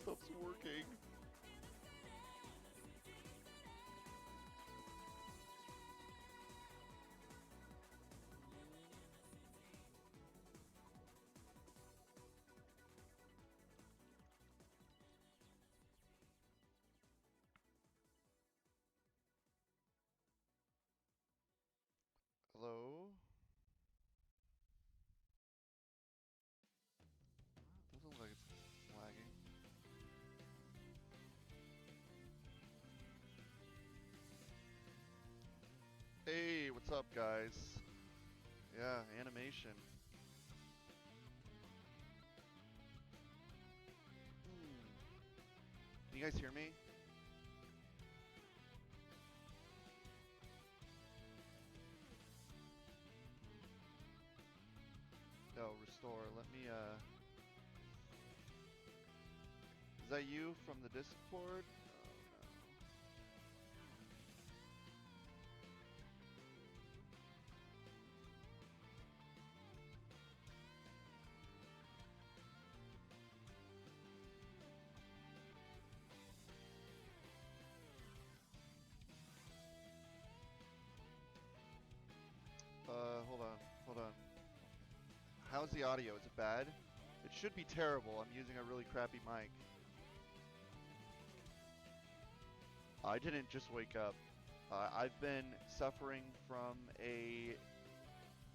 stuff's working. Hello? Doesn't look like it's lagging. Hey, what's up, guys? Yeah, animation. Can you guys hear me? No, restore. Let me, Is that you from the Discord? Hold on. How's the audio? Is it bad? It should be terrible. I'm using a really crappy mic. I didn't just wake up. I've been suffering from a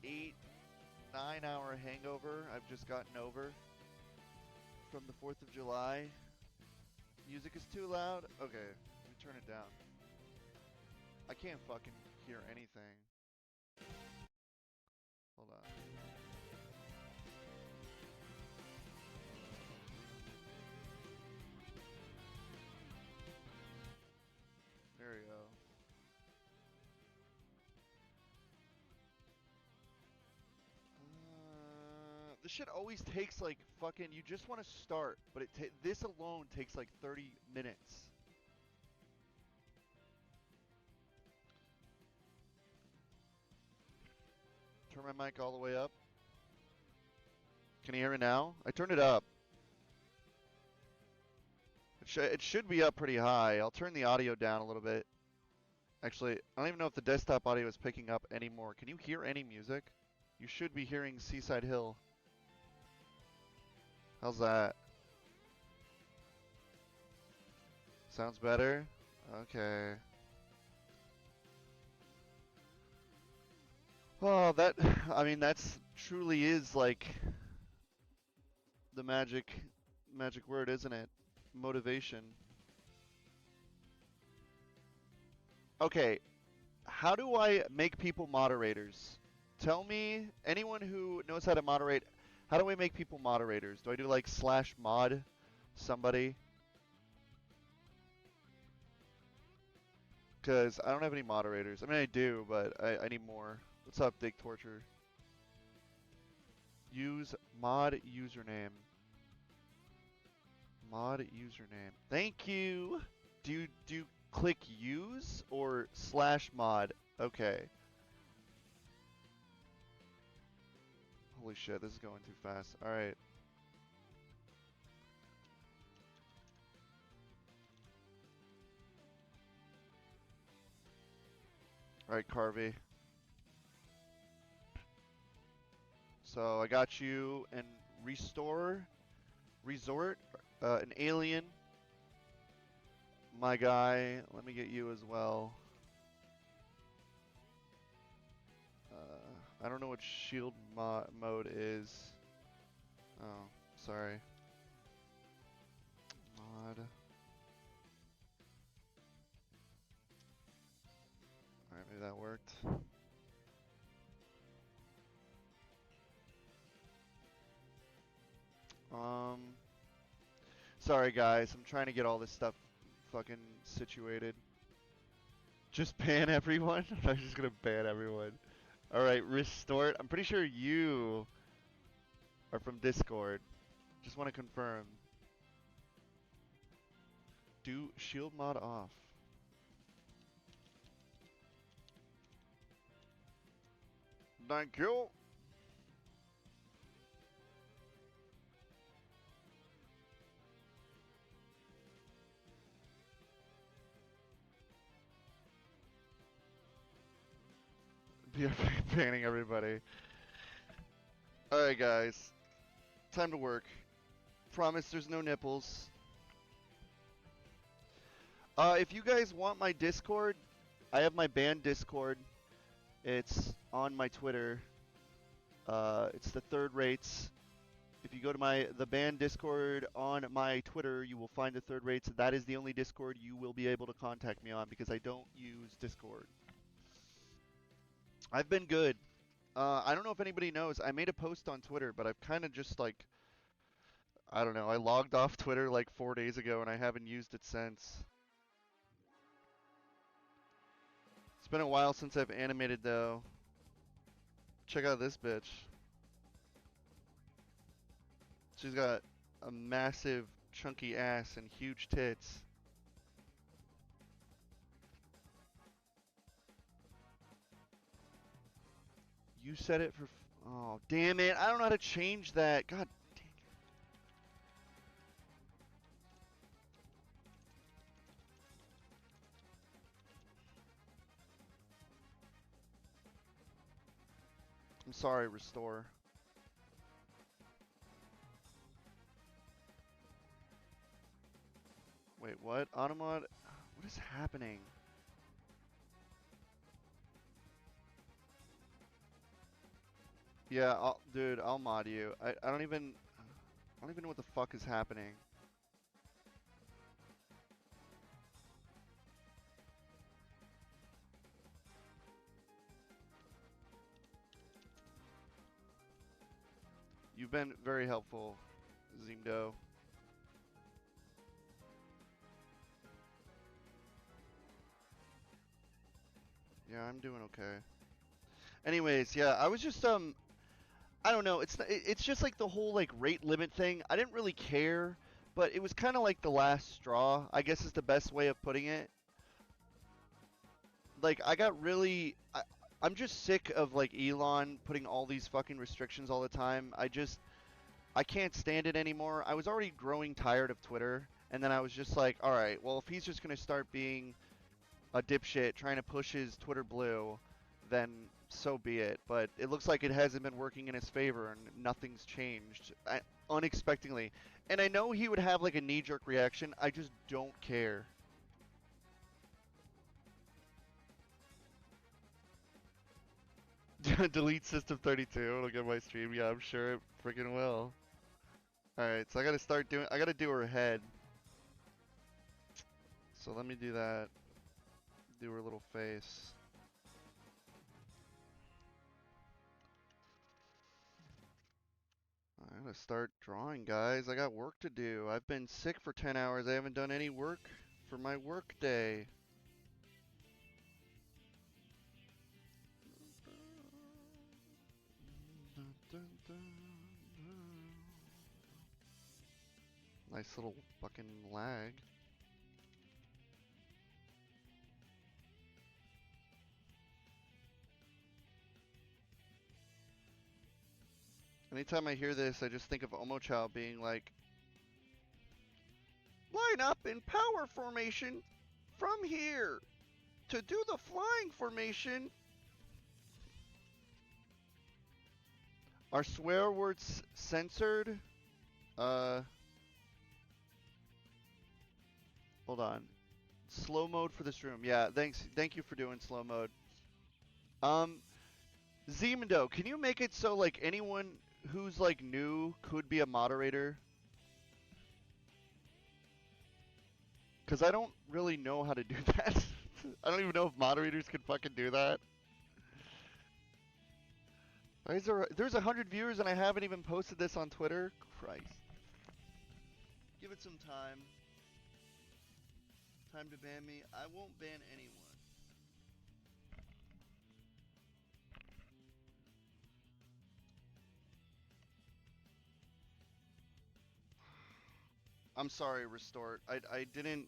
8-9 hour hangover I've just gotten over from the 4th of July. Music is too loud? Okay, let me turn it down. I can't fucking hear anything. Hold on. There we go. This shit always takes like fucking. You just want to start, but this alone takes like 30 minutes. Turn my mic all the way up. Can you hear me now? I turned it up. It should be up pretty high. I'll turn the audio down a little bit. Actually, I don't even know if the desktop audio is picking up anymore. Can you hear any music? You should be hearing Seaside Hill. How's that? Sounds better? Okay. Well, I mean, that's truly is like the magic word, isn't it? Motivation. Okay, how do I make people moderators? Tell me, anyone who knows how to moderate, how do I make people moderators? Do I do like /mod somebody? Because I don't have any moderators. I mean, I do, but I need more. What's up, Dig Torture? Use mod username. Mod username. Thank you! Do you click use or /mod? Okay. Holy shit, this is going too fast. Alright. Alright, Carvey. So I got you and resort, an alien. My guy, let me get you as well. I don't know what shield mode is. Oh, sorry. Mod. Alright, maybe that worked. Sorry guys, I'm trying to get all this stuff fucking situated. Just ban everyone? I'm just gonna ban everyone. Alright, restore. I'm pretty sure you are from Discord. Just want to confirm. Do shield mod off. Thank you. Yeah, banning everybody. Alright, guys. Time to work. Promise there's no nipples. If you guys want my Discord, I have my band Discord. It's on my Twitter. It's the third rates. If you go to the band Discord on my Twitter, you will find the third rates. That is the only Discord you will be able to contact me on because I don't use Discord. I've been good. I don't know if anybody knows. I made a post on Twitter, but I've kind of just like, I don't know. I logged off Twitter like 4 days ago and I haven't used it since. It's been a while since I've animated though. Check out this bitch. She's got a massive chunky ass and huge tits. You said it for... Oh, damn it. I don't know how to change that. God dang it. I'm sorry, Restore. Wait, what? Automod? What is happening? Yeah, dude, I'll mod you. I don't even know what the fuck is happening. You've been very helpful, Zimdo. Yeah, I'm doing okay. Anyways, yeah, I was just I don't know. It's just like the whole like rate limit thing. I didn't really care, but it was kind of like the last straw, I guess is the best way of putting it. Like I got really I'm just sick of like Elon putting all these fucking restrictions all the time. I can't stand it anymore. I was already growing tired of Twitter, and then I was just like, all right, well if he's just going to start being a dipshit trying to push his Twitter blue, then so be it. But it looks like it hasn't been working in his favor and nothing's changed unexpectedly. And I know he would have like a knee-jerk reaction. I just don't care. Delete System 32. It'll get my stream. Yeah, I'm sure it freaking will. Alright, so I gotta do her head. So let me do that. Do her little face. I gotta start drawing, guys. I got work to do. I've been sick for 10 hours. I haven't done any work for my work day. Nice little fucking lag. Anytime I hear this, I just think of Omochao being like, line up in power formation from here to do the flying formation. Are swear words censored? Hold on. Slow mode for this room. Yeah, thank you for doing slow mode. Zemendo, can you make it so like anyone who's like new could be a moderator? Because I don't really know how to do that. I don't even know if moderators can fucking do that. There's 100 viewers and I haven't even posted this on Twitter? Christ. Give it some time. Time to ban me. I won't ban anyone. I'm sorry, Restore. I didn't...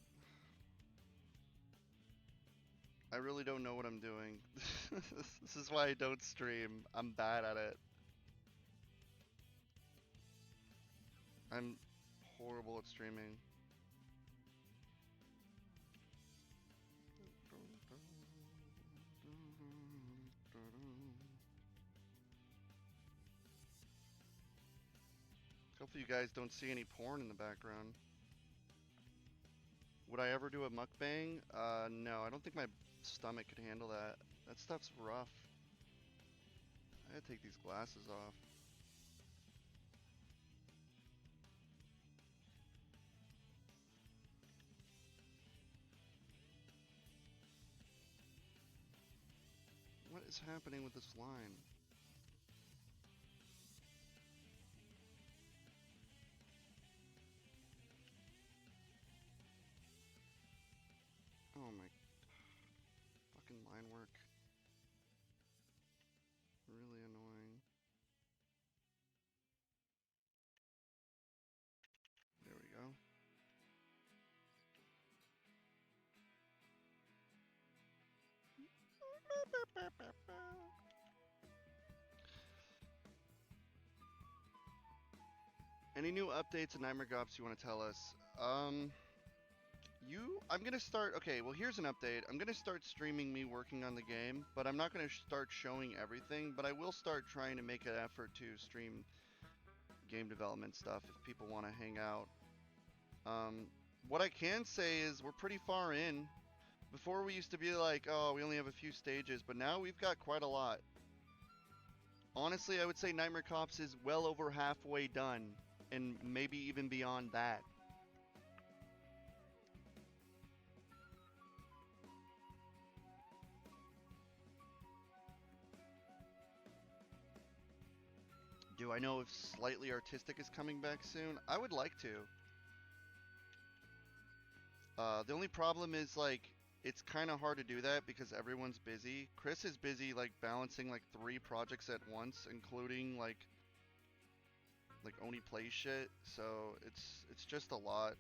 I really don't know what I'm doing. This is why I don't stream. I'm bad at it. I'm horrible at streaming. Hopefully you guys don't see any porn in the background. Would I ever do a mukbang? No, I don't think my stomach could handle that. That stuff's rough. I gotta take these glasses off. What is happening with this line? Oh my fucking line work. Really annoying. There we go. Any new updates and Nightmare Gops you want to tell us? I'm gonna start, okay, well here's an update. I'm gonna start streaming me working on the game, but I'm not gonna start showing everything, but I will start trying to make an effort to stream game development stuff if people want to hang out. What I can say is we're pretty far in. Before we used to be like, oh, we only have a few stages, but now we've got quite a lot. Honestly, I would say Nightmare Cops is well over halfway done, and maybe even beyond that. Do I know if Slightly Artistic is coming back soon? I would like to. The only problem is, like, it's kind of hard to do that because everyone's busy. Chris is busy, like, balancing, like, 3 projects at once, including, like Oni Plays shit, so it's just a lot.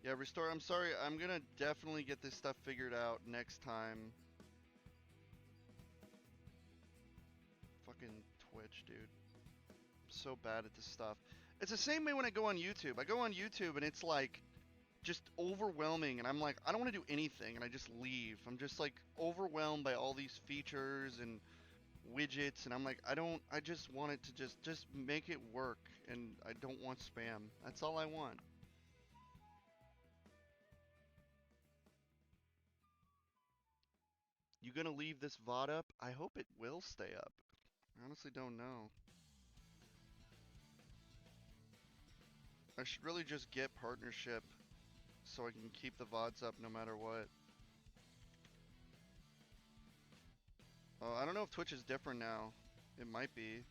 Yeah, Restore, I'm sorry, I'm gonna definitely get this stuff figured out next time. Fucking Twitch, dude. I'm so bad at this stuff. It's the same way when I go on YouTube. I go on YouTube and it's like just overwhelming, and I'm like, I don't want to do anything, and I just leave. I'm just like overwhelmed by all these features and widgets, and I'm like, I just want it to just make it work, and I don't want spam. That's all I want. You gonna leave this VOD up? I hope it will stay up. I honestly don't know. I should really just get partnership so I can keep the VODs up no matter what. I don't know if Twitch is different now. It might be.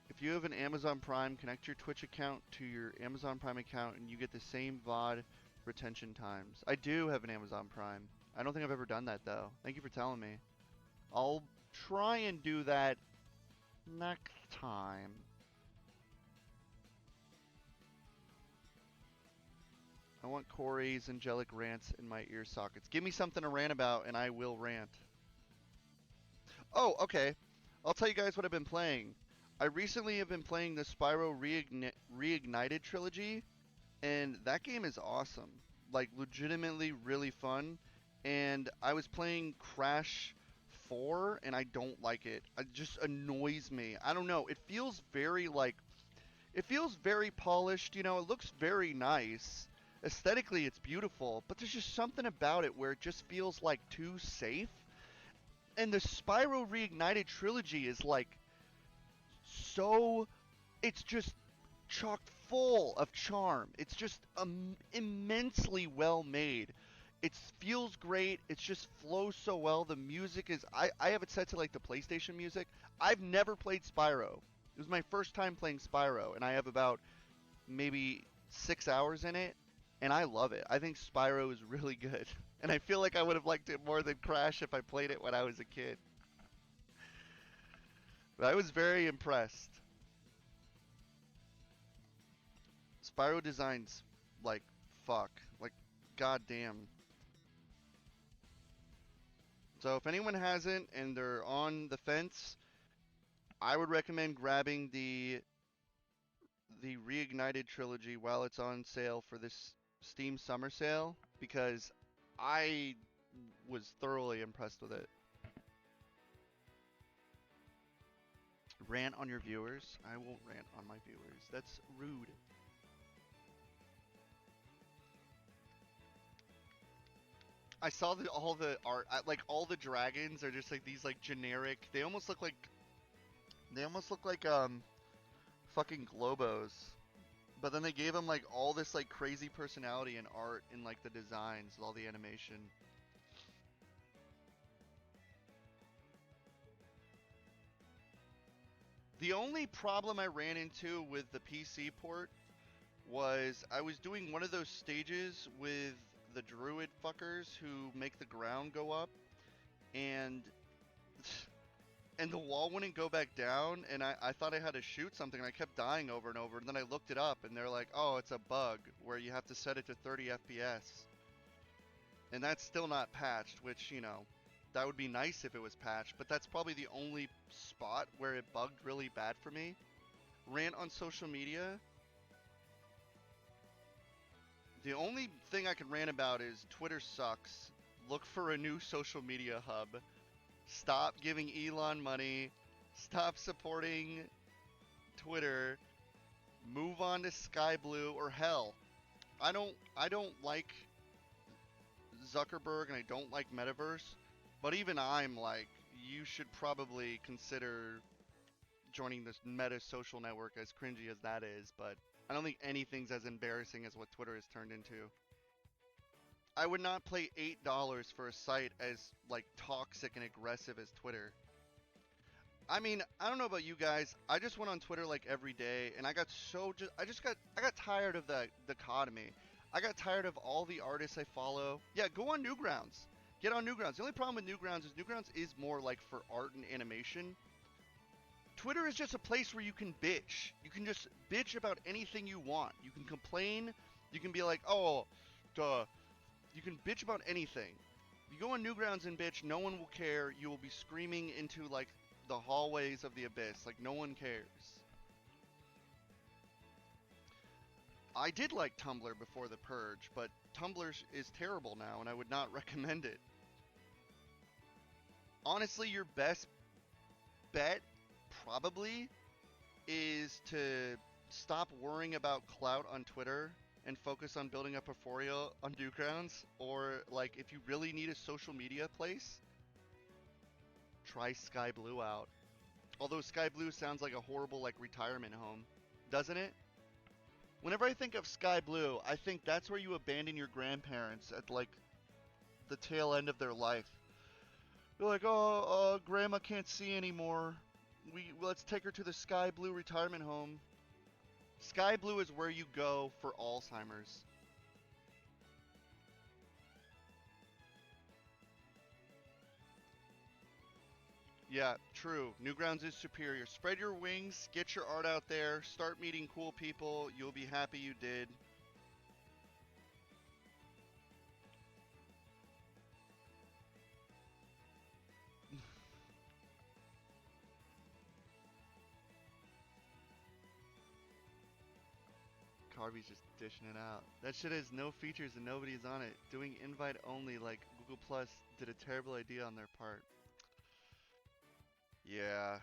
If you have an Amazon Prime, connect your Twitch account to your Amazon Prime account and you get the same VOD retention times. I do have an Amazon Prime. I don't think I've ever done that though. Thank you for telling me. I'll try and do that next time. I want Corey's angelic rants in my ear sockets. Give me something to rant about and I will rant. Oh, okay. I'll tell you guys what I've been playing. I recently have been playing the Spyro Reignited trilogy, and that game is awesome. Like, legitimately really fun. And I was playing Crash 4, and I don't like it. It just annoys me. I don't know. It feels very, like, it feels very polished, you know, it looks very nice. Aesthetically, it's beautiful, but there's just something about it where it just feels, like, too safe. And the Spyro Reignited trilogy is, like, so, it's just chock full of charm. It's just immensely well made. It feels great. It just flows so well. The music is, I have it set to like the PlayStation music. I've never played Spyro. It was my first time playing Spyro, and I have about maybe 6 hours in it, and I love it. I think Spyro is really good, and I feel like I would have liked it more than Crash if I played it when I was a kid. I was very impressed. Spyro designs, like, fuck. Like, goddamn. So if anyone hasn't and they're on the fence, I would recommend grabbing the Reignited trilogy while it's on sale for this Steam summer sale, because I was thoroughly impressed with it. Rant on your viewers? I won't rant on my viewers. That's rude. I saw all the art, like all the dragons are just like these like generic. They almost look like fucking Globos. But then they gave them like all this like crazy personality and art in like the designs, all the animation. The only problem I ran into with the PC port was I was doing one of those stages with the druid fuckers who make the ground go up, and the wall wouldn't go back down, and I thought I had to shoot something, and I kept dying over and over, and then I looked it up, and they're like, oh, it's a bug where you have to set it to 30 FPS. And that's still not patched, which, you know, that would be nice if it was patched, but that's probably the only spot where it bugged really bad for me. Rant on social media. The only thing I can rant about is Twitter sucks. Look for a new social media hub. Stop giving Elon money. Stop supporting Twitter. Move on to Sky Blue, or hell, I don't like Zuckerberg and I don't like Metaverse, but even I'm like, you should probably consider joining this Meta social network, as cringy as that is, but I don't think anything's as embarrassing as what Twitter has turned into. I would not pay $8 for a site as like toxic and aggressive as Twitter. I mean, I don't know about you guys. I just went on Twitter like every day, and I got I got tired of the dichotomy. I got tired of all the artists I follow. Yeah, go on Newgrounds. Get on Newgrounds. The only problem with Newgrounds is more like for art and animation. Twitter is just a place where you can bitch. You can just bitch about anything you want. You can complain. You can be like, oh, duh. You can bitch about anything. If you go on Newgrounds and bitch, no one will care. You will be screaming into like the hallways of the abyss. Like, no one cares. I did like Tumblr before the purge, but Tumblr is terrible now, and I would not recommend it. Honestly, your best bet probably is to stop worrying about clout on Twitter and focus on building a portfolio on Newgrounds. Or, like, if you really need a social media place, try Sky Blue out. Although Sky Blue sounds like a horrible, like, retirement home, doesn't it? Whenever I think of Sky Blue, I think that's where you abandon your grandparents at, like, the tail end of their life. You're like, oh, grandma can't see anymore. Let's take her to the Sky Blue retirement home. Sky Blue is where you go for Alzheimer's. Yeah, true. Newgrounds is superior. Spread your wings, get your art out there, start meeting cool people. You'll be happy you did. Carby's just dishing it out. That shit has no features and nobody's on it. Doing invite only like Google Plus did a terrible idea on their part. Yeah,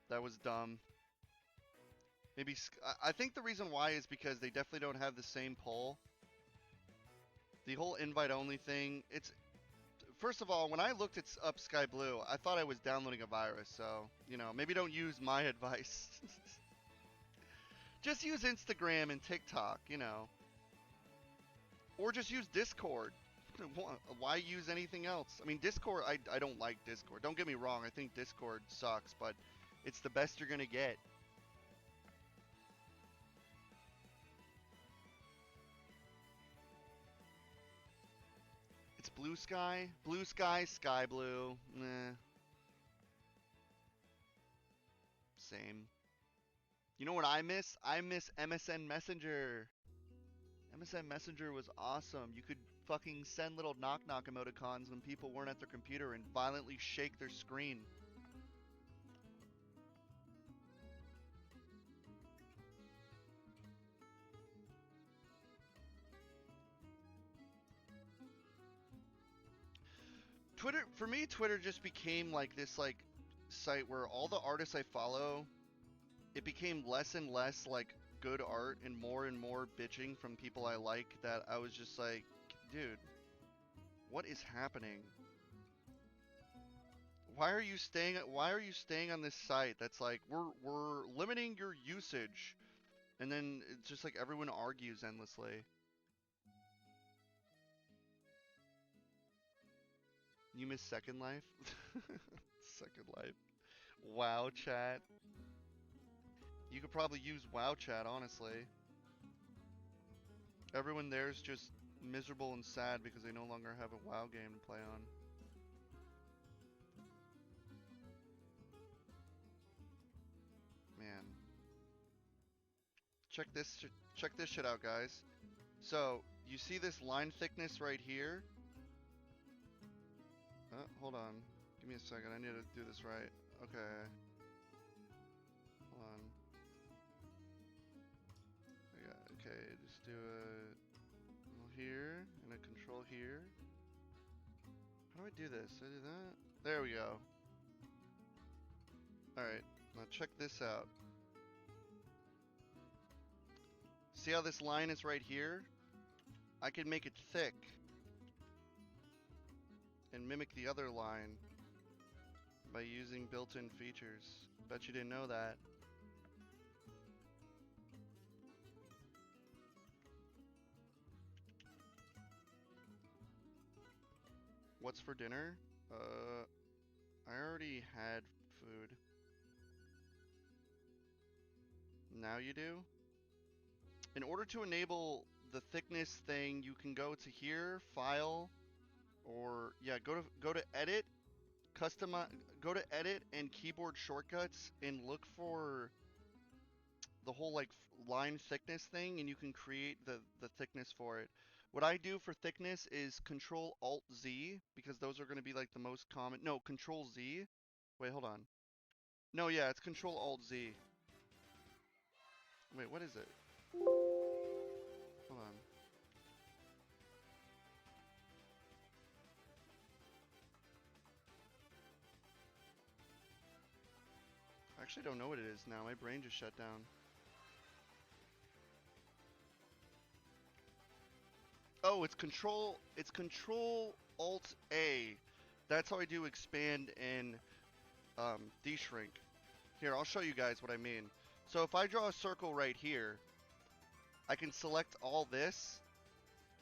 that was dumb. Maybe I think the reason why is because they definitely don't have the same poll. The whole invite only thing, it's first of all, when I looked up Sky Blue, I thought I was downloading a virus, so, you know, maybe don't use my advice. Just use Instagram and TikTok, you know. Or just use Discord. Why use anything else? I mean, Discord, I don't like Discord. Don't get me wrong, I think Discord sucks, but it's the best you're gonna get. It's Blue Sky, Sky Blue. Nah. same. You know what I miss? I miss MSN Messenger. MSN Messenger was awesome. You could fucking send little knock knock emoticons when people weren't at their computer and violently shake their screen. Twitter, for me, Twitter just became like this like site where all the artists I follow, it became less and less like good art and more bitching from people I like, that I was just like, dude, what is happening? Why are you staying on this site that's like, we're limiting your usage, and then it's just like everyone argues endlessly. You miss Second Life? Second Life. WoW chat. You could probably use WoW chat, honestly. Everyone there's just miserable and sad because they no longer have a WoW game to play on. Man. Check this shit out, guys. So, you see this line thickness right here? Hold on. Give me a second. I need to do this right. Okay. Hold on. Okay, just do a here and a control here. How do I do this? I do that? There we go. Alright, now check this out. See how this line is right here? I can make it thick and mimic the other line by using built-in features. Bet you didn't know that. What's for dinner? I already had food. Now you do? In order to enable the thickness thing, you can go to here, file, or yeah, go to edit, go to edit and keyboard shortcuts and look for the whole like line thickness thing, and you can create the thickness for it. What I do for thickness is Control Alt Z, because those are going to be like the most common. No, Control Z. Wait, hold on. No, yeah, it's Control Alt Z. Wait, what is it? Hold on. I actually don't know what it is now. My brain just shut down. Oh, it's Control Alt A. That's how I do expand and de-shrink. Here, I'll show you guys what I mean. So if I draw a circle right here, I can select all this,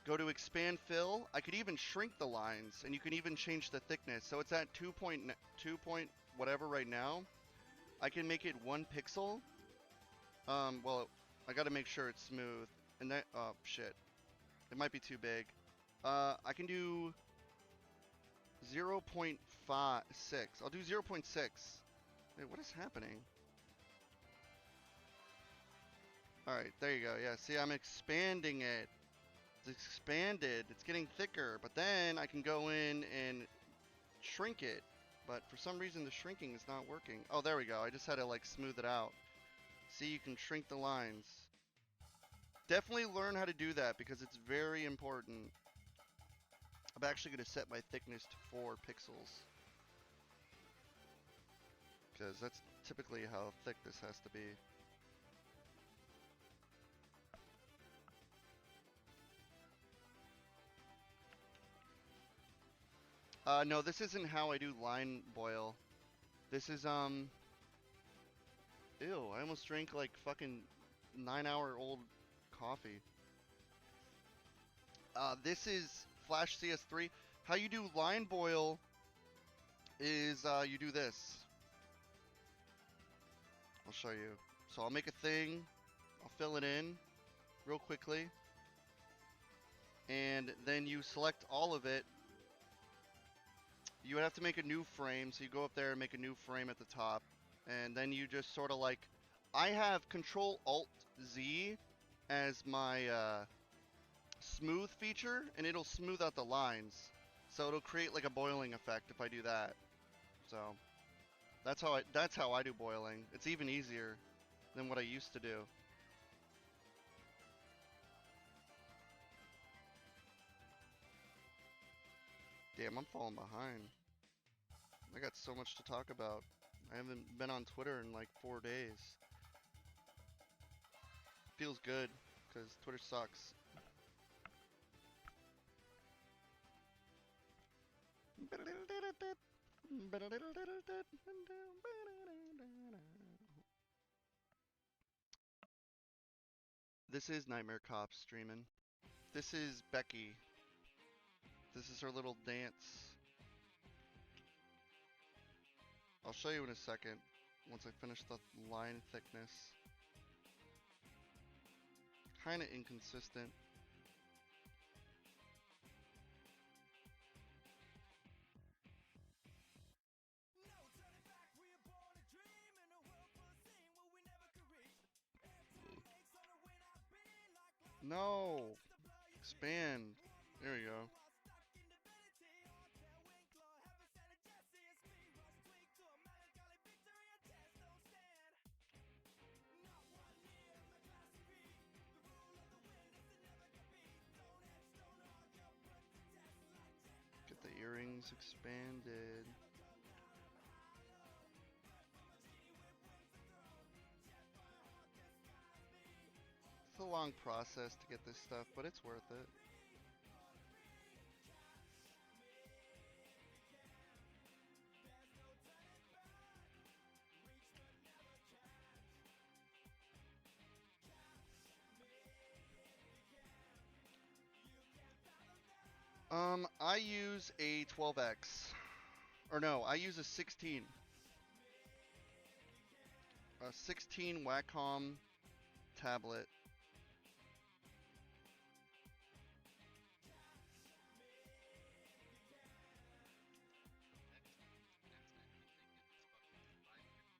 go to expand fill. I could even shrink the lines, and you can even change the thickness. So it's at 2 point whatever right now. I can make it 1 pixel. Well, I gotta make sure it's smooth. And that, oh shit. It might be too big. I can do 0.6. I'll do 0.6. Wait, what is happening? Alright, there you go. Yeah, see, I'm expanding it. It's expanded. It's getting thicker. But then I can go in and shrink it. But for some reason, the shrinking is not working. Oh, there we go. I just had to, like, smooth it out. See, you can shrink the lines. Definitely learn how to do that because it's very important. I'm actually going to set my thickness to 4 pixels. Because that's typically how thick this has to be. No, this isn't how I do line boil. This is, Ew, I almost drank like fucking 9-hour-old coffee. This is Flash CS3. How you do line boil is, you do this. I'll show you. So I'll make a thing. I'll fill it in real quickly. And then you select all of it. You would have to make a new frame, so you go up there and make a new frame at the top. And then you just sort of like, I have Control Alt Z as my smooth feature, and it'll smooth out the lines. So it'll create like a boiling effect if I do that. So that's how I do boiling. It's even easier than what I used to do. Damn, I'm falling behind. I got so much to talk about. I haven't been on Twitter in like 4 days. Feels good, because Twitter sucks. This is Nightmare Cops streaming. This is Becky. This is her little dance. I'll show you in a second, once I finish the line thickness. Kinda inconsistent. No! Expand. There we go. Get the earrings expanded. It's a long process to get this stuff, but it's worth it. I use a 12X. Or no, I use a 16. A 16 Wacom tablet.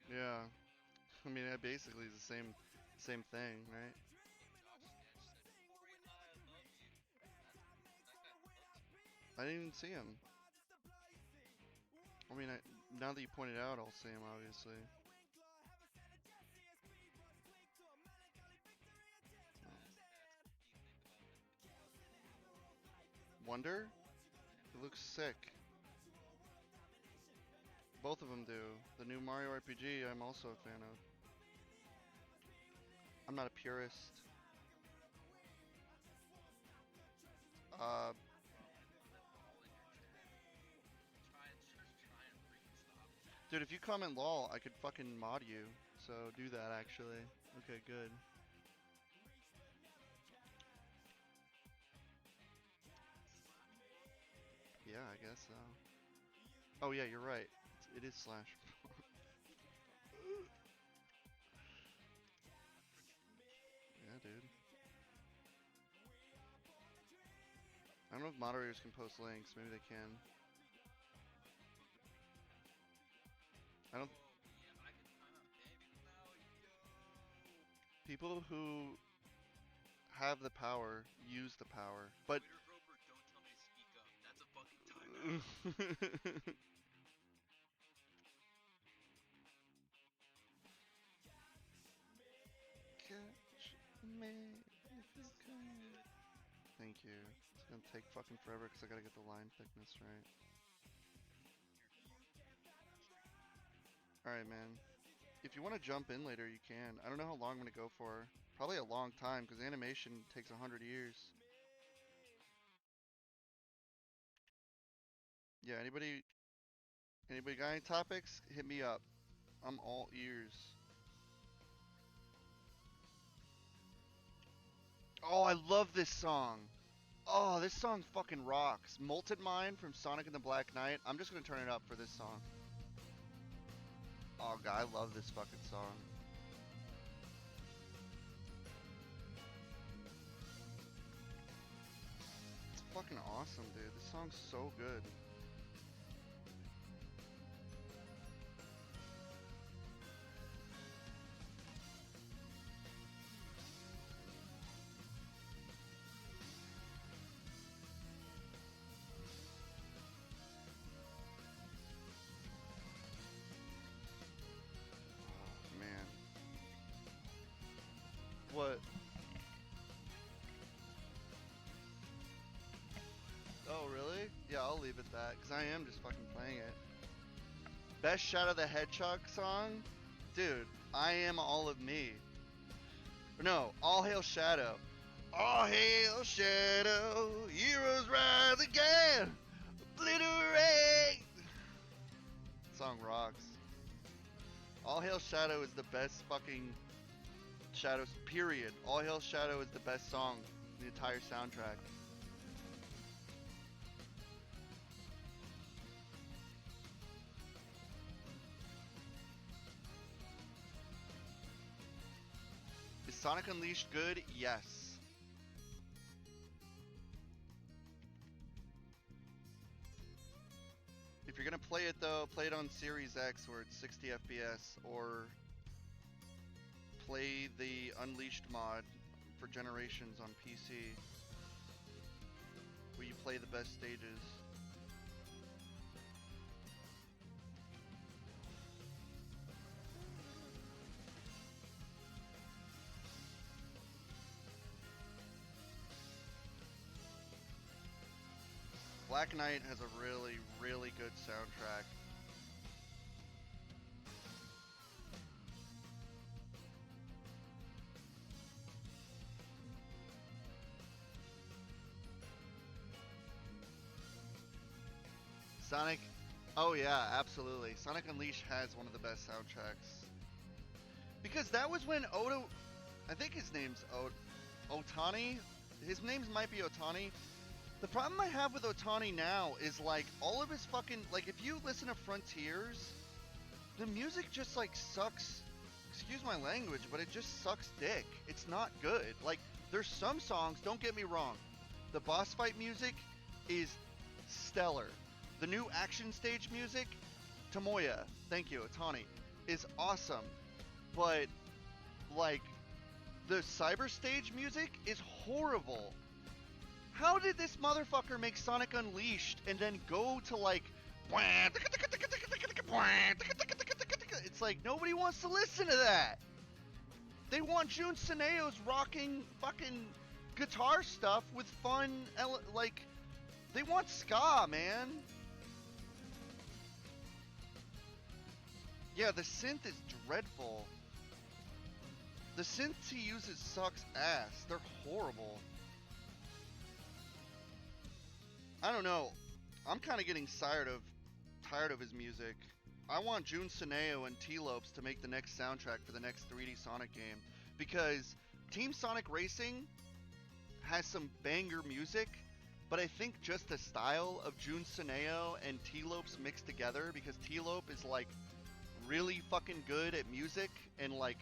Yeah. I mean, it basically is the same thing, right? I didn't even see him. I mean, now that you pointed out, I'll see him, obviously. Wonder? It looks sick. Both of them do. The new Mario RPG, I'm also a fan of. I'm not a purist. Dude, if you comment lol, I could fucking mod you. So do that, actually. Okay, good. Yeah, I guess so. Oh yeah, you're right. It is slash. Yeah, dude. I don't know if moderators can post links. Maybe they can. I don't. People who have the power use the power, but. Catch me if you can. Thank you. It's gonna take fucking forever because I gotta get the line thickness right. Alright, man. If you want to jump in later, you can. I don't know how long I'm gonna go for. Probably a long time because animation takes 100 years. Yeah, anybody got any topics? Hit me up. I'm all ears. Oh, I love this song. Oh, this song fucking rocks. Molten Mind from Sonic and the Black Knight. I'm just gonna turn it up for this song. Oh god, I love this fucking song. It's fucking awesome, dude. This song's so good. Yeah, I'll leave it that, because I am just fucking playing it. Best Shadow the Hedgehog song? Dude, I Am All of Me. No, All Hail Shadow. All hail Shadow, heroes rise again, obliterate. Song rocks. All Hail Shadow is the best fucking Shadows, period. All Hail Shadow is the best song in the entire soundtrack. Is Sonic Unleashed good? Yes. If you're gonna play it though, play it on Series X where it's 60 FPS, or play the Unleashed mod for Generations on PC, where you play the best stages. Black Knight has a really, really good soundtrack. Sonic, oh yeah, absolutely. Sonic Unleashed has one of the best soundtracks. Because that was when Oda, I think his name's Otani. His names might be Otani. The problem I have with Otani now is like all of his fucking, like if you listen to Frontiers, the music just like sucks, excuse my language, but it just sucks dick. It's not good. Like there's some songs, don't get me wrong, the boss fight music is stellar. The new action stage music, Tomoya, thank you, Otani, is awesome. But like the cyber stage music is horrible. How did this motherfucker make Sonic Unleashed and then go to like, it's like nobody wants to listen to that. They want Jun Seneo's rocking fucking guitar stuff with fun, like, they want ska, man. Yeah, the synth is dreadful. The synths he uses sucks ass. They're horrible. I don't know. I'm kind of getting tired of his music. I want Jun Seneo and T-Lopes to make the next soundtrack for the next 3D Sonic game, because Team Sonic Racing has some banger music, but I think just the style of Jun Seneo and T-Lopes mixed together, because T-Lope is like really fucking good at music and like,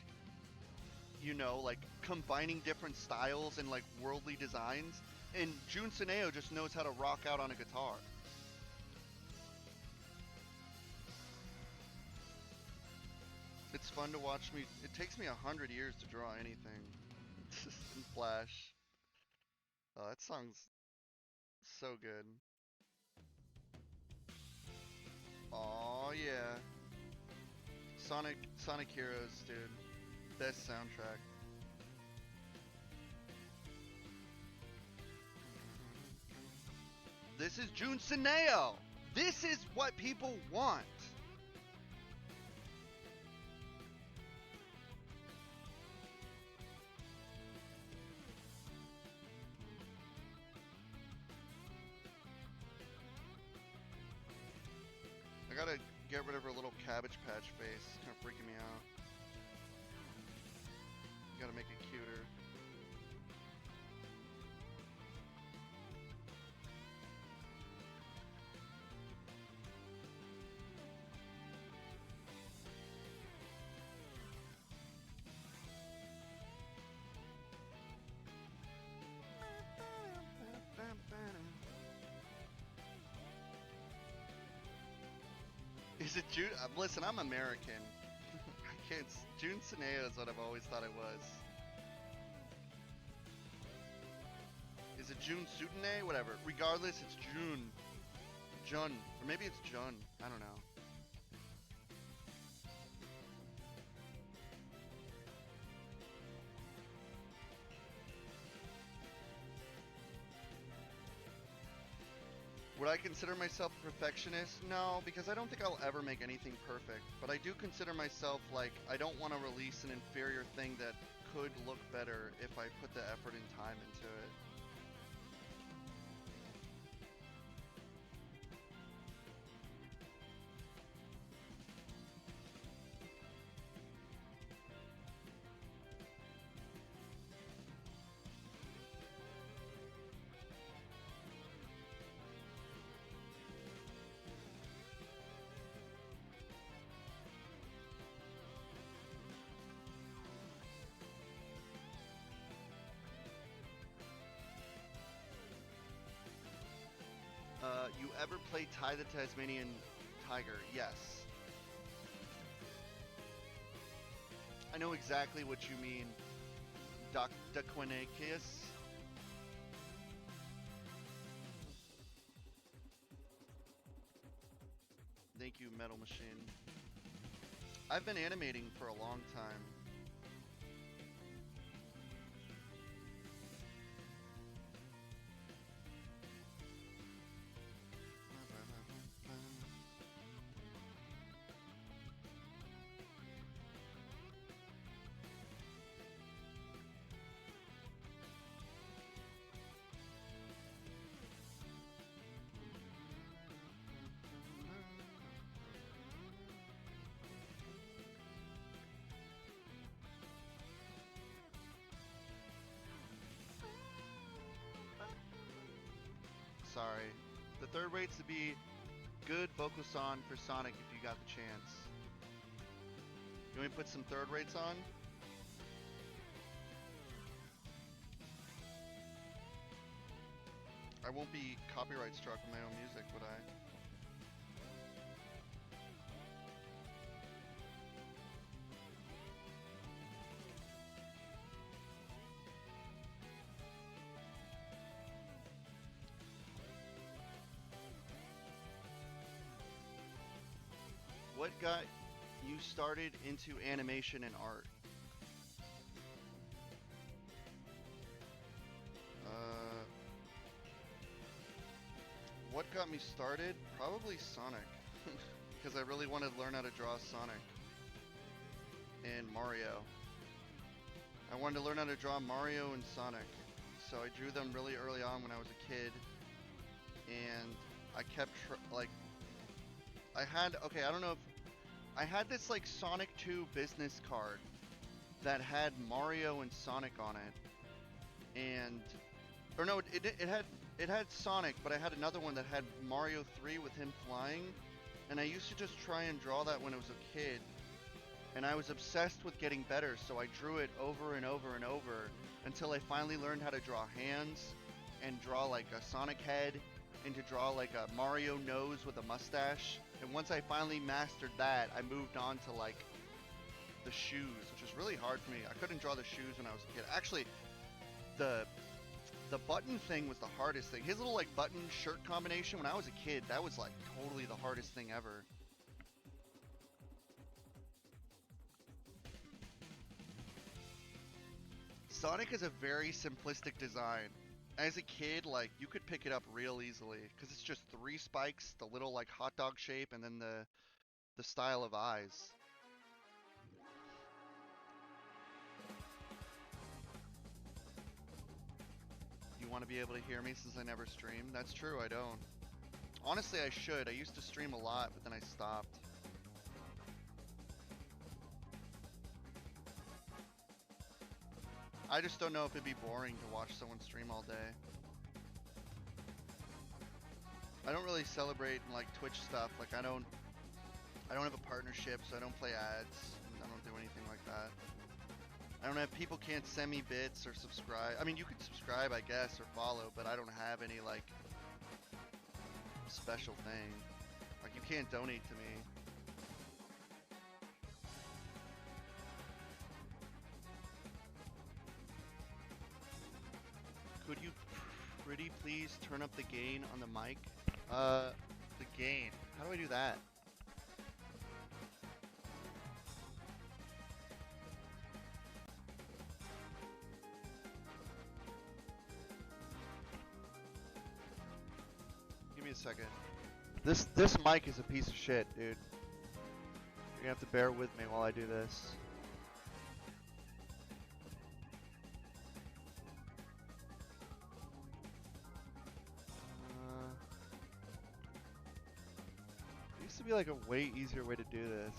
you know, like combining different styles and like worldly designs. And Jun Seneo just knows how to rock out on a guitar. It's fun to watch me. It takes me 100 years to draw anything. In Flash. Oh, that song's so good. Oh yeah. Sonic Heroes, dude. Best soundtrack. This is Jun Seneo. This is what people want. I gotta get rid of her little Cabbage Patch face. It's kind of freaking me out. Gotta make it cuter. Is it June? Listen, I'm American. I can't. Jun Seneo is what I've always thought it was. Is it Jun Sutune? Whatever. Regardless, it's Jun. Jun. Or maybe it's Jun. I don't know. Would I consider myself a perfectionist? No, because I don't think I'll ever make anything perfect. But I do consider myself like, I don't want to release an inferior thing that could look better if I put the effort and time into it. You ever play Ty the Tasmanian Tiger? Yes. I know exactly what you mean. Daquinikius. Thank you, Metal Machine. I've been animating for a long time. Sorry. The third rate's to be good vocal song for Sonic if you got the chance. You want me to put some third rates on? I won't be copyright struck with my own music, would I? What got you started into animation and art? What got me started? Probably Sonic. Because I really wanted to learn how to draw Sonic. And Mario. I wanted to learn how to draw Mario and Sonic. So I drew them really early on when I was a kid. And I kept, I don't know if, I had this like Sonic 2 business card that had Mario and Sonic on it. And, or no, it had Sonic, but I had another one that had Mario 3 with him flying. And I used to just try and draw that when I was a kid. And I was obsessed with getting better, so I drew it over and over and over until I finally learned how to draw hands and draw like a Sonic head and to draw like a Mario nose with a mustache. And once I finally mastered that, I moved on to like the shoes, which was really hard for me. I couldn't draw the shoes when I was a kid. Actually, the button thing was the hardest thing. His little like button shirt combination when I was a kid, that was like totally the hardest thing ever. Sonic is a very simplistic design. As a kid, like, you could pick it up real easily, because it's just 3 spikes, the little, like, hot dog shape, and then the style of eyes. You want to be able to hear me since I never stream? That's true, I don't. Honestly, I should. I used to stream a lot, but then I stopped. I just don't know if it'd be boring to watch someone stream all day. I don't really celebrate like Twitch stuff. Like I don't have a partnership, so I don't play ads. I don't do anything like that. I don't have people can't send me bits or subscribe. I mean, you could subscribe, I guess, or follow, but I don't have any like special thing. Like you can't donate to me. Could you pretty please turn up the gain on the mic? The gain. How do I do that? Give me a second. This mic is a piece of shit, dude. You're gonna have to bear with me while I do this. There used to be like a way easier way to do this.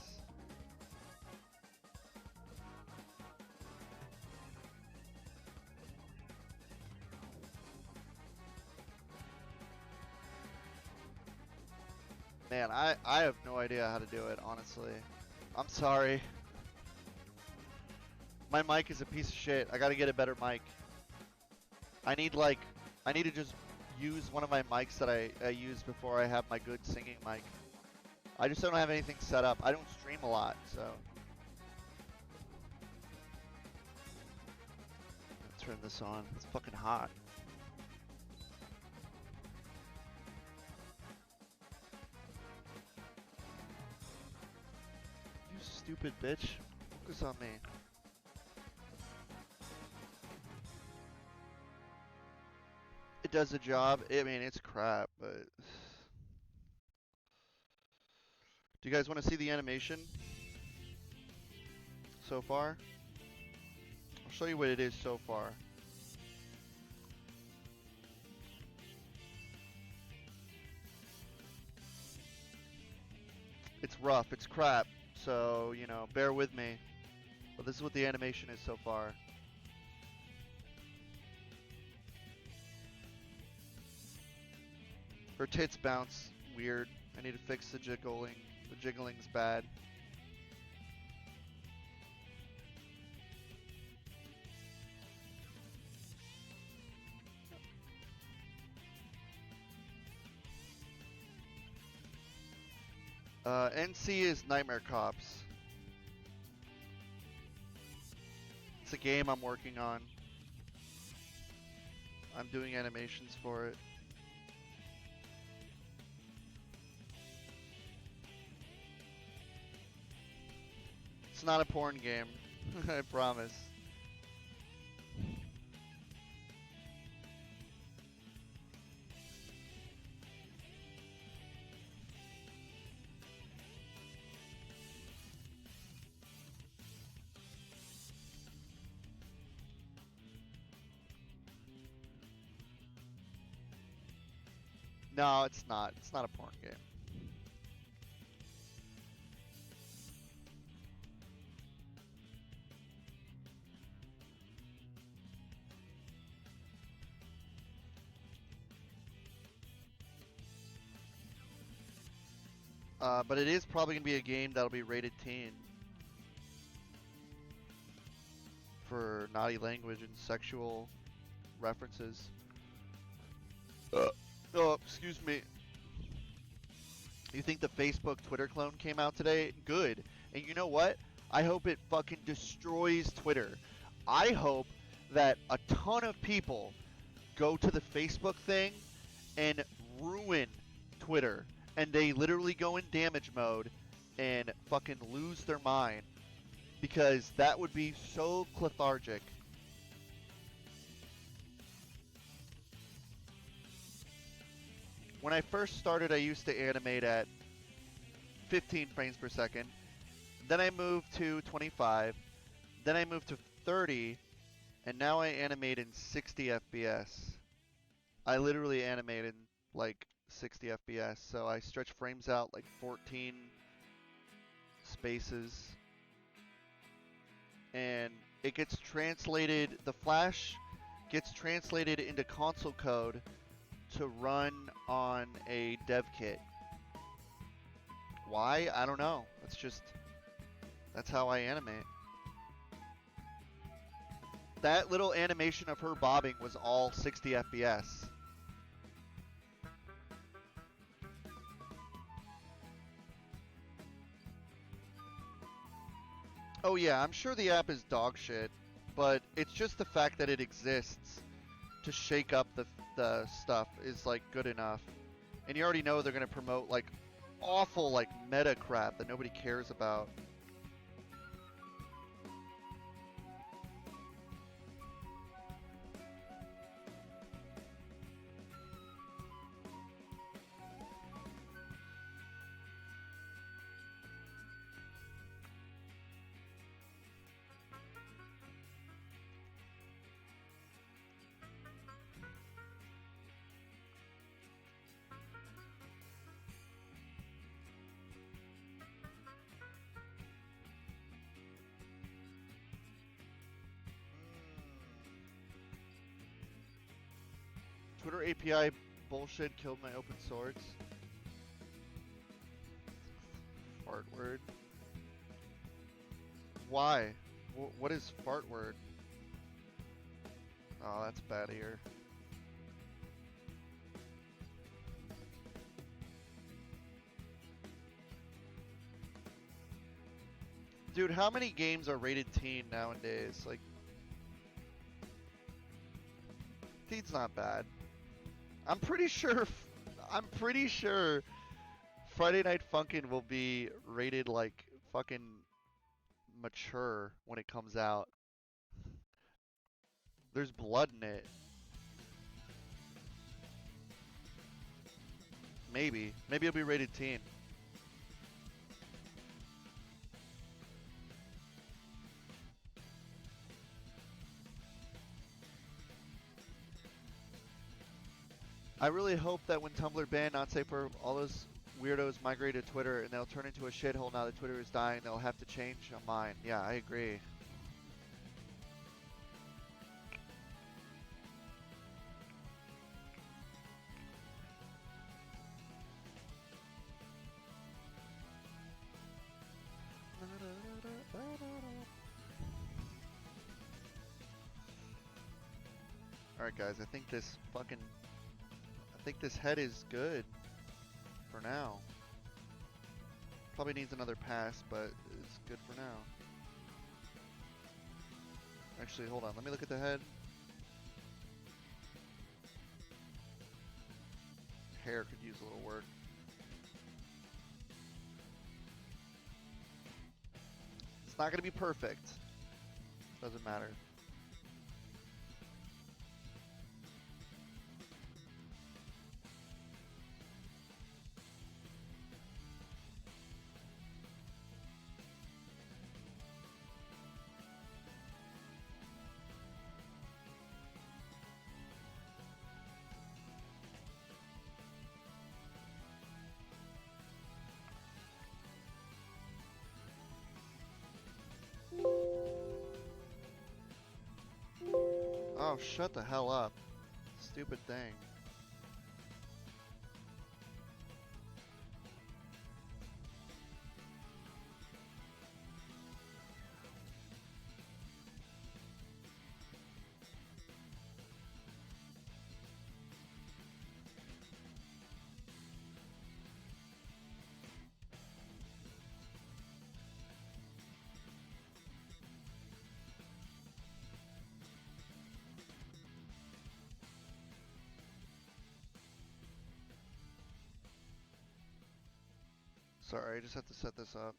Man, I have no idea how to do it, honestly. I'm sorry. My mic is a piece of shit. I gotta get a better mic. I need to just use one of my mics that I used before I have my good singing mic. I just don't have anything set up. I don't stream a lot, so. Let's turn this on. It's fucking hot. You stupid bitch. Focus on me. It does the job. I mean, it's crap, but... Do you guys want to see the animation so far? I'll show you what it is so far. It's rough, it's crap, so, you know, bear with me. But this is what the animation is so far. Her tits bounce weird. I need to fix the jiggling. The jiggling's bad. NC is Nightmare Cops. It's a game I'm working on. I'm doing animations for it. It's not a porn game, I promise. No, it's not. It's not a porn game. But it is probably going to be a game that'll be rated teen. For naughty language and sexual references. Oh, excuse me. You think the Facebook Twitter clone came out today? Good. And you know what? I hope it fucking destroys Twitter. I hope that a ton of people go to the Facebook thing and ruin Twitter. And they literally go in damage mode and fucking lose their mind. Because that would be so lethargic. When I first started, I used to animate at 15 frames per second. Then I moved to 25. Then I moved to 30. And now I animate in 60 FPS. I literally animate in like 60 FPS. So I stretch frames out like 14 spaces. And it gets translated, the Flash gets translated into console code to run on a dev kit. Why? I don't know. That's how I animate. That little animation of her bobbing was all 60 FPS. Oh yeah, I'm sure the app is dog shit, but it's just the fact that it exists to shake up the stuff is like good enough. And you already know they're gonna promote like awful like meta crap that nobody cares about. Your API bullshit killed my open source. Fart word. Why? What is fart word? Oh, that's bad here. Dude, how many games are rated teen nowadays? Like, teen's not bad. I'm pretty sure Friday Night Funkin' will be rated like fucking mature when it comes out. There's blood in it. Maybe it'll be rated teen. I really hope that when Tumblr banned Not Safe for all those weirdos migrate to Twitter and they'll turn into a shithole now that Twitter is dying, they'll have to change their mind. Yeah, I agree. Alright guys, I think this head is good for now. Probably needs another pass, but it's good for now. Actually, hold on, let me look at the head. Hair could use a little work. It's not gonna be perfect. Doesn't matter. Oh, shut the hell up. Stupid thing. Sorry, I just have to set this up.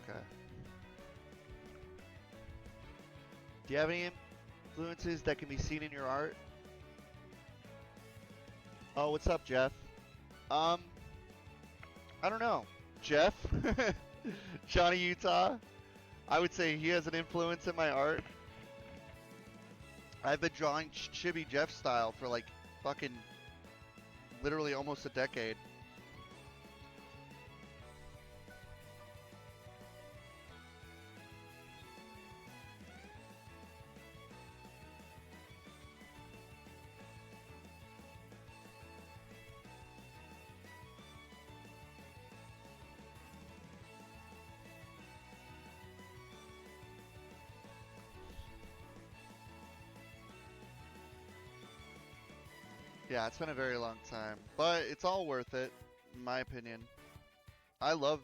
Okay. Do you have any influences that can be seen in your art? Oh, what's up, Jeff? I don't know. Jeff? Johnny Utah? I would say he has an influence in my art. I've been drawing Chibi Jeff style for like fucking literally almost a decade. Yeah, it's been a very long time, but it's all worth it, in my opinion. I love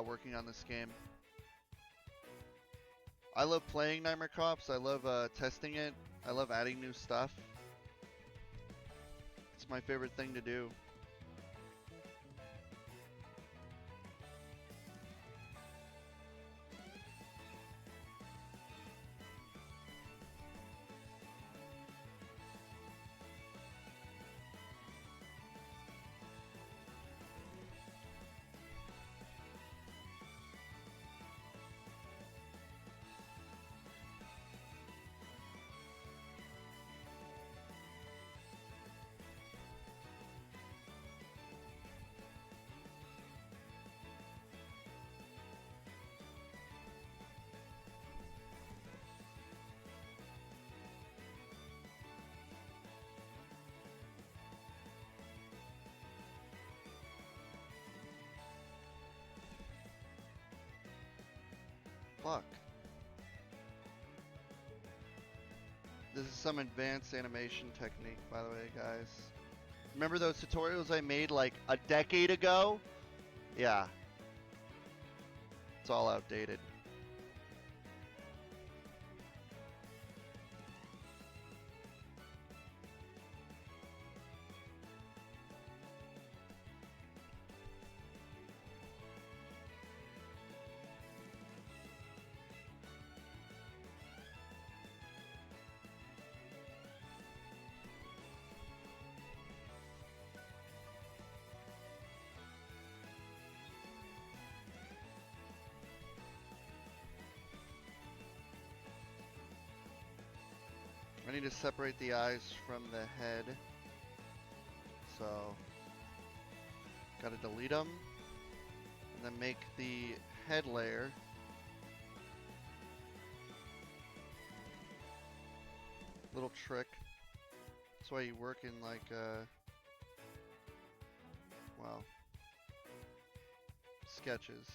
working on this game. I love playing Nightmare Cops. I love testing it, I love adding new stuff. It's my favorite thing to do. Fuck. This is some advanced animation technique, by the way, guys. Remember those tutorials I made like a decade ago? Yeah. It's all outdated. I need to separate the eyes from the head. So, gotta delete them. And then make the head layer. Little trick. That's why you work in like, well, sketches.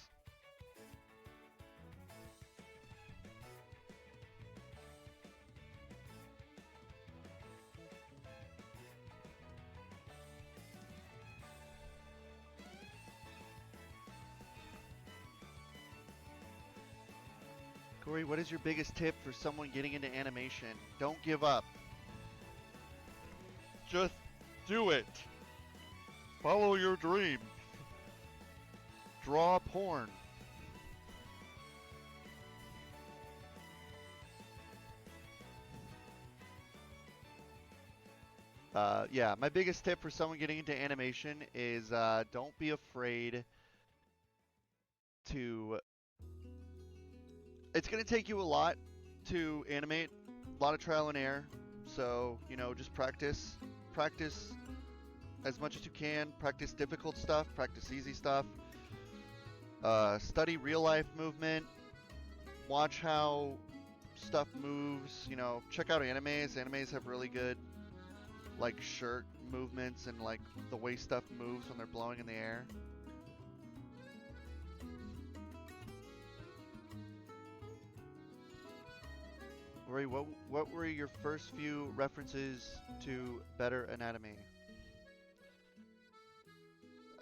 Corey, what is your biggest tip for someone getting into animation? Don't give up. Just do it. Follow your dream. Draw porn. Yeah, my biggest tip for someone getting into animation is don't be afraid to... It's going to take you a lot to animate, a lot of trial and error, so, you know, just practice. Practice as much as you can. Practice difficult stuff, practice easy stuff. Study real-life movement. Watch how stuff moves, you know, check out animes. Animes have really good, like, shirt movements and, like, the way stuff moves when they're blowing in the air. Rory, what were your first few references to better anatomy?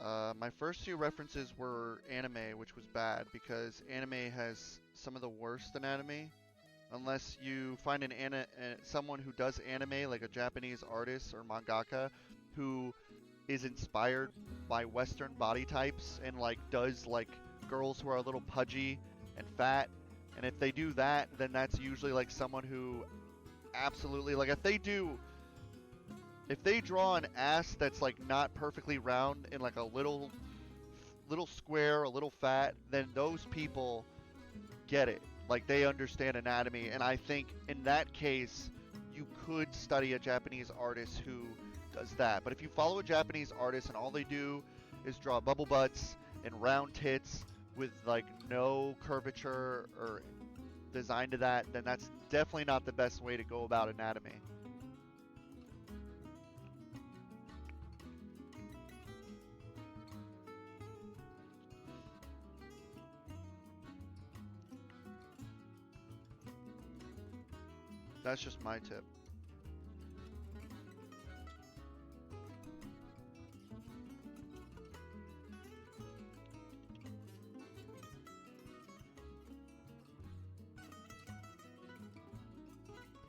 My first few references were anime, which was bad because anime has some of the worst anatomy. Unless you find someone who does anime, like a Japanese artist or mangaka, who is inspired by Western body types and like does like girls who are a little pudgy and fat. And if they do that, then that's usually like someone who absolutely, like if they draw an ass that's like not perfectly round and like a little square, a little fat, then those people get it. Like they understand anatomy. And I think in that case, you could study a Japanese artist who does that. But if you follow a Japanese artist and all they do is draw bubble butts and round tits with like no curvature or design to that, then that's definitely not the best way to go about anatomy. That's just my tip.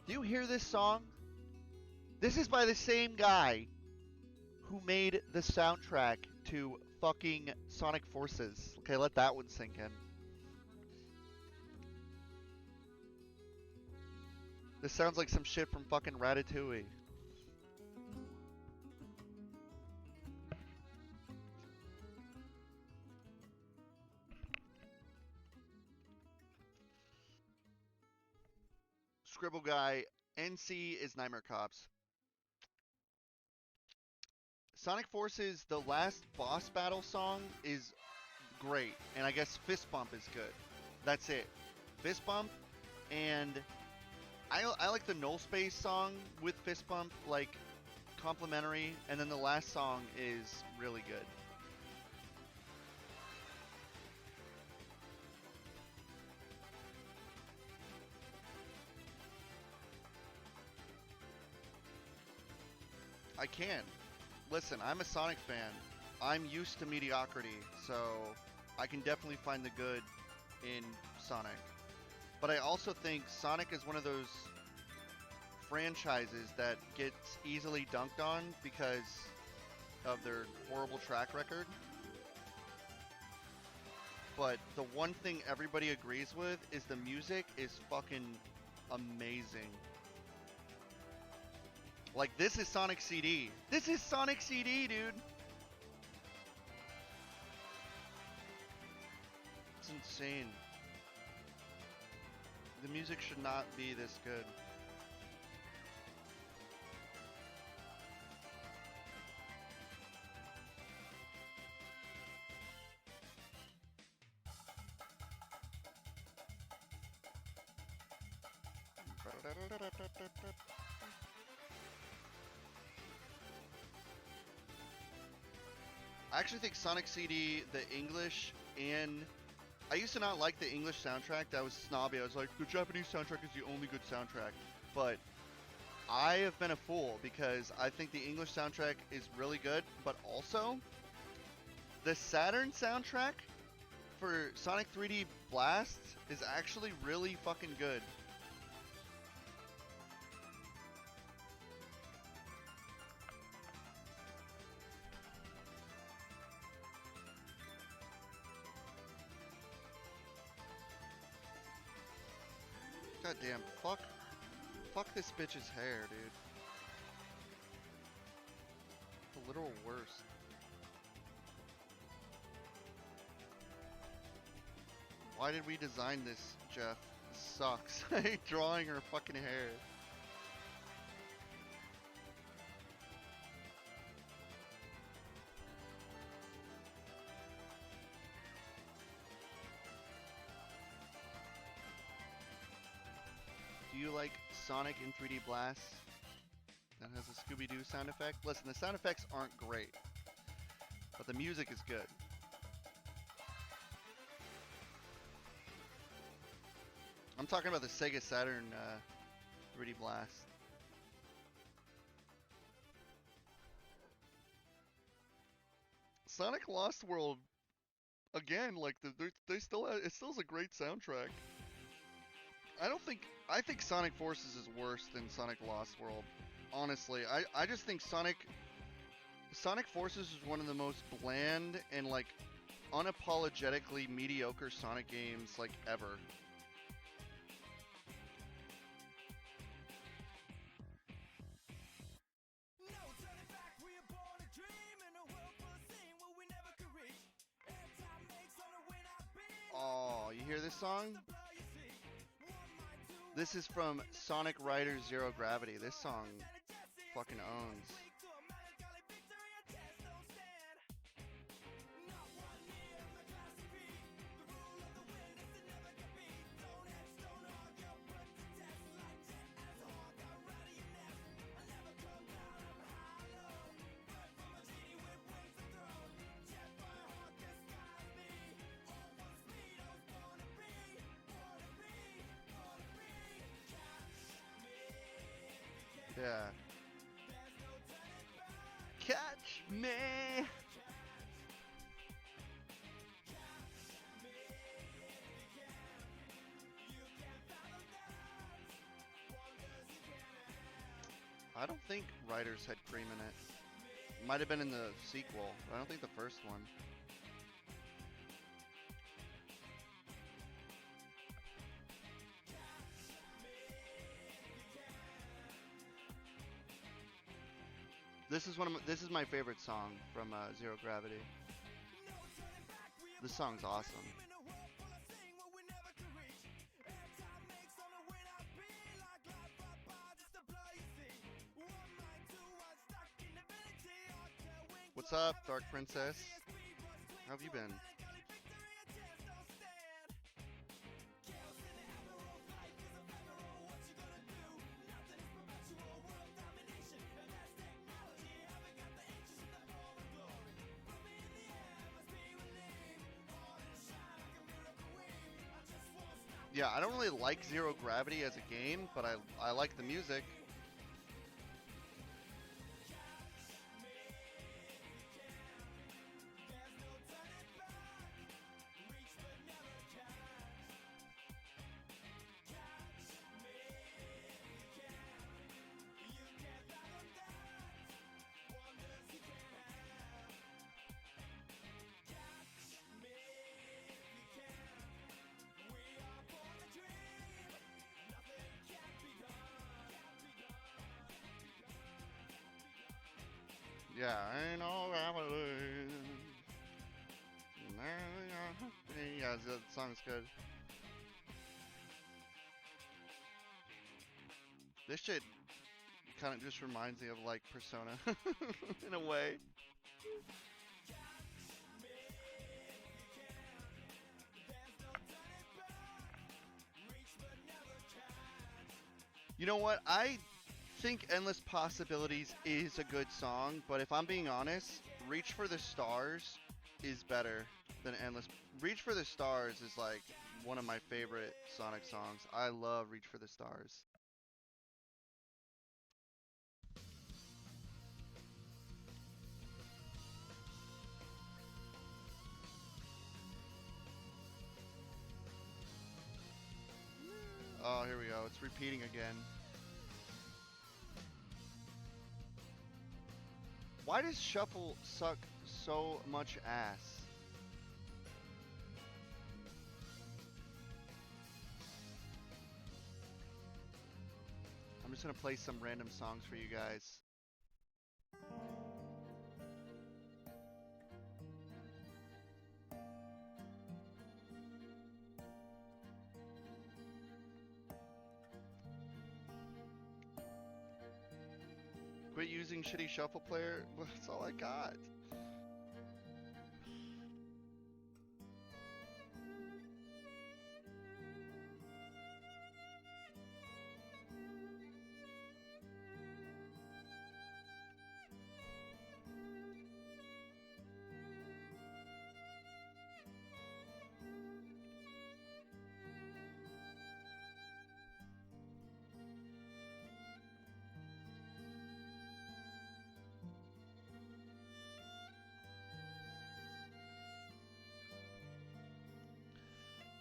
Do you hear this song? This is by the same guy who made the soundtrack to fucking Sonic Forces. Okay, let that one sink in. This sounds like some shit from fucking Ratatouille. Scribble Guy, NC is Nightmare Cops. Sonic Forces, the last boss battle song is great, and I guess Fist Bump is good. That's it. Fist Bump, and I like the Null Space song with Fist Bump, like, complimentary, and then the last song is really good. I can. Listen, I'm a Sonic fan. I'm used to mediocrity, so I can definitely find the good in Sonic. But I also think Sonic is one of those franchises that gets easily dunked on because of their horrible track record. But the one thing everybody agrees with is the music is fucking amazing. Like, this is Sonic CD. This is Sonic CD, dude! It's insane. The music should not be this good. I actually think Sonic CD, the English, and I used to not like the English soundtrack. That was snobby. I was like, the Japanese soundtrack is the only good soundtrack. But I have been a fool because I think the English soundtrack is really good, but also the Saturn soundtrack for Sonic 3D Blast is actually really fucking good. God damn, fuck this bitch's hair, dude. The literal worst. Why did we design this, Jeff? This sucks. I hate drawing her fucking hair. Do you like Sonic in 3D Blast? That has a Scooby-Doo sound effect? Listen, the sound effects aren't great, but the music is good. I'm talking about the Sega Saturn 3D Blast. Sonic Lost World, again, like they still it still has a great soundtrack. I think Sonic Forces is worse than Sonic Lost World. Honestly, I just think Sonic Forces is one of the most bland and like unapologetically mediocre Sonic games like ever. Oh, you hear this song? This is from Sonic Riders Zero Gravity. This song fucking owns. Yeah. Catch me. I don't think Writers had cream in it. Might have been in the sequel, but I don't think the first one. This is my favorite song from Zero Gravity. This song's awesome. What's up, Dark Princess? How have you been? Yeah, I don't really like Zero Gravity as a game, but I like the music. Yeah, ain't no gravity. Yeah, the song's good. This shit kind of just reminds me of like Persona in a way. You know what? I think Endless Possibilities is a good song, but if I'm being honest, Reach for the Stars is better than Endless. Reach for the Stars is like one of my favorite Sonic songs. I love Reach for the Stars. Oh, here we go. It's repeating again. Why does Shuffle suck so much ass? I'm just gonna play some random songs for you guys. Quit using shitty shuffle player. That's all I got.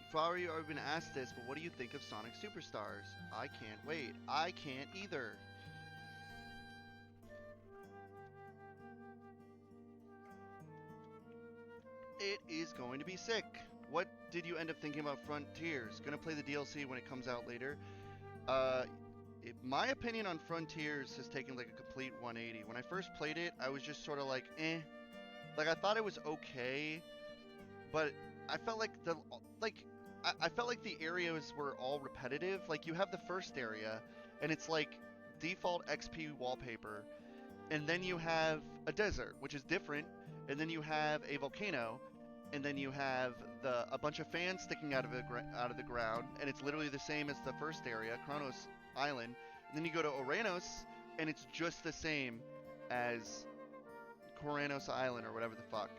If I were you, I would have been asked this, but what do you think of Sonic Superstars? I can't wait. I can't either. It is going to be sick. What did you end up thinking about Frontiers? Gonna play the DLC when it comes out later. My opinion on Frontiers has taken like a complete 180. When I first played it, I was just sort of like, eh. Like I thought it was okay, but I felt like I felt like the areas were all repetitive. Like you have the first area, and it's like default XP wallpaper, and then you have a desert, which is different, and then you have a volcano, and then you have a bunch of fans sticking out of the ground, and it's literally the same as the first area, Kronos Island. And then you go to Oranos, and it's just the same as Koranos Island or whatever the fuck.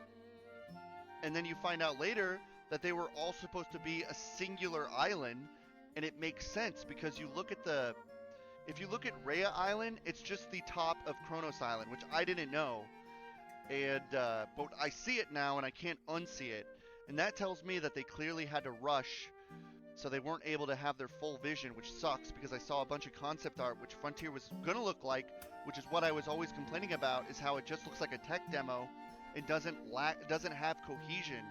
And then you find out later that they were all supposed to be a singular island, and it makes sense because if you look at Rhea Island, it's just the top of Kronos Island, which I didn't know. And but I see it now, and I can't unsee it. And that tells me that they clearly had to rush so they weren't able to have their full vision, which sucks because I saw a bunch of concept art which Frontier was gonna look like, which is what I was always complaining about, is how it just looks like a tech demo. It doesn't have cohesion.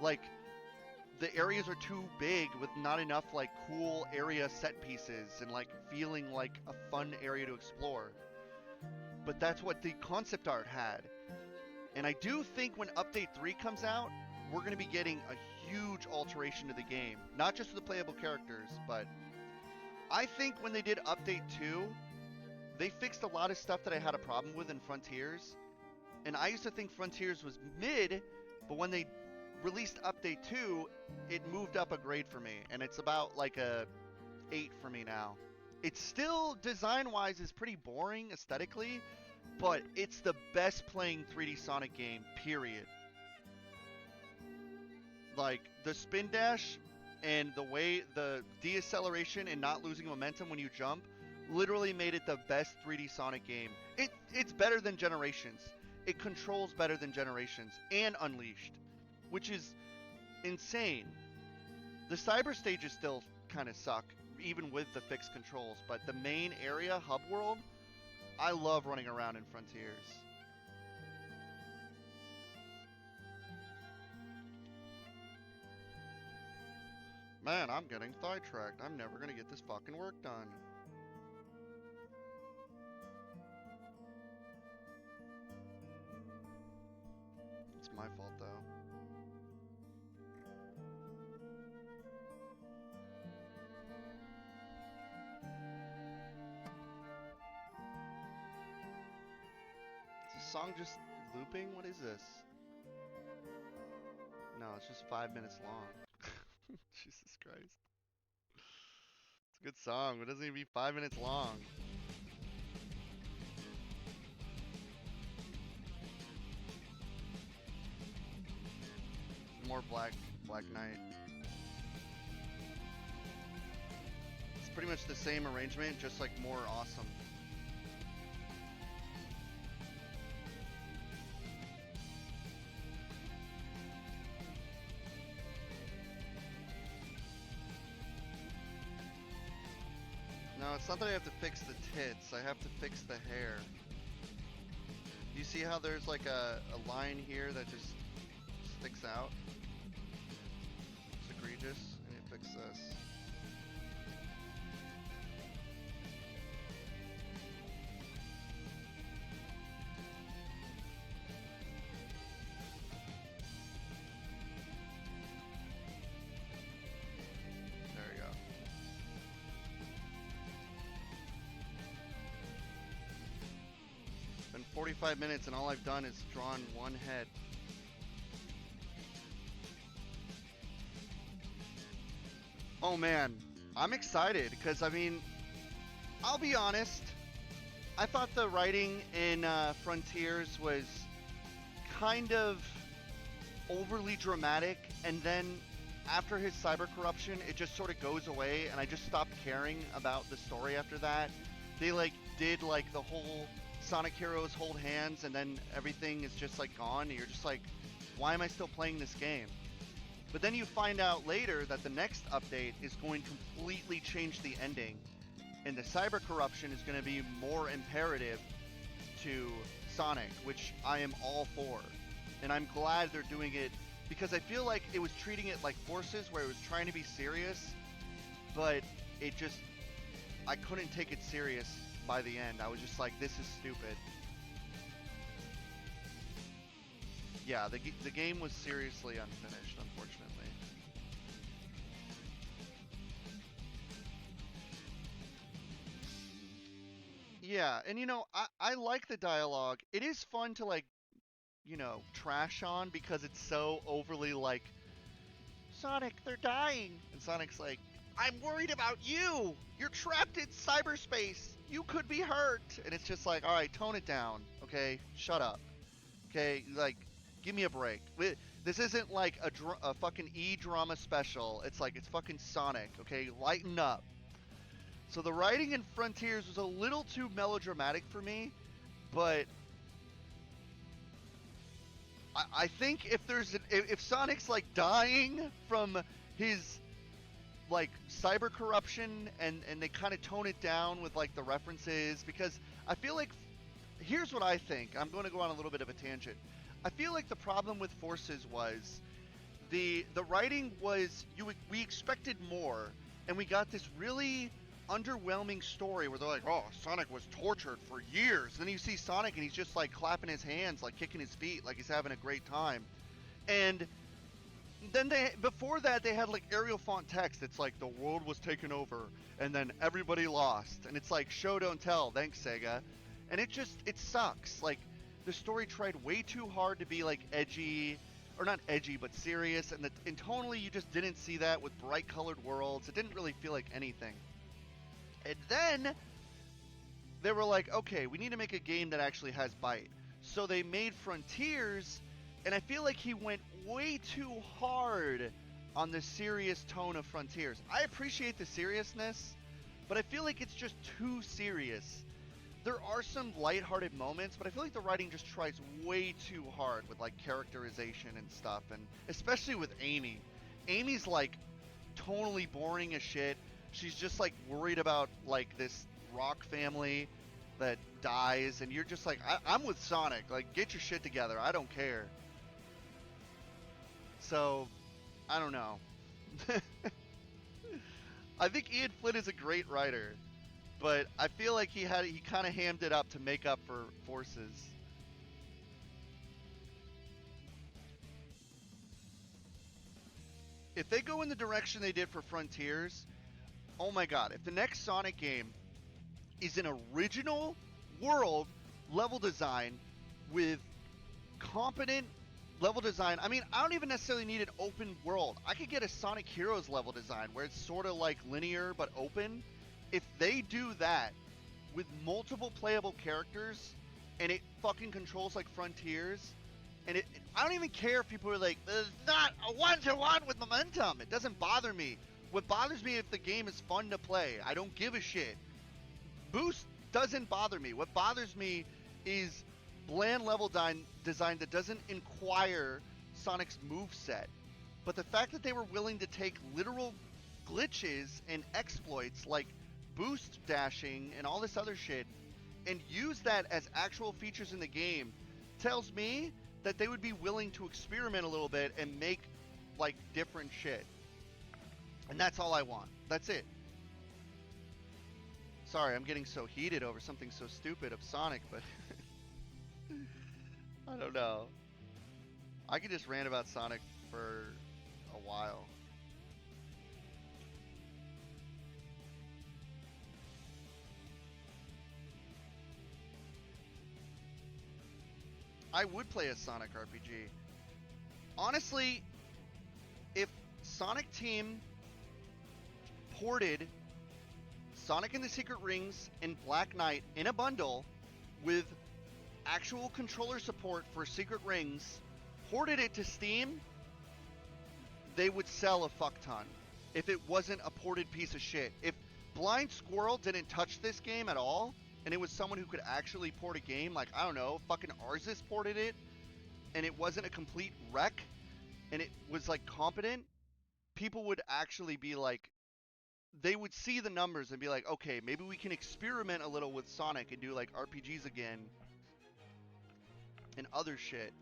Like, the areas are too big with not enough like cool area set pieces and like feeling like a fun area to explore. But that's what the concept art had. And I do think when Update 3 comes out, we're going to be getting a huge alteration to the game. Not just to the playable characters, but I think when they did Update 2, they fixed a lot of stuff that I had a problem with in Frontiers. And I used to think Frontiers was mid, but when they released Update 2, it moved up a grade for me. And it's about like a 8 for me now. It's still, design-wise, is pretty boring aesthetically, but it's the best playing 3D Sonic game, period. Like, the spin dash and the way the deceleration and not losing momentum when you jump literally made it the best 3D Sonic game. It's better than Generations. It controls better than Generations and Unleashed, which is insane. The cyber stages still kind of suck, even with the fixed controls, but the main area, hub world, I love running around in Frontiers. Man, I'm getting sidetracked. I'm never gonna get this fucking work done. It's my fault, though. Is this song just looping? What is this? No, it's just 5 minutes long. Jesus Christ. It's a good song, but it doesn't even be 5 minutes long. More Black Knight. It's pretty much the same arrangement, just like more awesome. No, it's not that I have to fix the tits, I have to fix the hair. You see how there's like a line here that just sticks out? It's egregious. I need to fix this. There we go. It's been 45 minutes and all I've done is drawn one head. Oh man, I'm excited because, I mean, I'll be honest, I thought the writing in Frontiers was kind of overly dramatic, and then after his cyber corruption, it just sort of goes away, and I just stopped caring about the story after that. They like did like the whole Sonic Heroes hold hands, and then everything is just like gone, and you're just like, why am I still playing this game? But then you find out later that the next update is going to completely change the ending, and the cyber corruption is going to be more imperative to Sonic, which I am all for. And I'm glad they're doing it, because I feel like it was treating it like Forces, where it was trying to be serious, but it just, I couldn't take it serious by the end. I was just like, this is stupid. Yeah, the game was seriously unfinished, unfortunately. Yeah, and you know, I like the dialogue. It is fun to like, you know, trash on because it's so overly like, Sonic, they're dying. And Sonic's like, I'm worried about you. You're trapped in cyberspace. You could be hurt. And it's just like, all right, tone it down. Okay, shut up. Okay, like, give me a break. This isn't like a fucking E-drama special. It's like, it's fucking Sonic. Okay, lighten up. So the writing in Frontiers was a little too melodramatic for me, but I think if there's if Sonic's like dying from his like cyber corruption, and they kind of tone it down with like the references, because I feel like here's what I think. I'm going to go on a little bit of a tangent. I feel like the problem with Forces was the writing was we expected more, and we got this really underwhelming story where they're like, oh, Sonic was tortured for years. And then you see Sonic and he's just like clapping his hands, like kicking his feet, like he's having a great time. And then before that they had like Arial font text. It's like the world was taken over and then everybody lost. And it's like show don't tell, thanks Sega. And it sucks. Like the story tried way too hard to be like edgy, or not edgy, but serious, and tonally you just didn't see that with bright colored worlds. It didn't really feel like anything. And then they were like, okay, we need to make a game that actually has bite. So they made Frontiers, and I feel like he went way too hard on the serious tone of Frontiers. I appreciate the seriousness, but I feel like it's just too serious. There are some lighthearted moments, but I feel like the writing just tries way too hard with like characterization and stuff, and especially with Amy. Amy's like tonally boring as shit. She's just like worried about like this rock family that dies, and you're just like, I'm with Sonic. Like, get your shit together. I don't care. So, I don't know. I think Ian Flynn is a great writer, but I feel like he kind of hammed it up to make up for Forces. If they go in the direction they did for Frontiers, oh my god, if the next Sonic game is an original world level design with competent level design. I mean, I don't even necessarily need an open world. I could get a Sonic Heroes level design where it's sort of like linear but open. If they do that with multiple playable characters and it fucking controls like Frontiers, and I don't even care if people are like, there's not a one-to-one with momentum. It doesn't bother me. What bothers me if the game is fun to play. I don't give a shit. Boost doesn't bother me. What bothers me is bland level design that doesn't inquire Sonic's moveset. But the fact that they were willing to take literal glitches and exploits like boost dashing and all this other shit and use that as actual features in the game tells me that they would be willing to experiment a little bit and make like different shit. And that's all I want. That's it. Sorry, I'm getting so heated over something so stupid of Sonic, but I don't know. I could just rant about Sonic for a while. I would play a Sonic RPG. Honestly, if Sonic Team ported Sonic and the Secret Rings and Black Knight in a bundle with actual controller support for Secret Rings, ported it to Steam, they would sell a fuck ton if it wasn't a ported piece of shit. If Blind Squirrel didn't touch this game at all, and it was someone who could actually port a game, like, I don't know, fucking Arzus ported it, and it wasn't a complete wreck, and it was, like, competent, people would actually be like, they would see the numbers and be like, okay, maybe we can experiment a little with Sonic and do, like, RPGs again, and other shit.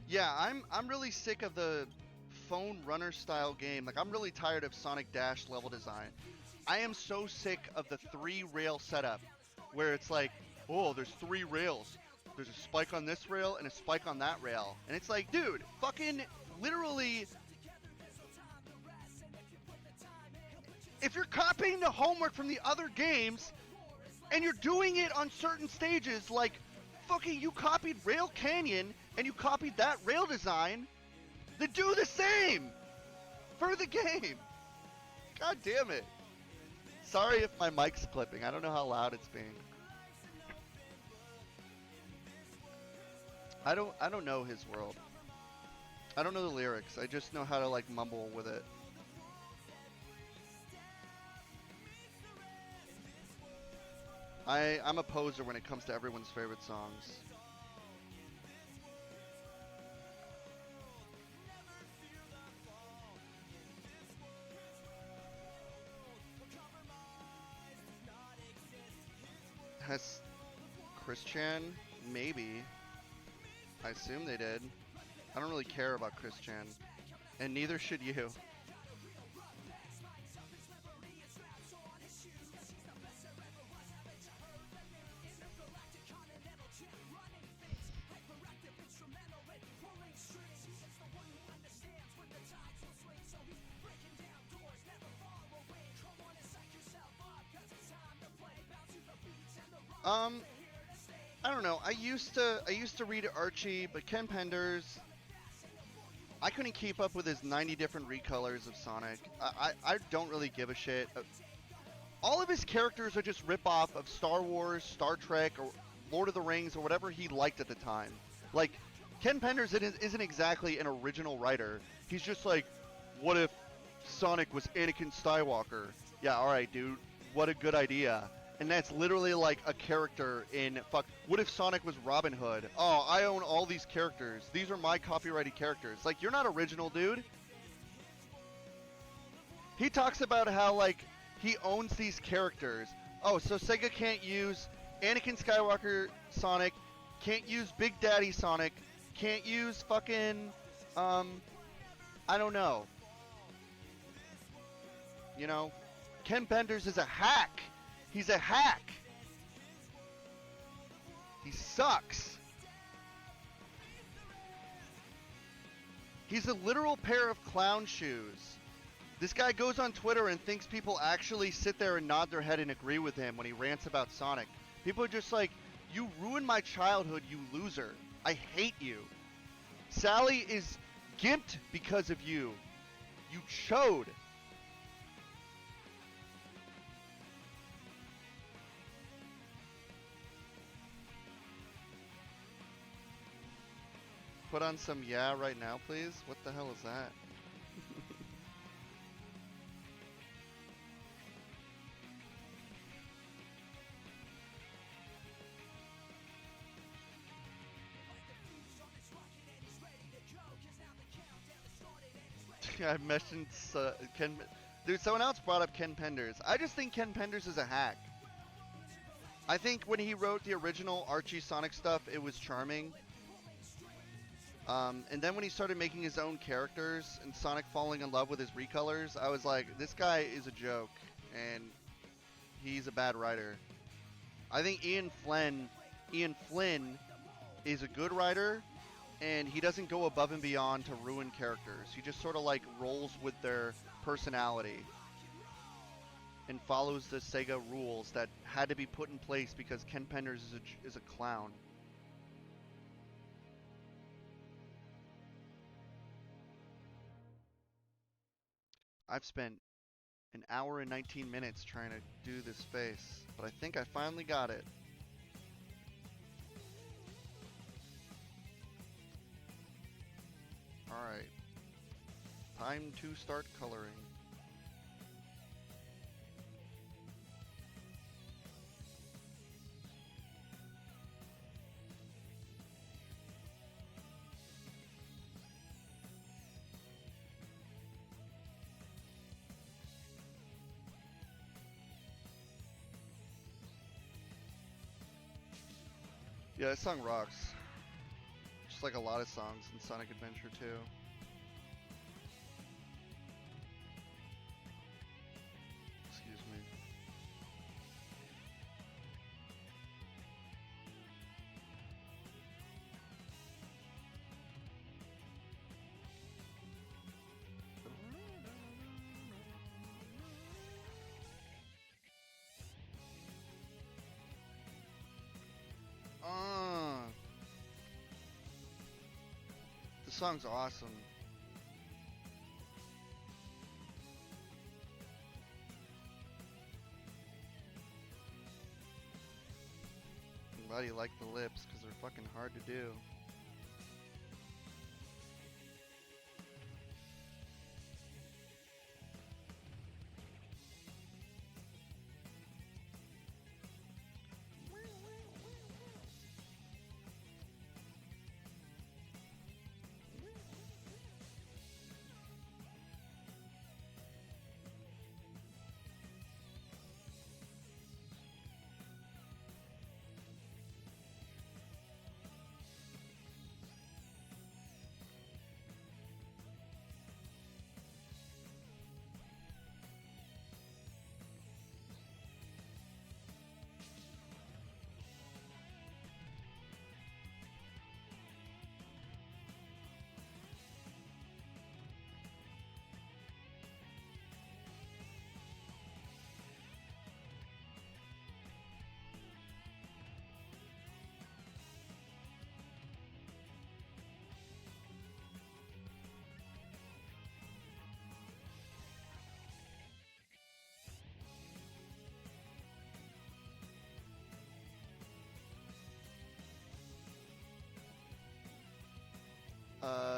Yeah, I'm really sick of the phone runner style game. Like, I'm really tired of Sonic Dash level design. I am so sick of the 3-rail setup where it's like, oh, there's 3 rails. There's a spike on this rail and a spike on that rail. And it's like, dude, fucking literally, if you're copying the homework from the other games and you're doing it on certain stages, like fucking you copied Rail Canyon and you copied that rail design, then do the same for the game. God damn it. Sorry if my mic's clipping. I don't know how loud it's being. I don't know his world. I don't know the lyrics. I just know how to like mumble with it. I'm a poser when it comes to everyone's favorite songs. Has Christian? Maybe. I assume they did. I don't really care about Christian. And neither should you. I don't know. I used to read Archie, but Ken Penders, I couldn't keep up with his 90 different recolors of Sonic. I don't really give a shit. All of his characters are just rip-off of Star Wars, Star Trek, or Lord of the Rings, or whatever he liked at the time. Like, Ken Penders isn't exactly an original writer. He's just like, what if Sonic was Anakin Skywalker? Yeah, alright, dude. What a good idea. And that's literally like a character in what if Sonic was Robin Hood? Oh, I own all these characters. These are my copyrighted characters. Like, you're not original, dude. He talks about how, like, he owns these characters. Oh, so Sega can't use Anakin Skywalker Sonic, can't use Big Daddy Sonic, can't use fucking, I don't know. You know? Ken Penders is a hack. He's a hack. He sucks. He's a literal pair of clown shoes. This guy goes on Twitter and thinks people actually sit there and nod their head and agree with him when he rants about Sonic. People are just like, you ruined my childhood, you loser. I hate you. Sally is gimped because of you. You chode. Put on some yeah right now, please. What the hell is that? I mentioned Ken. Dude, someone else brought up Ken Penders. I just think Ken Penders is a hack. I think when he wrote the original Archie Sonic stuff, it was charming. And then when he started making his own characters and Sonic falling in love with his recolors, I was like, this guy is a joke, and he's a bad writer. I think Ian Flynn is a good writer, and he doesn't go above and beyond to ruin characters. He just sort of like rolls with their personality and follows the Sega rules that had to be put in place because Ken Penders is a clown. I've spent an hour and 19 minutes trying to do this face, but I think I finally got it. Alright. Time to start coloring. Yeah, this song rocks. Just like a lot of songs in Sonic Adventure 2. Excuse me. The song's awesome. I'm glad you like the lips, because they're fucking hard to do.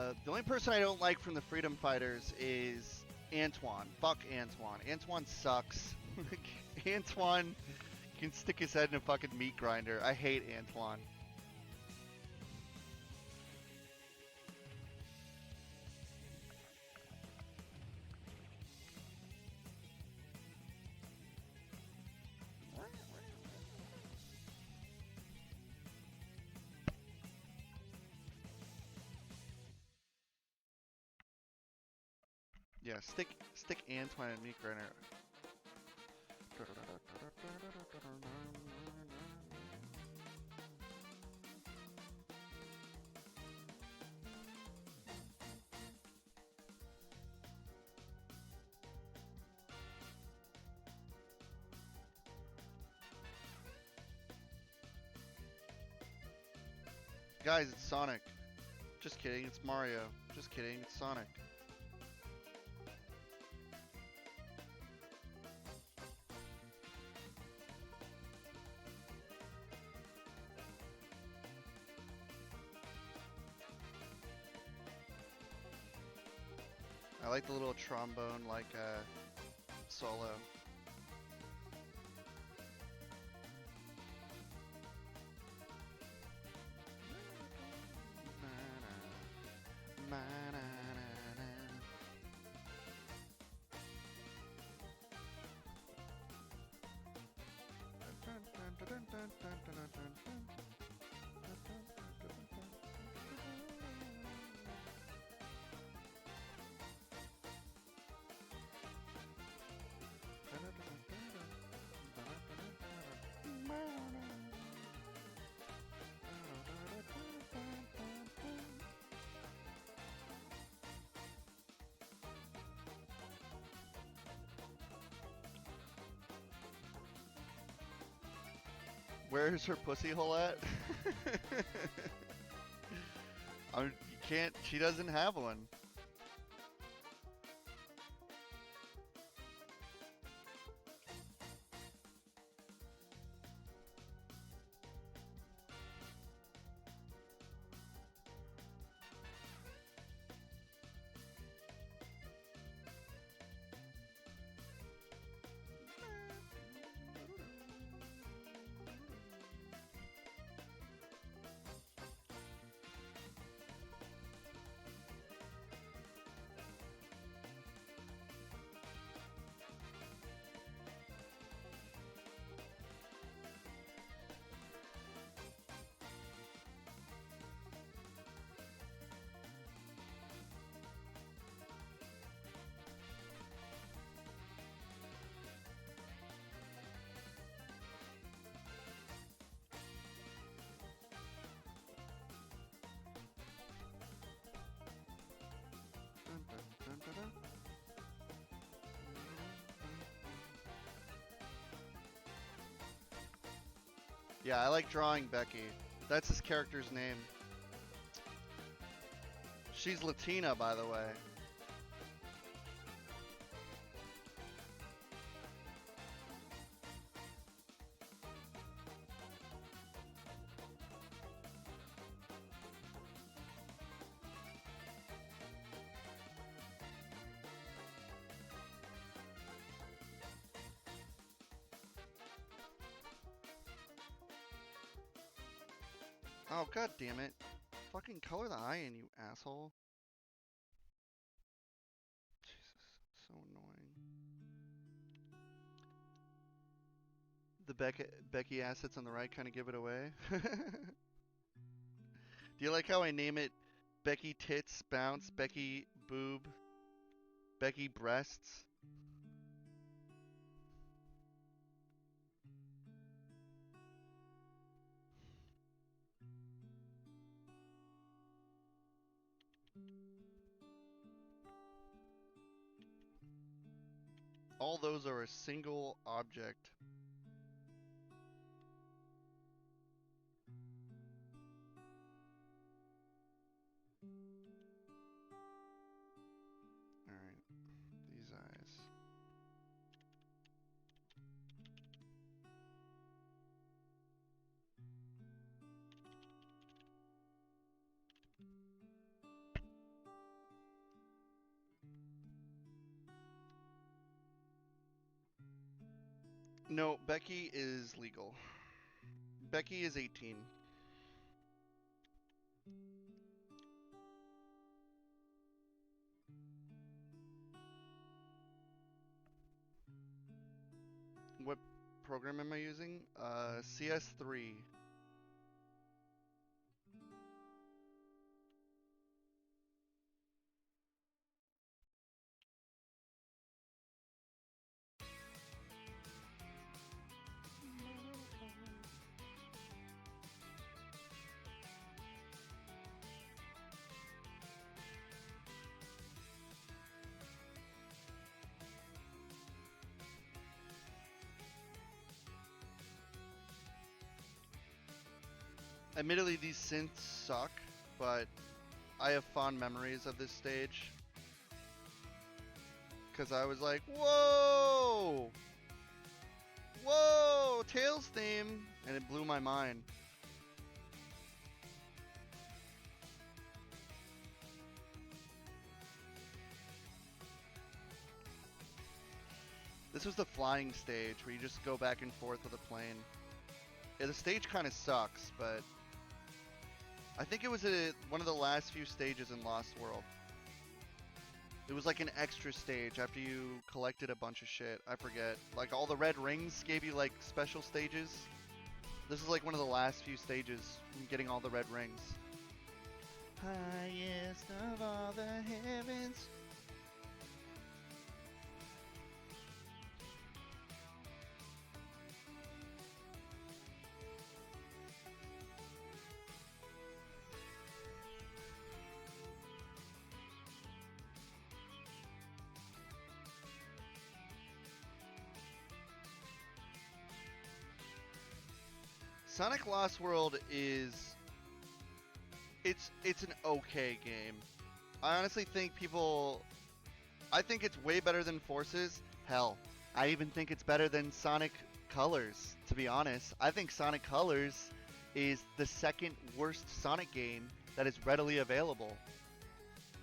The only person I don't like from the Freedom Fighters is Antoine. Fuck Antoine. Antoine sucks. Antoine can stick his head in a fucking meat grinder. I hate Antoine. Yeah, stick Antoine in meat grinder. Guys, it's Sonic. Just kidding, it's Mario. Just kidding, it's Sonic. I like the little trombone like solo. Where's her pussy hole at? You can't, she doesn't have one. Yeah, I like drawing Becky. That's his character's name. She's Latina, by the way. Oh, god damn it. Fucking color the eye in, you asshole. Jesus, so annoying. The Becky assets on the right kind of give it away. Do you like how I name it Becky Tits Bounce, Becky Boob, Becky Breasts? All those are a single object. Alright, these eyes. No, Becky is legal. Becky is 18. What program am I using? CS3. Admittedly, these synths suck, but I have fond memories of this stage. Because I was like, whoa! Whoa! Tails theme! And it blew my mind. This was the flying stage where you just go back and forth with a plane. Yeah, the stage kind of sucks, but I think it was one of the last few stages in Lost World. It was like an extra stage after you collected a bunch of shit. I forget. Like all the red rings gave you like special stages. This is like one of the last few stages from getting all the red rings. Highest of all the heavens. Sonic Lost World is it's an okay game. I honestly think I think it's way better than Forces. Hell, I even think it's better than Sonic Colors, to be honest. I think Sonic Colors is the second worst Sonic game that is readily available.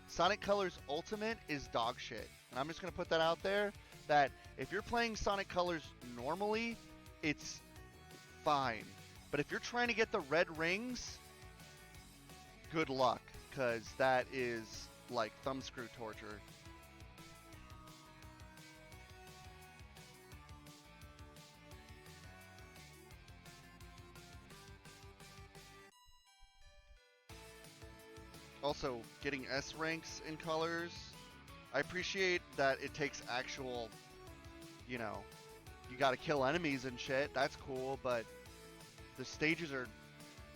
Sonic Colors Ultimate is dog shit. And I'm just going to put that out there that if you're playing Sonic Colors normally, it's fine. But if you're trying to get the red rings, good luck, because that is like thumbscrew torture. Also, getting S ranks in colors, I appreciate that it takes actual, you know, you gotta kill enemies and shit, that's cool, but the stages are...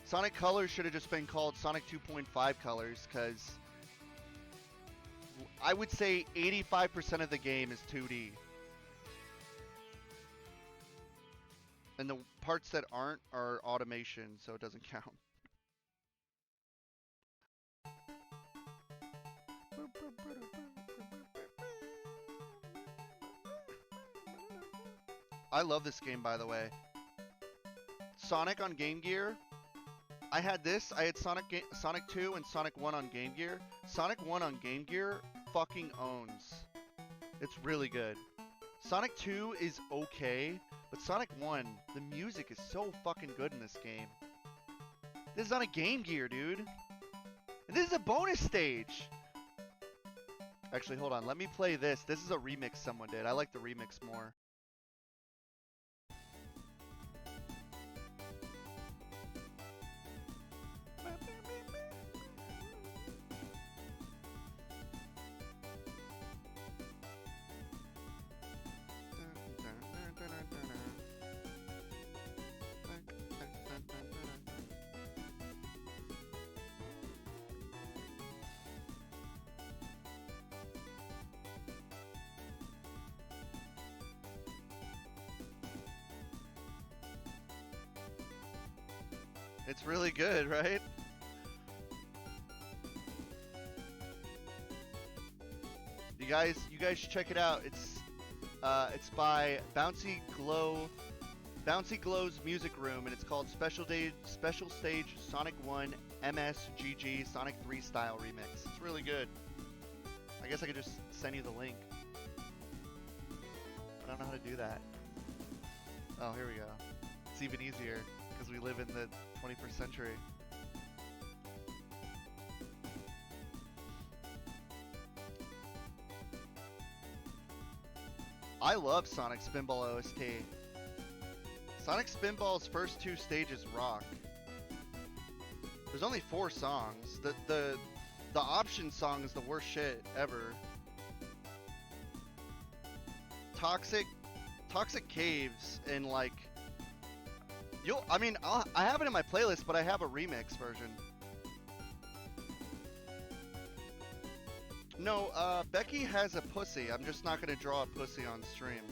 Sonic Colors should have just been called Sonic 2.5 Colors, because I would say 85% of the game is 2D. And the parts that aren't are automation, so it doesn't count. I love this game, by the way. Sonic on Game Gear. I had this. I had Sonic 2 and Sonic 1 on Game Gear. Sonic 1 on Game Gear fucking owns. It's really good. Sonic 2 is okay, but Sonic 1, the music is so fucking good in this game. This is on a Game Gear, dude. And this is a bonus stage. Actually, hold on. Let me play this. This is a remix someone did. I like the remix more. It's really good, right? You guys should check it out. It's by Bouncy Glow's Music Room, and it's called Special Stage Sonic 1 MSGG Sonic 3 Style Remix. It's really good. I guess I could just send you the link, but I don't know how to do that. Oh, here we go. It's even easier because we live in the 21st century. I love Sonic Spinball OST. Sonic Spinball's first 2 stages rock. There's only 4 songs. The option song is the worst shit ever. Toxic Caves and like I have it in my playlist, but I have a remix version. No, Becky has a pussy. I'm just not gonna draw a pussy on stream.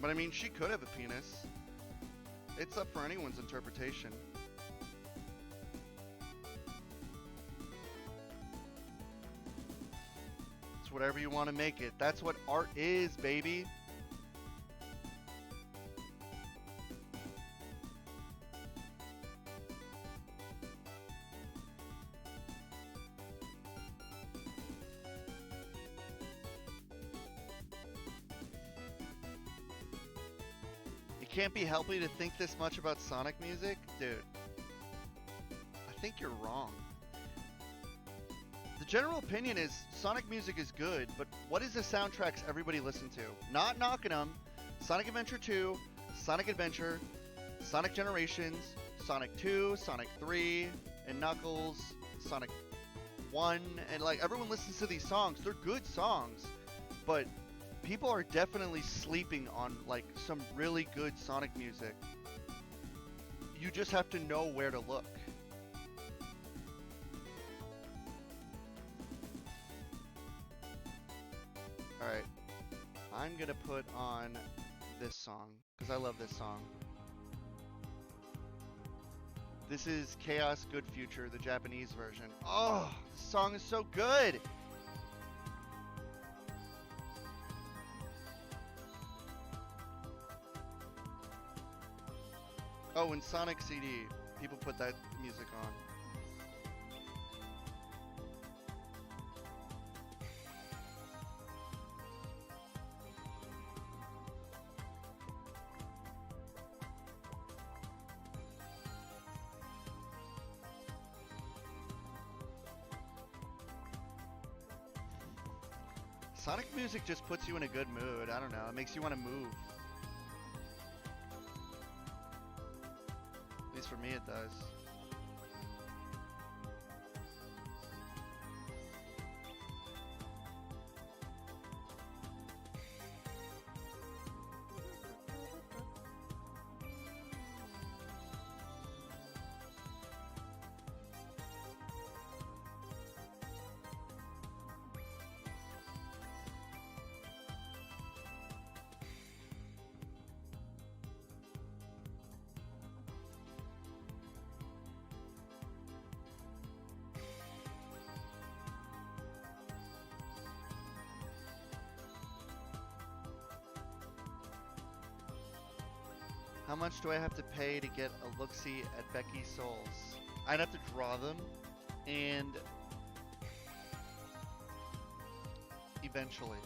But I mean, she could have a penis. It's up for anyone's interpretation. It's whatever you want to make it. That's what art is, baby. Can't be helping to think this much about Sonic music? Dude, I think you're wrong. The general opinion is Sonic music is good, but what is the soundtracks everybody listen to? Not knocking them. Sonic Adventure 2, Sonic Adventure, Sonic Generations, Sonic 2, Sonic 3, and Knuckles, Sonic 1, and like everyone listens to these songs. They're good songs, but people are definitely sleeping on like some really good Sonic music. You just have to know where to look. Alright, I'm gonna put on this song because I love this song. This is Chaos Good Future, the Japanese version. Oh, this song is so good! Oh, in Sonic CD, people put that music on. Sonic music just puts you in a good mood. I don't know. It makes you want to move. At least for me, it does. How much do I have to pay to get a look-see at Becky's Souls? I'd have to draw them, and eventually.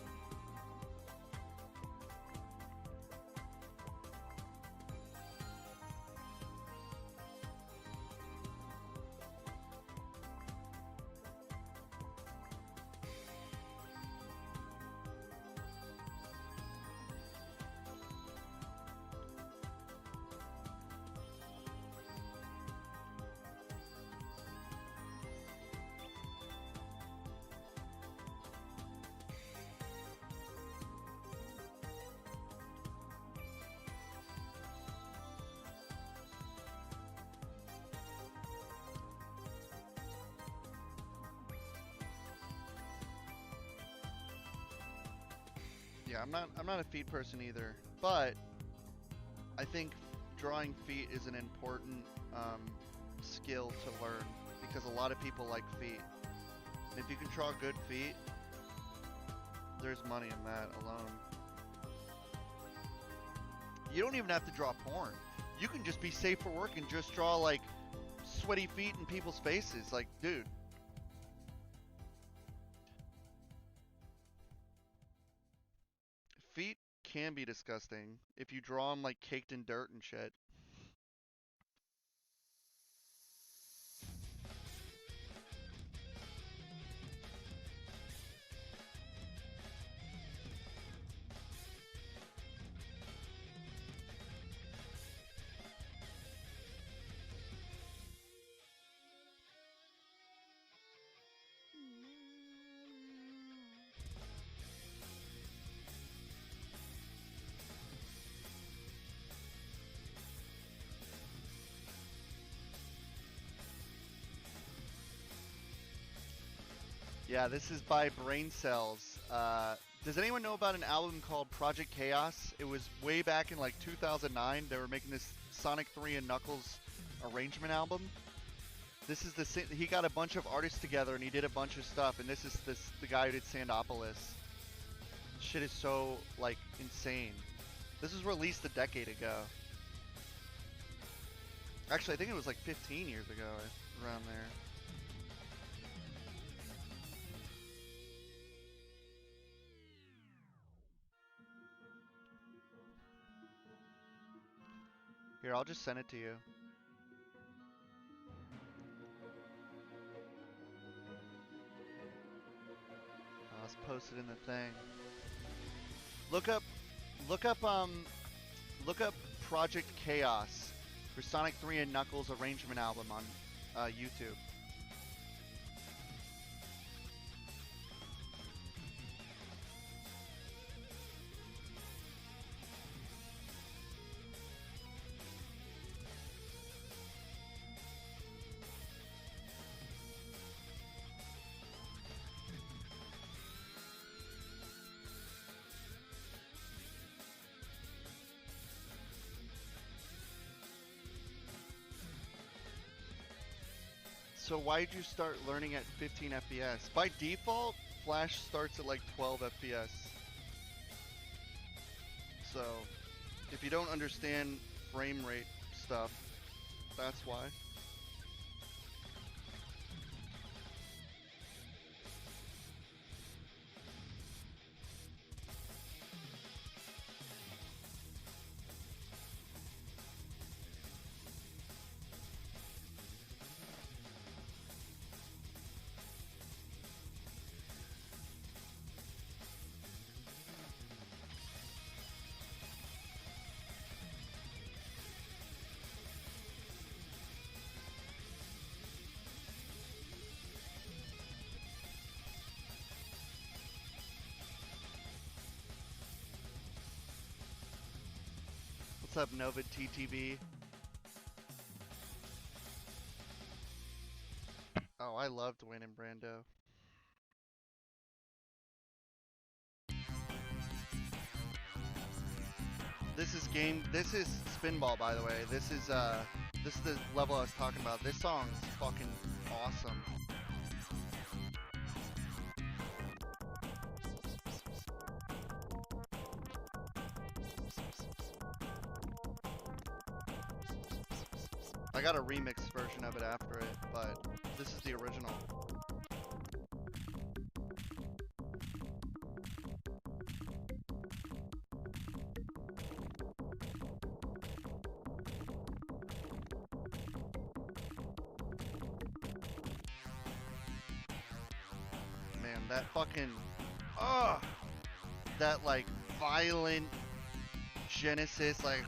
Yeah, I'm not a feet person either, but I think drawing feet is an important skill to learn because a lot of people like feet. And if you can draw good feet, there's money in that alone. You don't even have to draw porn. You can just be safe for work and just draw like sweaty feet in people's faces. Like, dude. can be disgusting if you draw them like caked in dirt and shit. Yeah, this is by Brain Cells. Does anyone know about an album called Project Chaos? It was way back in like 2009. They were making this Sonic 3 and Knuckles arrangement album. This is he got a bunch of artists together and he did a bunch of stuff. And this is the guy who did Sandopolis. Shit is so like insane. This was released a decade ago. Actually, I think it was like 15 years ago, around there. Here, I'll just send it to you. Let's post it in the thing. Look up Project Chaos for Sonic 3 and Knuckles arrangement album on YouTube. So why did you start learning at 15 FPS? By default, Flash starts at like 12 FPS. So, if you don't understand frame rate stuff, that's why. What's up, Nova TTV? Oh, I loved Wayne and Brando. This is Spinball, by the way. This is the level I was talking about. This song's fucking awesome. I got a remix version of it after it, but this is the original. Man, that fucking... that, like, violent Genesis, like,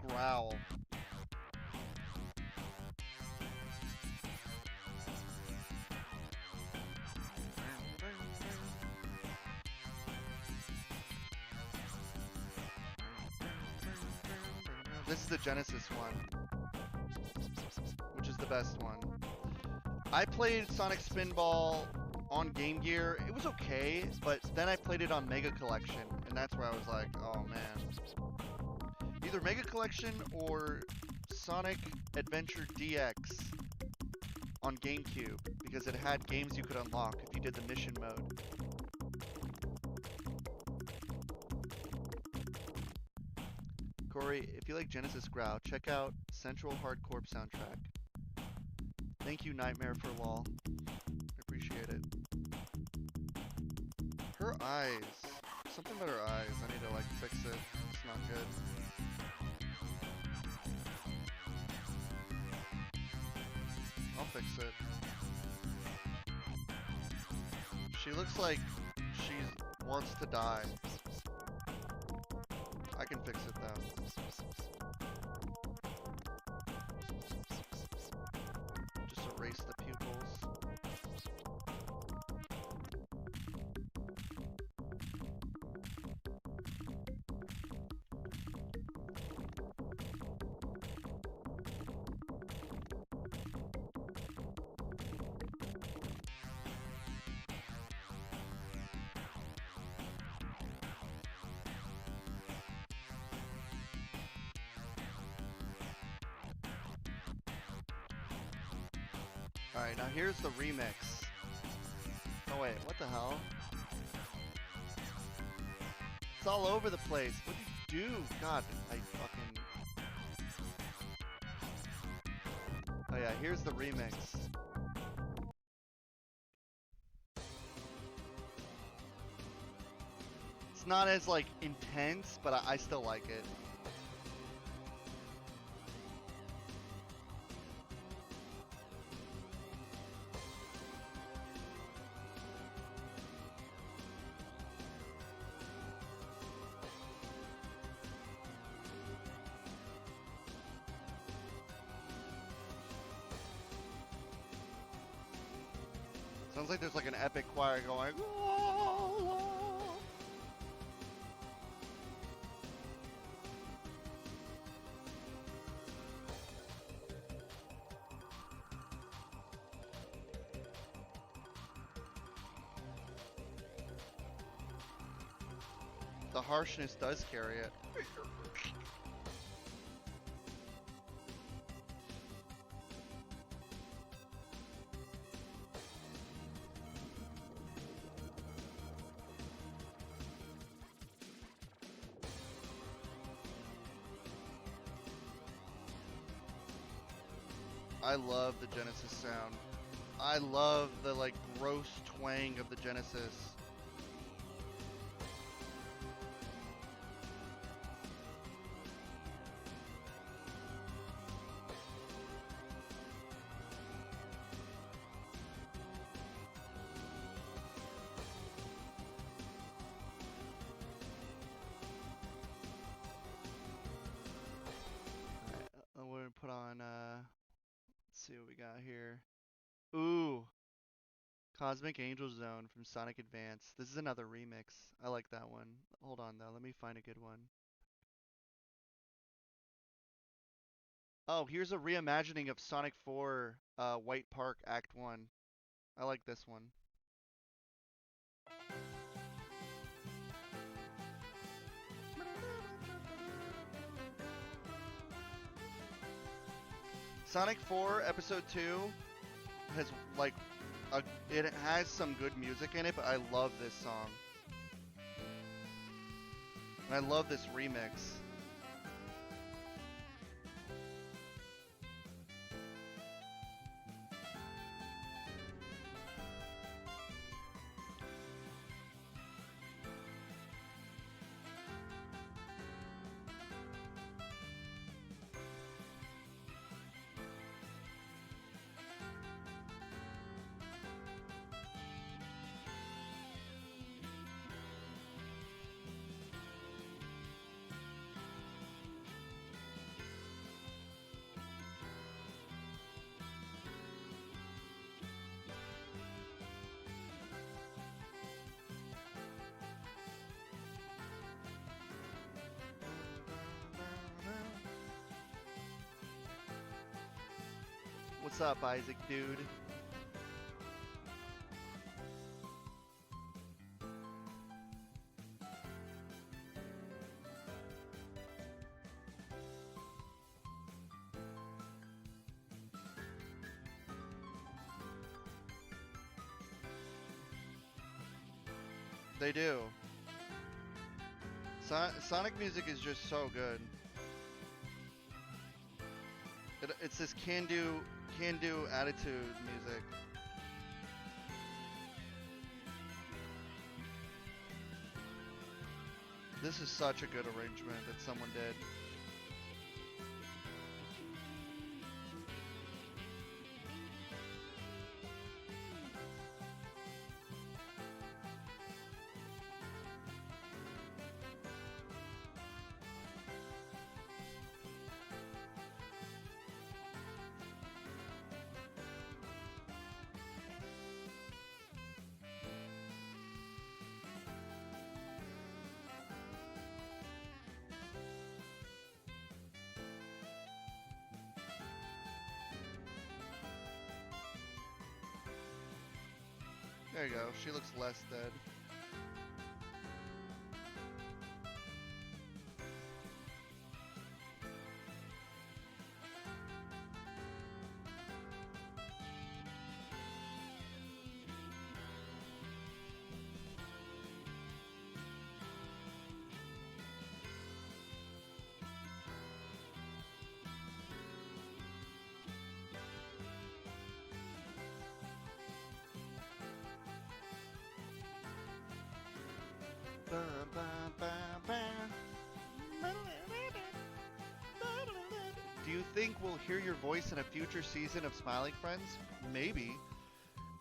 growl. This is the Genesis one, which is the best one. I played Sonic Spinball on Game Gear. It was okay, but then I played it on Mega Collection, and that's where I was like, oh man. Either Mega Collection or Sonic Adventure DX on GameCube, because it had games you could unlock if you did the mission mode. Corey, if you like Genesis Growl, check out Central Hardcore soundtrack. Thank you, Nightmare for LOL. I appreciate it. Her eyes. Something about her eyes. I need to like fix it. It's not good. I'll fix it. She looks like she wants to die. I can fix it though. Just erase the pupils. Alright, now here's the remix. Oh wait, what the hell? It's all over the place. What did you do? God, I fucking... Oh yeah, here's the remix. It's not as, like, intense, but I still like it. Sounds like there's like an epic choir going. The harshness does carry it. I love the Genesis sound. I love the like gross twang of the Genesis. Alright, we're gonna put on let's see what we got here. Ooh. Cosmic Angel Zone from Sonic Advance. This is another remix. I like that one. Hold on though, let me find a good one. Oh, here's a reimagining of Sonic 4 White Park Act 1. I like this one. Sonic 4 Episode 2 has like it has some good music in it, but I love this song. And I love this remix. What's up, Isaac, dude? They do. Sonic music is just so good. It's this can-do attitude music. This is such a good arrangement that someone did. There you go. She looks less dead. Do you think we'll hear your voice in a future season of Smiling Friends? Maybe.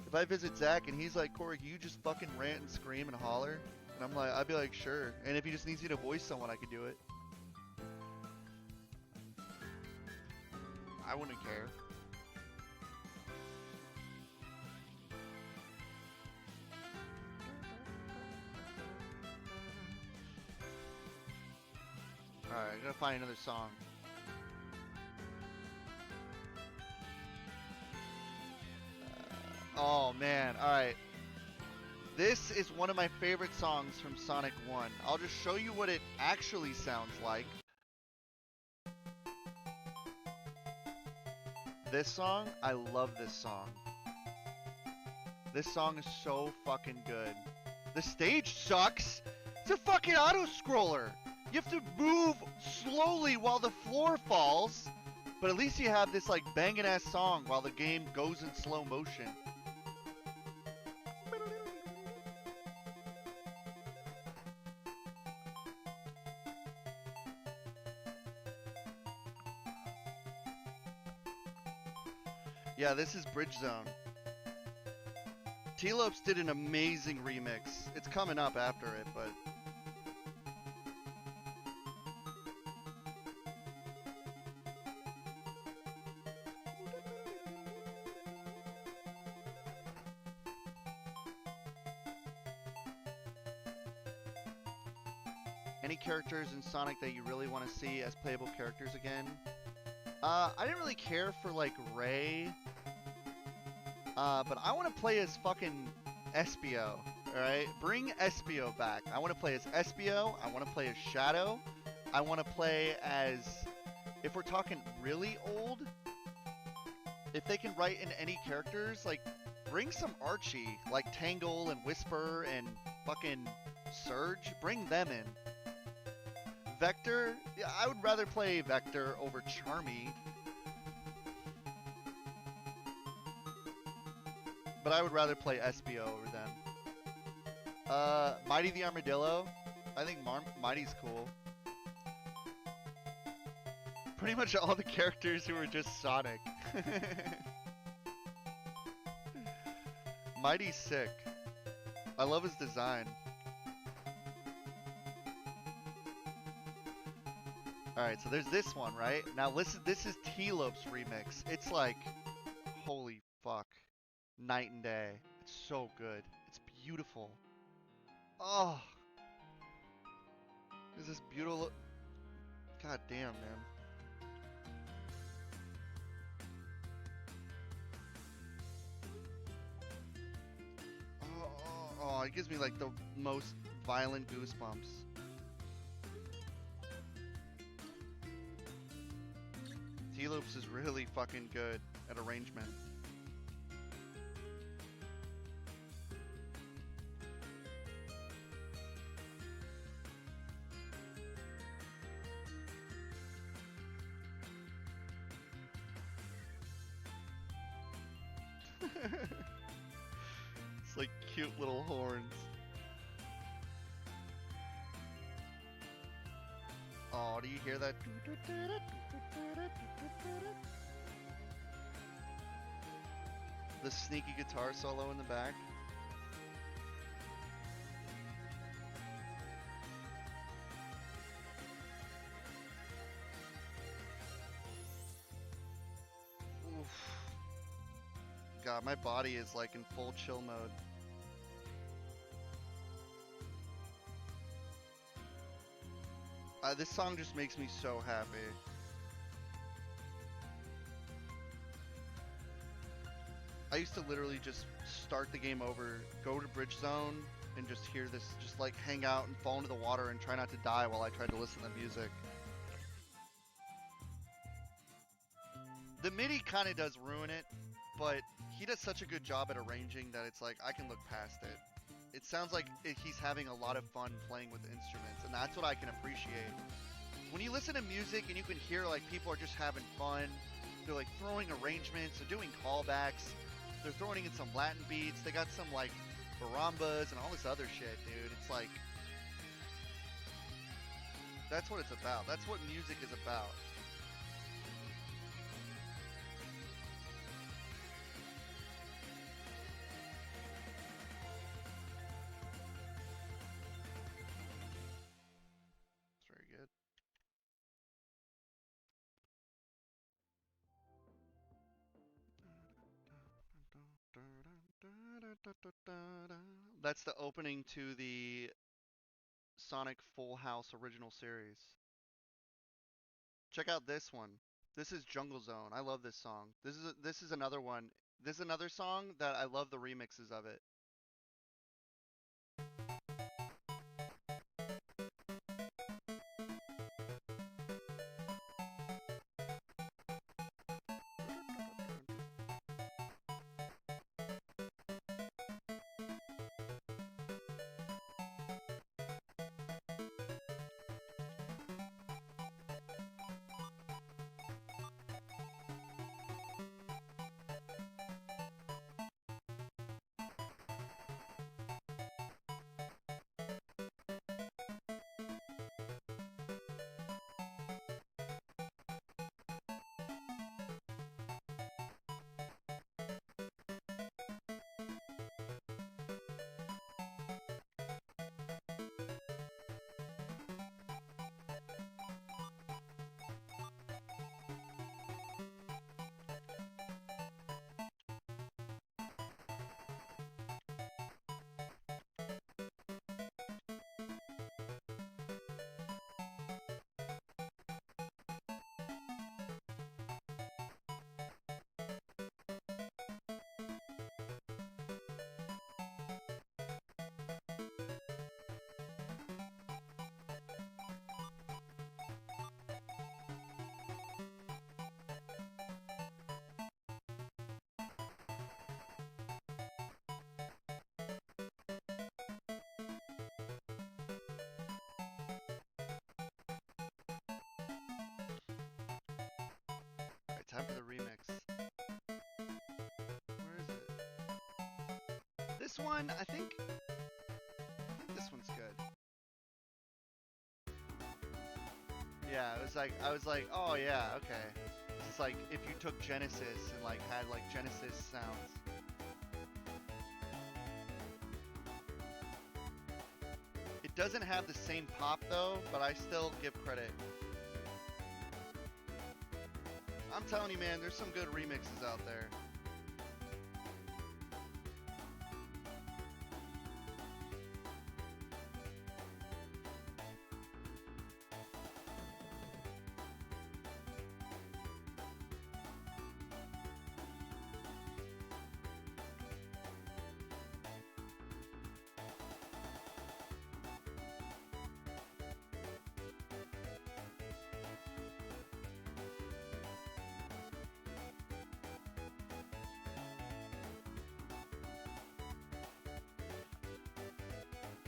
If I visit Zach and he's like, Corey, you just fucking rant and scream and holler? And I'm like, I'd be like, sure. And if he just needs me to voice someone, I could do it. I wouldn't care. Alright, I gotta find another song. Oh man, alright. This is one of my favorite songs from Sonic 1. I'll just show you what it actually sounds like. This song, I love this song. This song is so fucking good. The stage sucks! It's a fucking auto-scroller! You have to move slowly while the floor falls, but at least you have this like banging ass song while the game goes in slow motion. Yeah, this is Bridge Zone. T-Lopes did an amazing remix. It's coming up after it, but... Any characters in Sonic that you really want to see as playable characters again? I didn't really care for, like, Ray. But I want to play as fucking Espio, alright? Bring Espio back. I want to play as Espio. I want to play as Shadow. I want to play as... If we're talking really old, if they can write in any characters, like, bring some Archie, like Tangle and Whisper and fucking Surge. Bring them in. Vector, yeah, I would rather play Vector over Charmy. But I would rather play Espio over them. Mighty the Armadillo. I think Mighty's cool. Pretty much all the characters who are just Sonic. Mighty's sick. I love his design. Alright, so there's this one, right? Now listen, this is T-Lopes remix. It's like, holy fuck. Night and day. It's so good. It's beautiful. Oh. Is this beautiful? God damn, man. Oh, it gives me like the most violent goosebumps. T-Lopes is really fucking good at arrangement. It's like cute little horns. Oh, do you hear that? The sneaky guitar solo in the back. Oof. God, my body is like in full chill mode. This song just makes me so happy. I used to literally just start the game over, go to Bridge Zone, and just hear this, just like hang out and fall into the water and try not to die while I tried to listen to the music. The MIDI kind of does ruin it, but he does such a good job at arranging that it's like I can look past it. It sounds like he's having a lot of fun playing with instruments, and that's what I can appreciate. When you listen to music and you can hear like people are just having fun, they're like throwing arrangements, they're doing callbacks, they're throwing in some Latin beats, they got some like barambas and all this other shit, dude. It's like, that's what it's about. That's what music is about. That's the opening to the Sonic Full House original series. Check out this one. This is Jungle Zone. I love this song. This is another one. This is another song that I love the remixes of it. Alright, time for the remix. Where is it? This one, I think this one's good. Yeah, it was like, I was like, oh yeah, okay. It's like if you took Genesis and like had like Genesis sounds. It doesn't have the same pop though, but I still give credit. I'm telling you, man, there's some good remixes out there.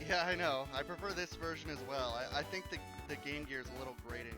Yeah, I know. I prefer this version as well. I think the Game Gear is a little grating.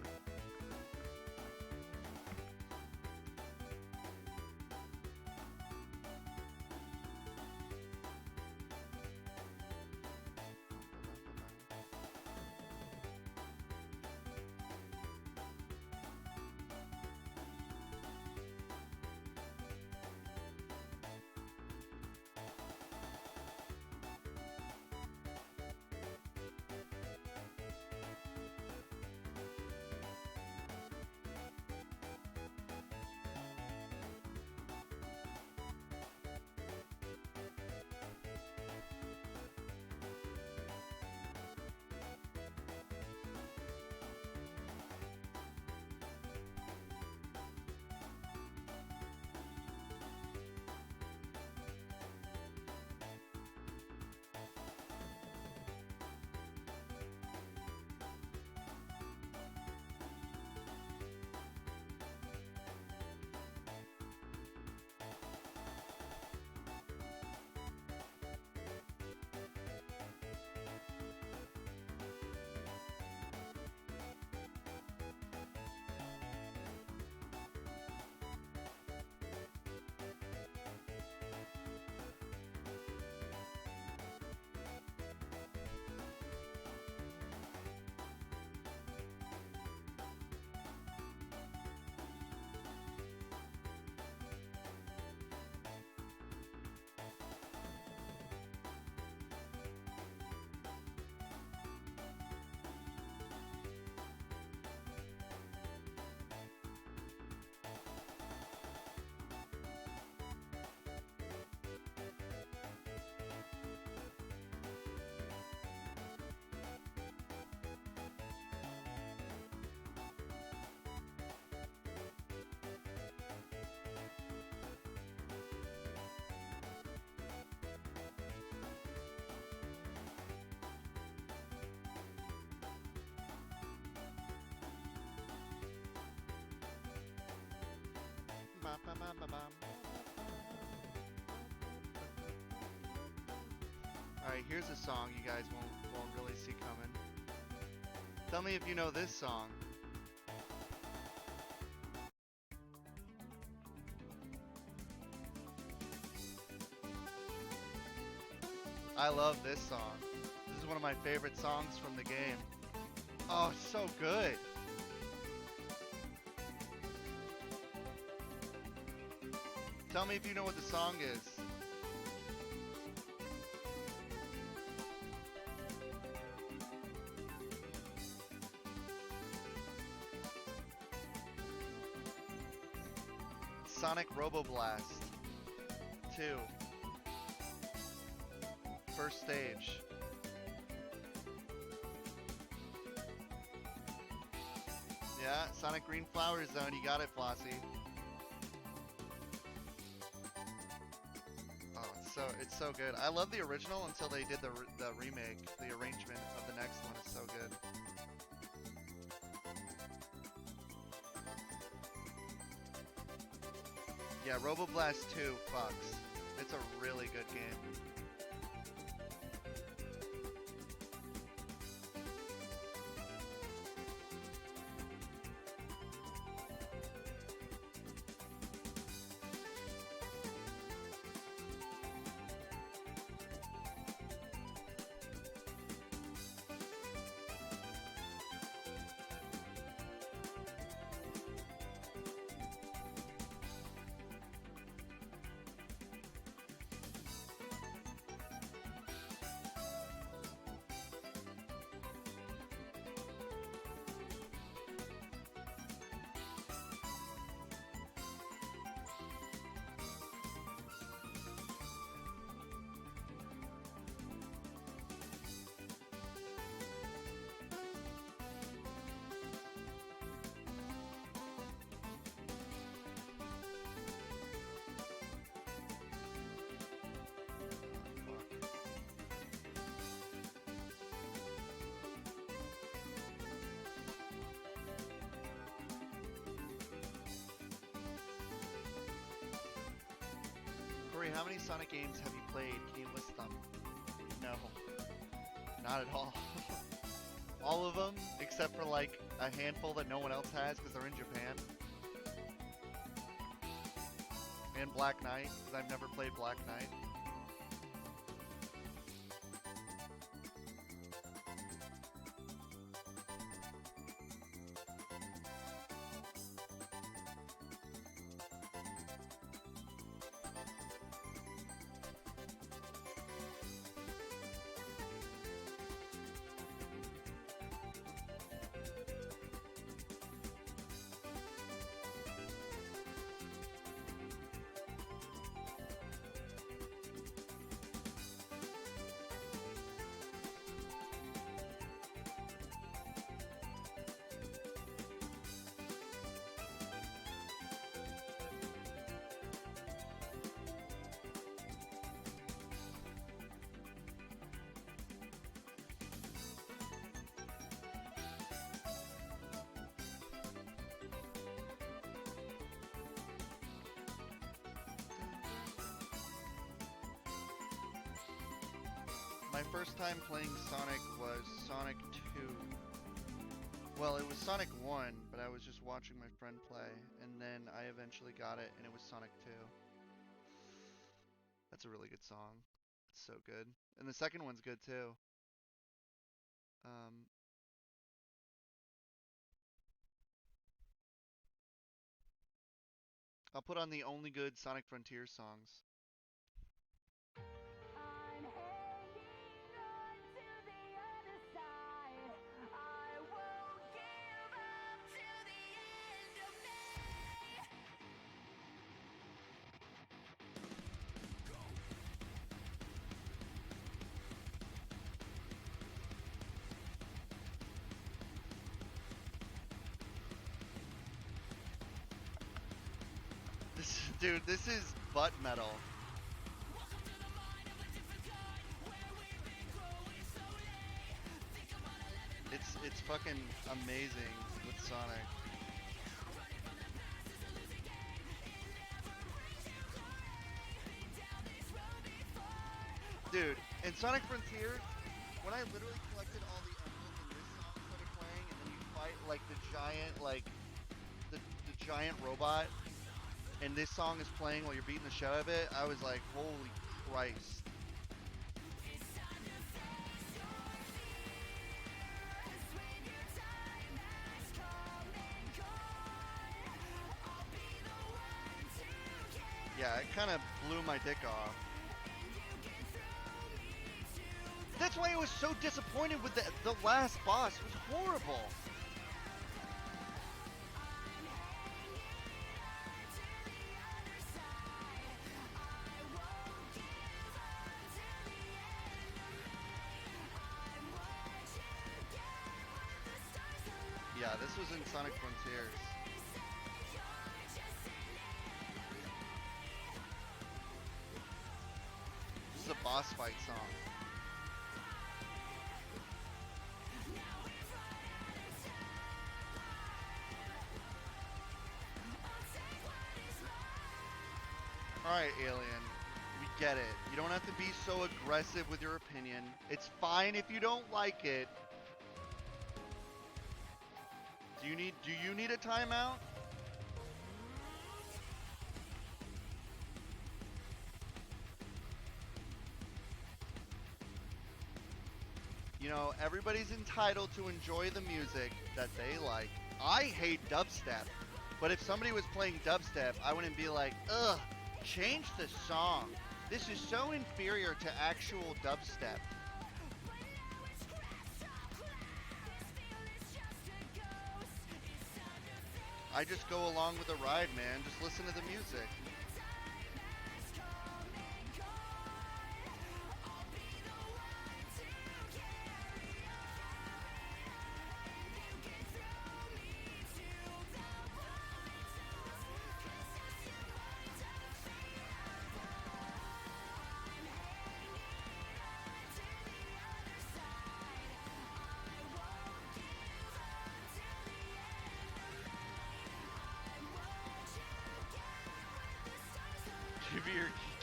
Alright, here's a song you guys won't really see coming. Tell me if you know this song. I love this song. This is one of my favorite songs from the game. Oh, it's so good. Tell me if you know what the song is. Sonic Roboblast 2. First stage. Yeah, Sonic Green Flower Zone, you got it, Flossie. Oh, it's so good. I love the original until they did the remake. The arrangement of the next one is so good. Yeah, Roboblast 2 fucks. It's a really good game. Corey, how many Sonic games have you played? Can you list them? No. Not at all. All of them, except for like a handful that no one else has because they're in Japan. And Black Knight, because I've never played Black Knight. My first time playing Sonic was Sonic 2. Well, it was Sonic 1, but I was just watching my friend play, and then I eventually got it, and it was Sonic 2. That's a really good song. It's so good. And the second one's good, too. I'll put on the only good Sonic Frontier songs. Dude, this is butt metal. It's fucking amazing with Sonic. Dude, in Sonic Frontiers, when I literally collected all the emeralds and this song started playing, and then you fight like the giant, like the giant robot, and this song is playing while you're beating the shit out of it, I was like, holy Christ. Yeah, it kind of blew my dick off. That's why I was so disappointed with the last boss. It was horrible. Yeah, this was in Sonic Frontiers. This is a boss fight song. Alright, Alien. We get it. You don't have to be so aggressive with your opinion. It's fine if you don't like it. Do you need a timeout? You know, everybody's entitled to enjoy the music that they like. I hate dubstep, but if somebody was playing dubstep, I wouldn't be like, ugh, change the song. This is so inferior to actual dubstep. I just go along with the ride, man. Just listen to the music.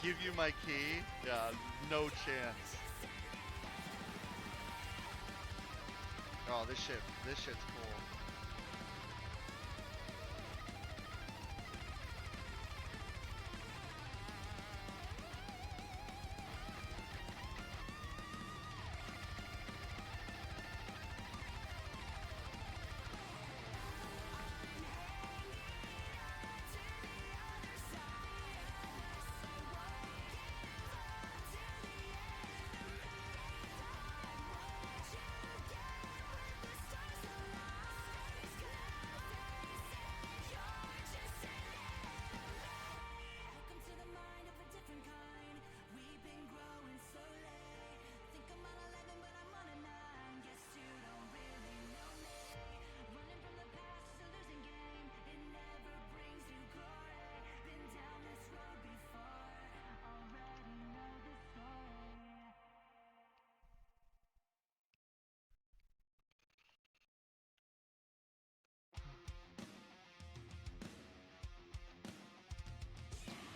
Give you my key? Yeah, no chance. Oh, this shit's cool.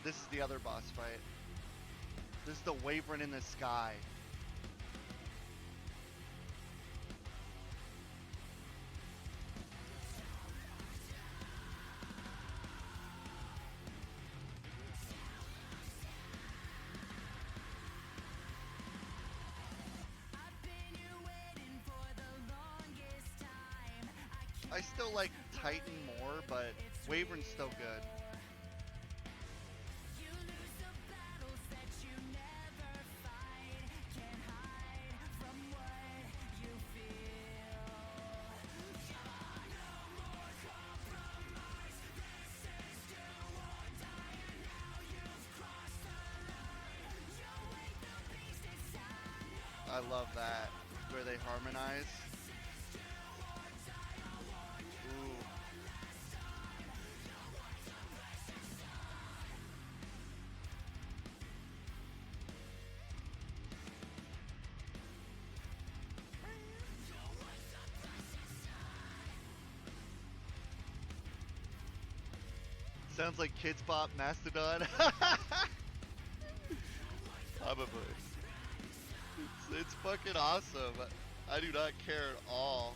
This is the other boss fight. This is the Wyvern in the sky. I still like Titan more, but Wyvern's still good. I love that, where they harmonize. Ooh. Sounds like Kids Bop Mastodon. Probably. It's fucking awesome. I do not care at all.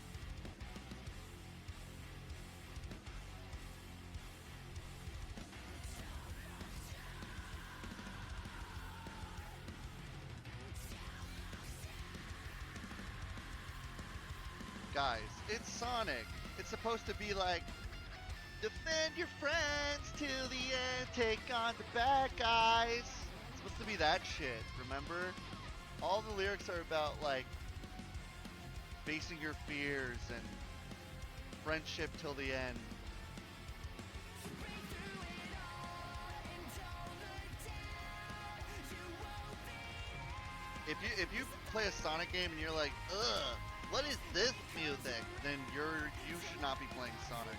Guys, it's Sonic. It's supposed to be like, defend your friends till the end, take on the bad guys. It's supposed to be that shit, remember? All the lyrics are about, like, facing your fears and friendship till the end. If you play a Sonic game and you're like, ugh, what is this music? Then you should not be playing Sonic.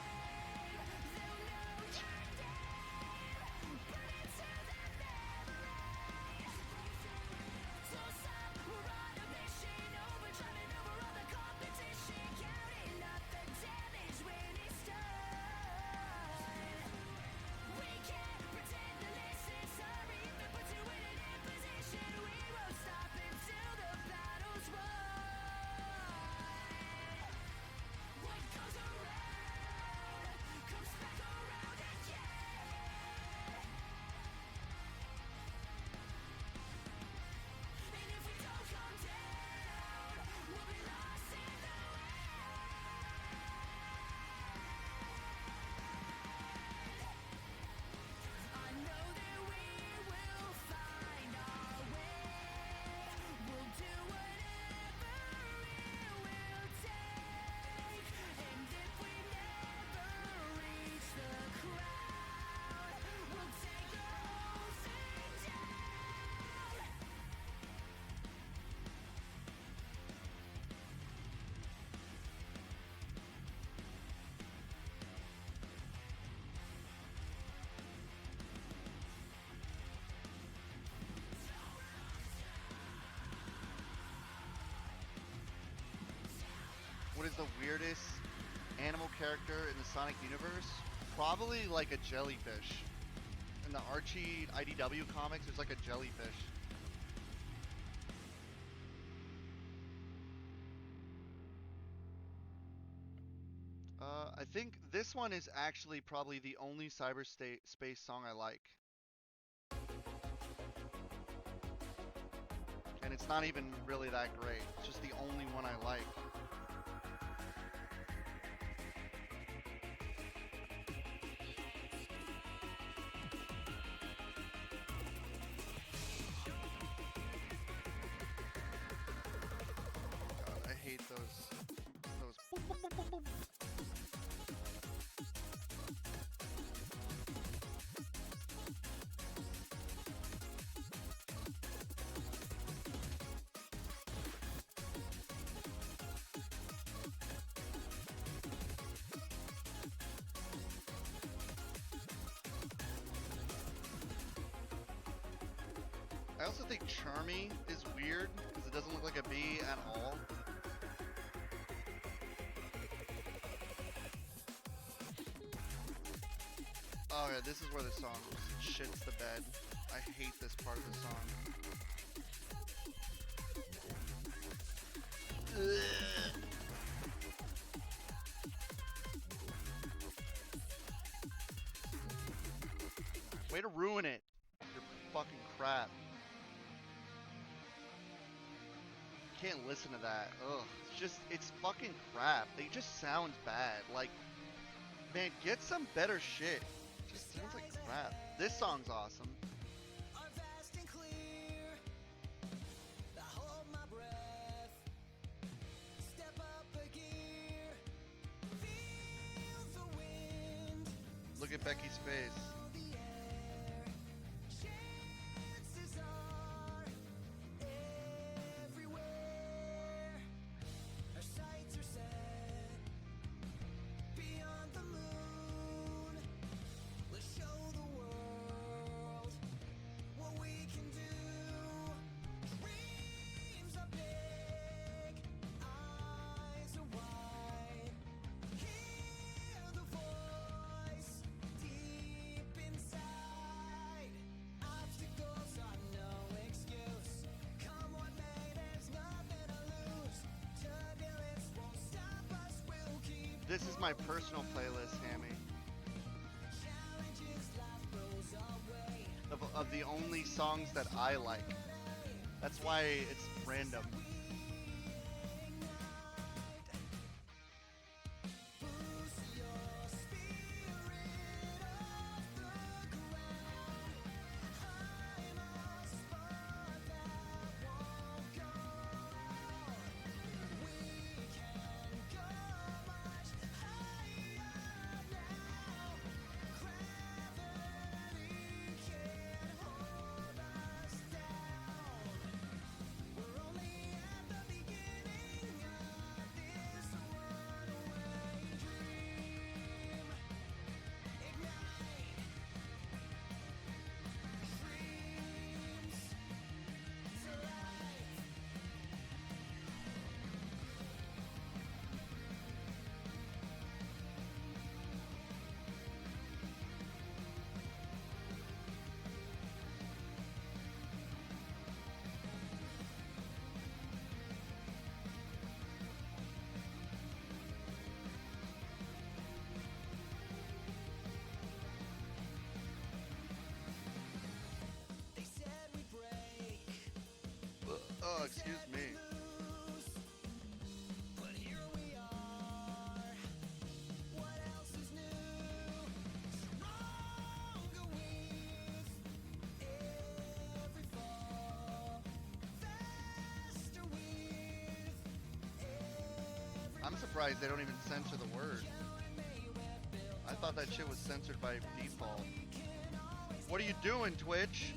What is the weirdest animal character in the Sonic universe? Probably like a jellyfish. In the Archie IDW comics, there's like a jellyfish. I think this one is actually probably the only cyberspace song I like. And it's not even really that great. It's just the only one I like. God, I hate those boom, boom, boom, boom, boom. I also think Charmy is weird because it doesn't look like a bee at all. Oh yeah, this is where the song shits the bed. I hate this part of the song. Ugh. Way to ruin it. You're fucking crap. Can't listen to that. Ugh. It's fucking crap. They just sound bad. Like, man, get some better shit. It just sounds like crap. This song's awesome. Look at Becky's face. This is my personal playlist, Hammy. Of the only songs that I like. That's why it's random. Oh, excuse me. I'm surprised they don't even censor the word. I thought that shit was censored by default. What are you doing, Twitch?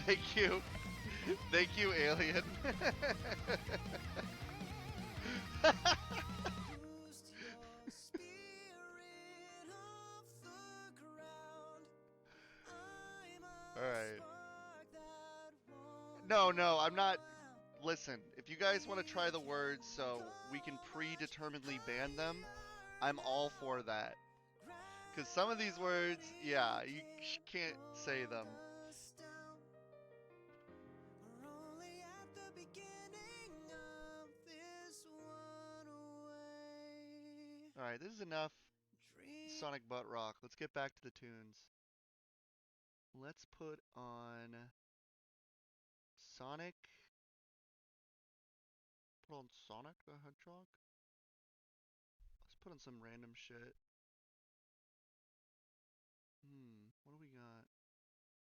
Thank you. Thank you, alien. Alright. No, I'm not. Listen, if you guys want to try the words so we can predeterminedly ban them, I'm all for that. Because some of these words, yeah, you can't say them. Alright, this is enough Sonic Butt Rock. Let's get back to the tunes. Let's put on Sonic. Put on Sonic the Hedgehog? Let's put on some random shit. What do we got?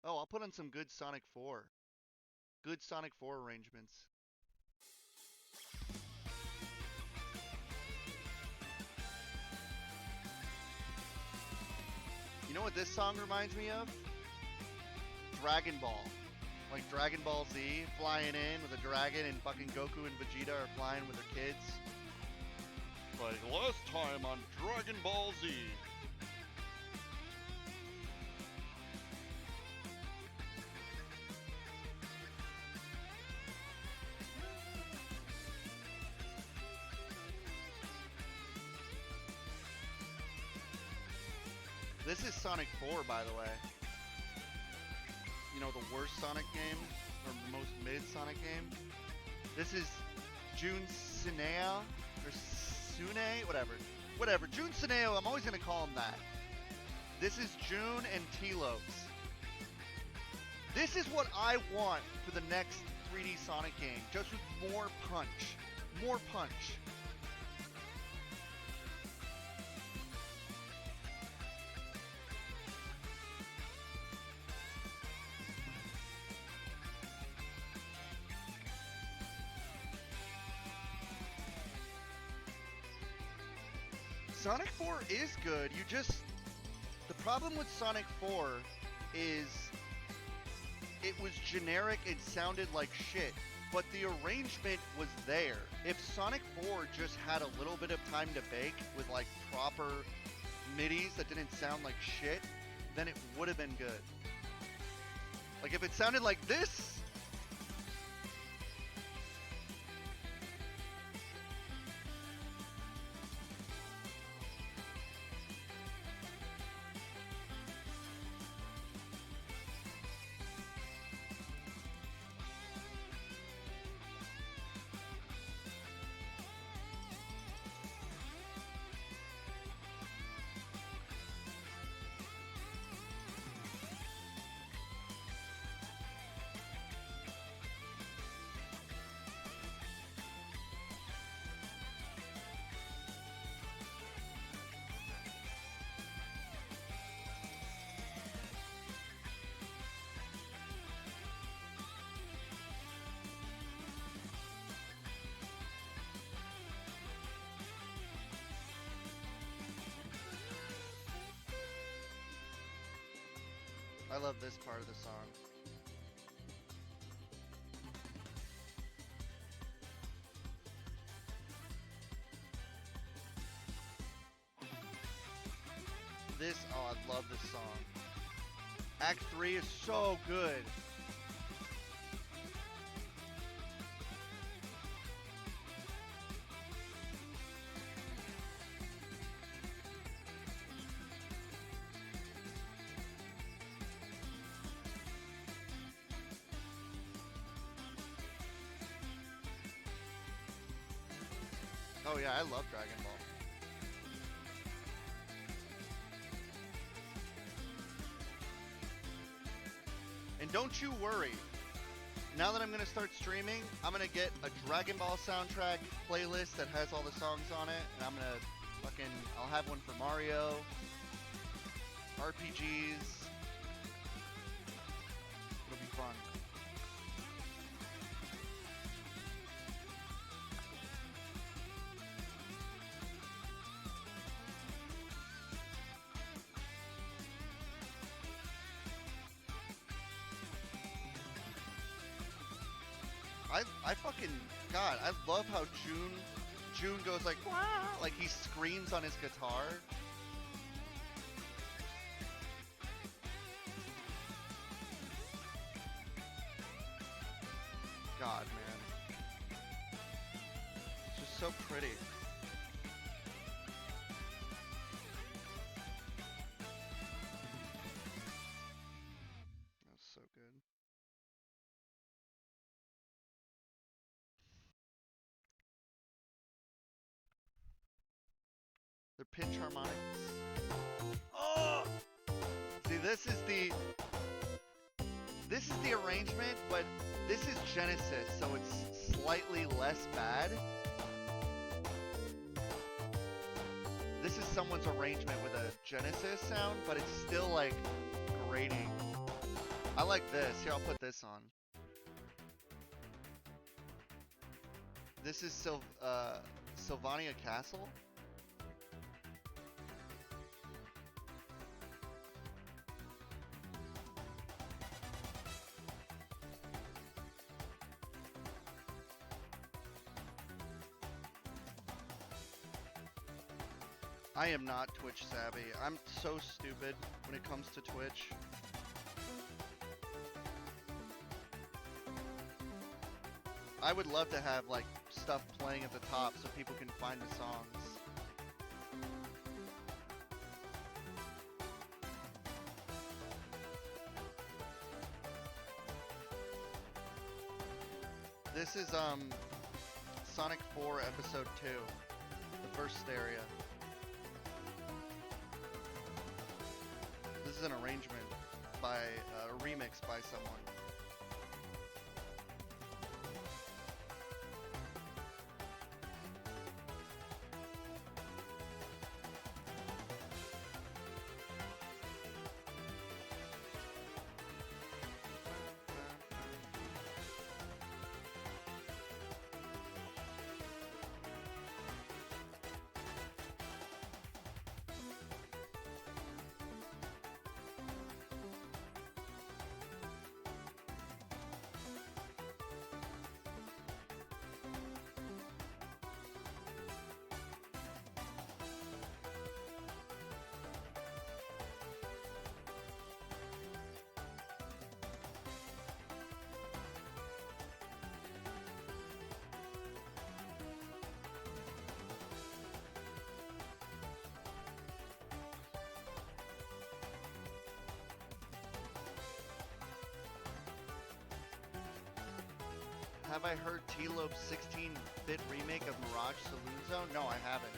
Oh, I'll put on some good Sonic 4. Good Sonic 4 arrangements. You know what this song reminds me of? Dragon Ball. Like Dragon Ball Z, flying in with a dragon, and fucking Goku and Vegeta are flying with their kids. Like last time on Dragon Ball Z. This is Sonic 4, by the way. You know, the worst Sonic game, or most mid Sonic game. This is Jun Sineo, or Sune, whatever. Jun Sineo, I'm always gonna call him that. This is June and Telos. This is what I want for the next 3D Sonic game, just with more punch. More punch. Sonic 4 is good. The problem with Sonic 4 is it was generic, it sounded like shit, but the arrangement was there. If Sonic 4 just had a little bit of time to bake with like proper midis that didn't sound like shit, then it would have been good. Like if it sounded like this, I love this part of the song. Oh, I love this song. Act 3 is so good. Oh yeah, I love Dragon Ball. And don't you worry. Now that I'm going to start streaming, I'm going to get a Dragon Ball soundtrack playlist that has all the songs on it. And I'm going to I'll have one for Mario, RPGs. It'll be fun. I fucking, God, I love how June goes like, wah, like he screams on his guitar. God, man. It's just so pretty. That's so good. They're pitch harmonics. Oh! See, this is the arrangement, but this is Genesis, so it's slightly less bad. This is someone's arrangement with a Genesis sound, but it's still like grating. I like this. Here, I'll put this on. This is Sylvania Castle. I am not Twitch savvy. I'm so stupid when it comes to Twitch. I would love to have like stuff playing at the top so people can find the songs. This is Sonic 4 Episode 2, the first area. This is an arrangement by a remix by someone. Have I heard T-Lope's 16-bit remake of Mirage Saloon Zone? No, I haven't.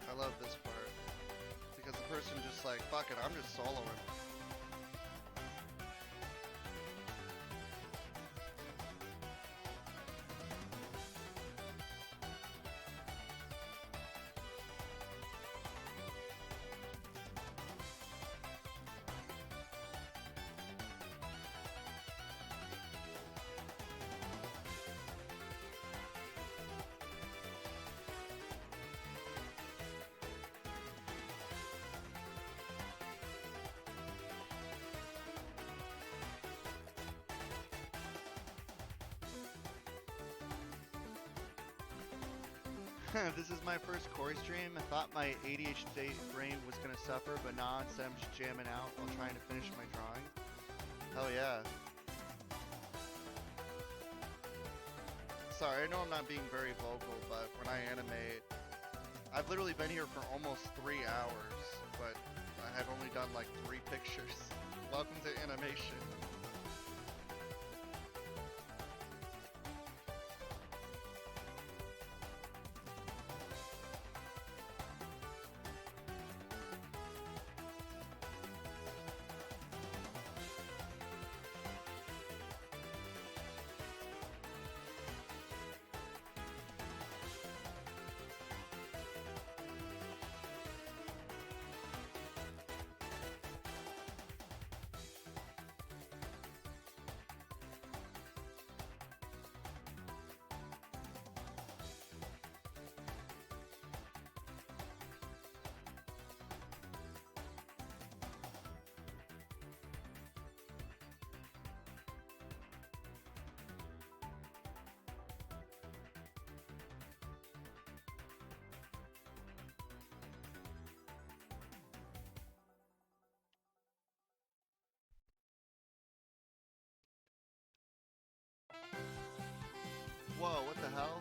I love this part, because the person just like, fuck it, I'm just soloing. This is my first Corey stream. I thought my ADHD brain was gonna suffer, but nah, instead I'm just jamming out while trying to finish my drawing. Hell yeah. Sorry, I know I'm not being very vocal, but when I animate, I've literally been here for almost 3 hours, but I have only done like 3 pictures. Welcome to animation. Whoa, what the hell?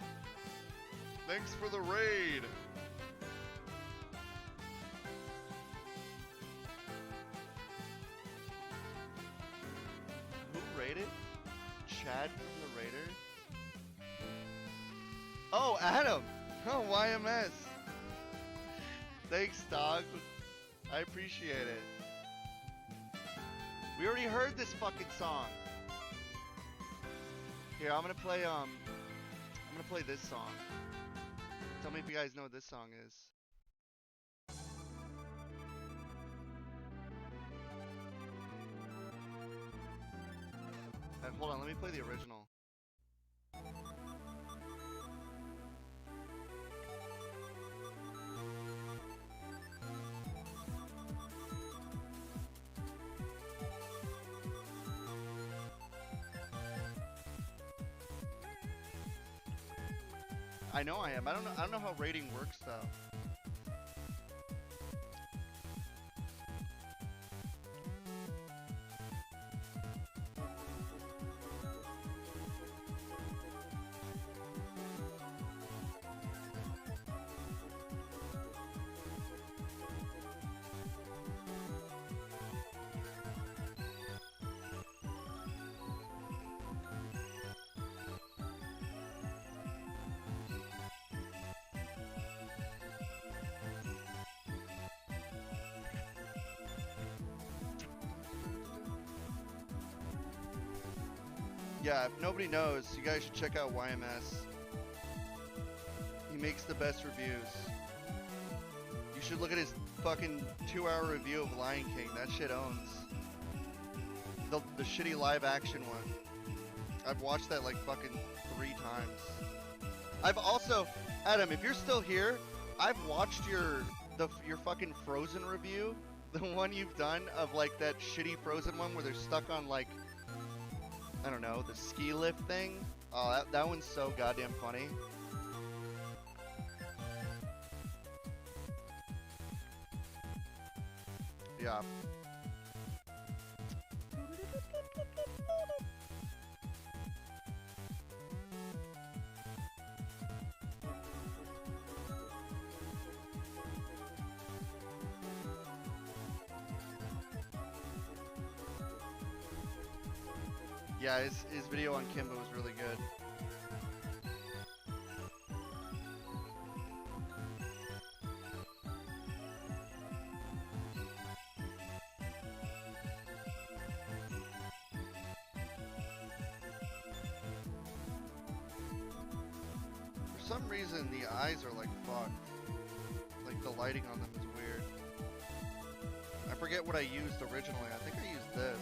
Thanks for the raid! Who raided? Chad from the Raiders? Oh, Adam! Oh, YMS! Thanks, dog. I appreciate it. We already heard this fucking song. Here, I'm gonna play this song. Tell me if you guys know what this song is. Hold on, let me play the original. I know I am. I don't know how rating works though. Yeah, if nobody knows, you guys should check out YMS. He makes the best reviews. You should look at his fucking 2-hour review of Lion King. That shit owns. The shitty live action one. I've watched that like fucking 3 times. I've also, Adam, if you're still here, I've watched your fucking Frozen review. The one you've done of like that shitty Frozen one where they're stuck on like, I don't know, the ski lift thing. Oh, that one's so goddamn funny. Yeah. Yeah, his video on Kimba was really good. For some reason, the eyes are like fucked. Like the lighting on them is weird. I forget what I used originally. I think I used this.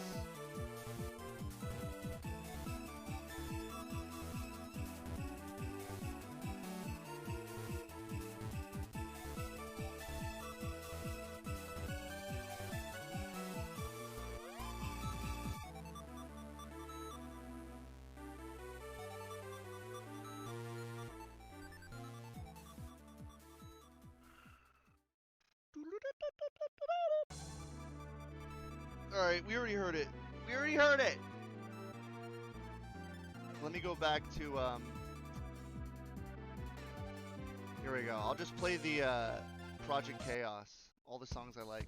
Alright, we already heard it. We already heard it! Let me go back to, here we go. I'll just play the, Project Chaos. All the songs I like.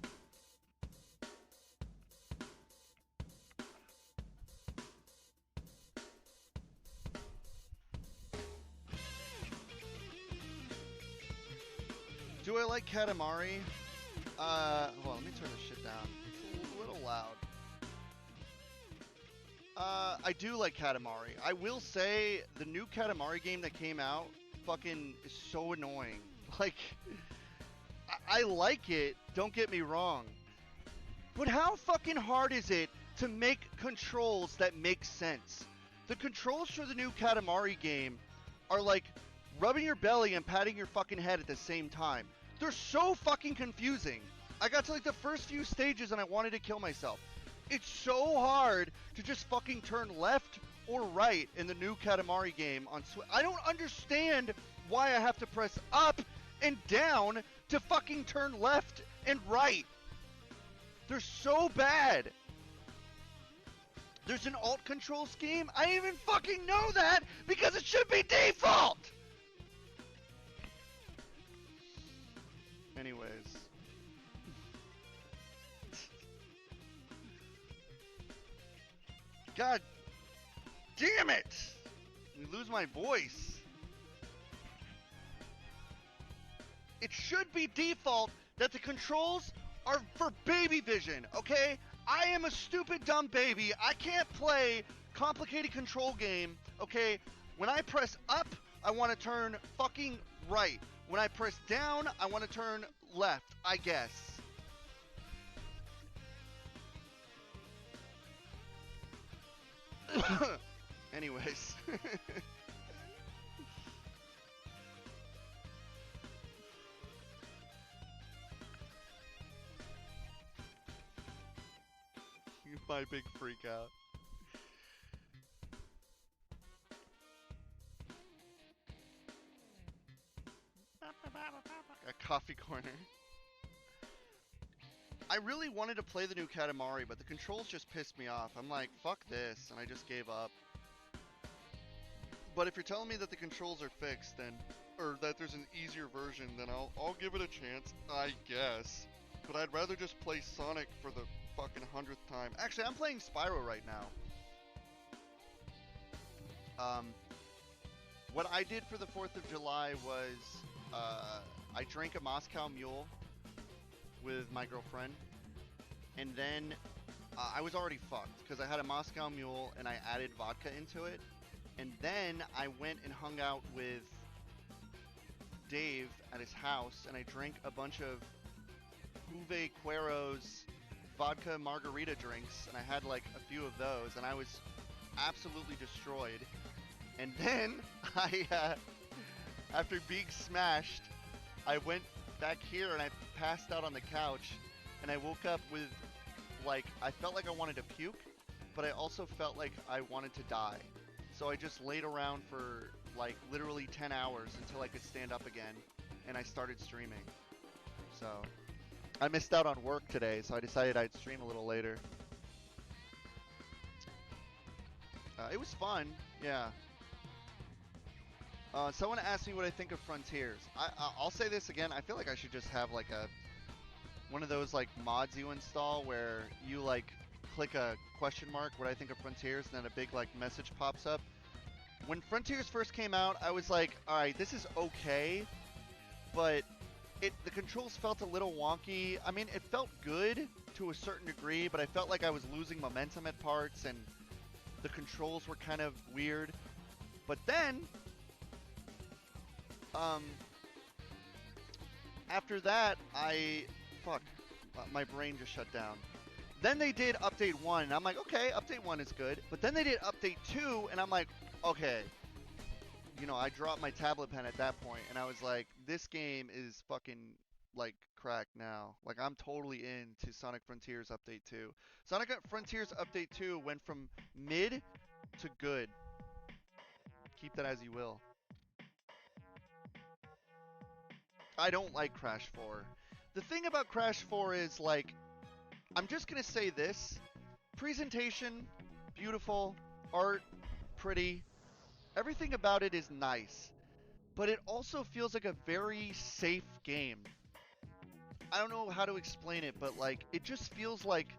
Do I like Katamari? Hold on, let me turn this shit down. It's a little loud. I do like Katamari. I will say, the new Katamari game that came out fucking is so annoying. Like, I like it, don't get me wrong. But how fucking hard is it to make controls that make sense? The controls for the new Katamari game are like rubbing your belly and patting your fucking head at the same time. They're so fucking confusing. I got to like the first few stages and I wanted to kill myself. It's so hard to just fucking turn left or right in the new Katamari game on Switch. I don't understand why I have to press up and down to fucking turn left and right. They're so bad. There's an alt control scheme? I didn't even fucking know that because it should be default! Anyways. God damn it! I lose my voice. It should be default that the controls are for baby vision, okay? I am a stupid dumb baby. I can't play complicated control game, okay? When I press up, I want to turn fucking right. When I press down, I want to turn left, I guess. Anyways. My big freak out. Coffee corner. I really wanted to play the new Katamari, but the controls just pissed me off. I'm like, fuck this, and I just gave up. But if you're telling me that the controls are fixed, then, or that there's an easier version, then I'll give it a chance, I guess. But I'd rather just play Sonic for the fucking 100th time. Actually, I'm playing Spyro right now. What I did for the 4th of July was, I drank a Moscow Mule with my girlfriend, and then I was already fucked, because I had a Moscow Mule, and I added vodka into it. And then I went and hung out with Dave at his house, and I drank a bunch of Uwe Cuero's vodka margarita drinks, and I had like a few of those, and I was absolutely destroyed. And then after being smashed, I went back here and I passed out on the couch, and I woke up with, like, I felt like I wanted to puke, but I also felt like I wanted to die. So I just laid around for, like, literally 10 hours until I could stand up again, and I started streaming. So, I missed out on work today, so I decided I'd stream a little later. It was fun, yeah. Someone asked me what I think of Frontiers. I'll say this again, I feel like I should just have, like, one of those, like, mods you install where you, like, click a question mark, what I think of Frontiers, and then a big, like, message pops up. When Frontiers first came out, I was like, alright, this is okay, but the controls felt a little wonky. I mean, it felt good to a certain degree, but I felt like I was losing momentum at parts, and the controls were kind of weird. But then, after that, fuck, my brain just shut down. Then they did Update 1, and I'm like, okay, Update 1 is good. But then they did Update 2, and I'm like, okay. You know, I dropped my tablet pen at that point, and I was like, this game is fucking, like, cracked now. Like, I'm totally into Sonic Frontiers Update 2. Sonic Frontiers Update 2 went from mid to good. Keep that as you will. I don't like Crash 4. The thing about Crash 4 is, like, I'm just going to say this. Presentation, beautiful. Art, pretty. Everything about it is nice. But it also feels like a very safe game. I don't know how to explain it, but, like, it just feels like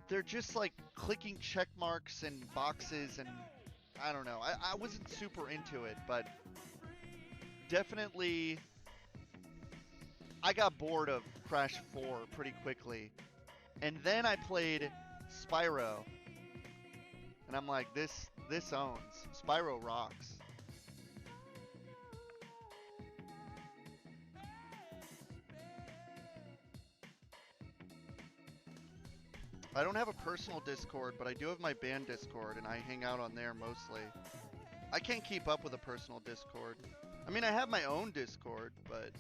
they're just, like, clicking check marks and boxes, and I don't know. I wasn't super into it, but definitely I got bored of Crash 4 pretty quickly. And then I played Spyro, and I'm like, this owns. Spyro rocks. I don't have a personal Discord, but I do have my band Discord, and I hang out on there mostly. I can't keep up with a personal Discord. I mean, I have my own Discord, but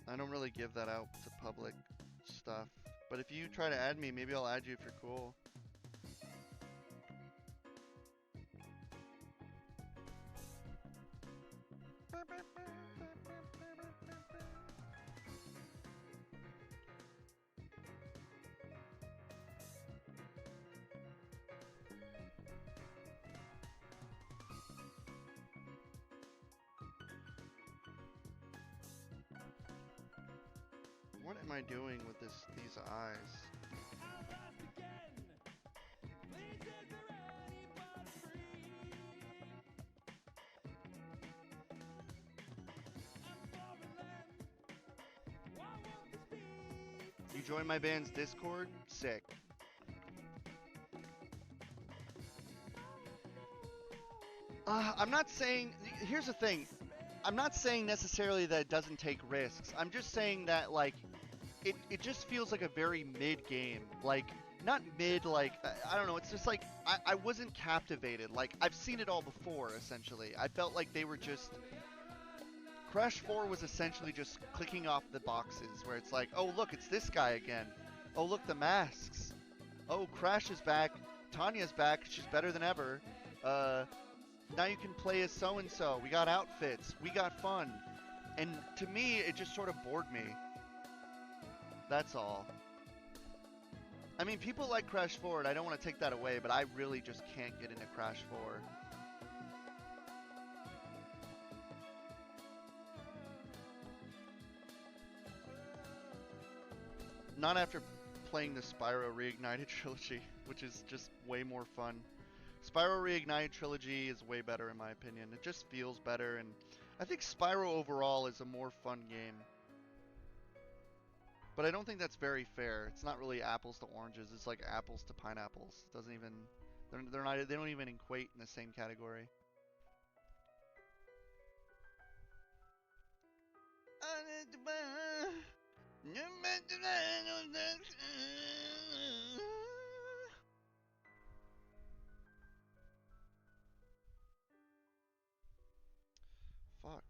I don't really give that out to public stuff. But if you try to add me, maybe I'll add you if you're cool. What am I doing with these eyes? You join my band's Discord? Sick. I'm not saying... Here's the thing. I'm not saying necessarily that it doesn't take risks. I'm just saying that, like, it just feels like a very mid game. Like, not mid, like, I don't know, it's just like, I wasn't captivated. Like, I've seen it all before, essentially. I felt like they were just... Crash 4 was essentially just clicking off the boxes, where it's like, oh, look, it's this guy again. Oh, look, the masks. Oh, Crash is back. Tanya's back. She's better than ever. Now you can play as so-and-so. We got outfits. We got fun. And to me, it just sort of bored me. That's all. I mean, people like Crash 4, and I don't want to take that away, but I really just can't get into Crash 4. Not after playing the Spyro Reignited trilogy, which is just way more fun. Spyro Reignited trilogy is way better in my opinion. It just feels better, and I think Spyro overall is a more fun game. But I don't think that's very fair. It's not really apples to oranges. It's like apples to pineapples. It doesn't even they're not they don't even equate in the same category. Fuck.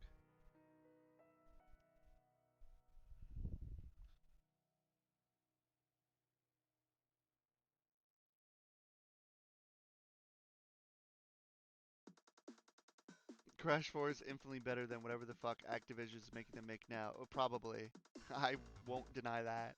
Crash 4 is infinitely better than whatever the fuck Activision is making them make now. Oh, probably. I won't deny that.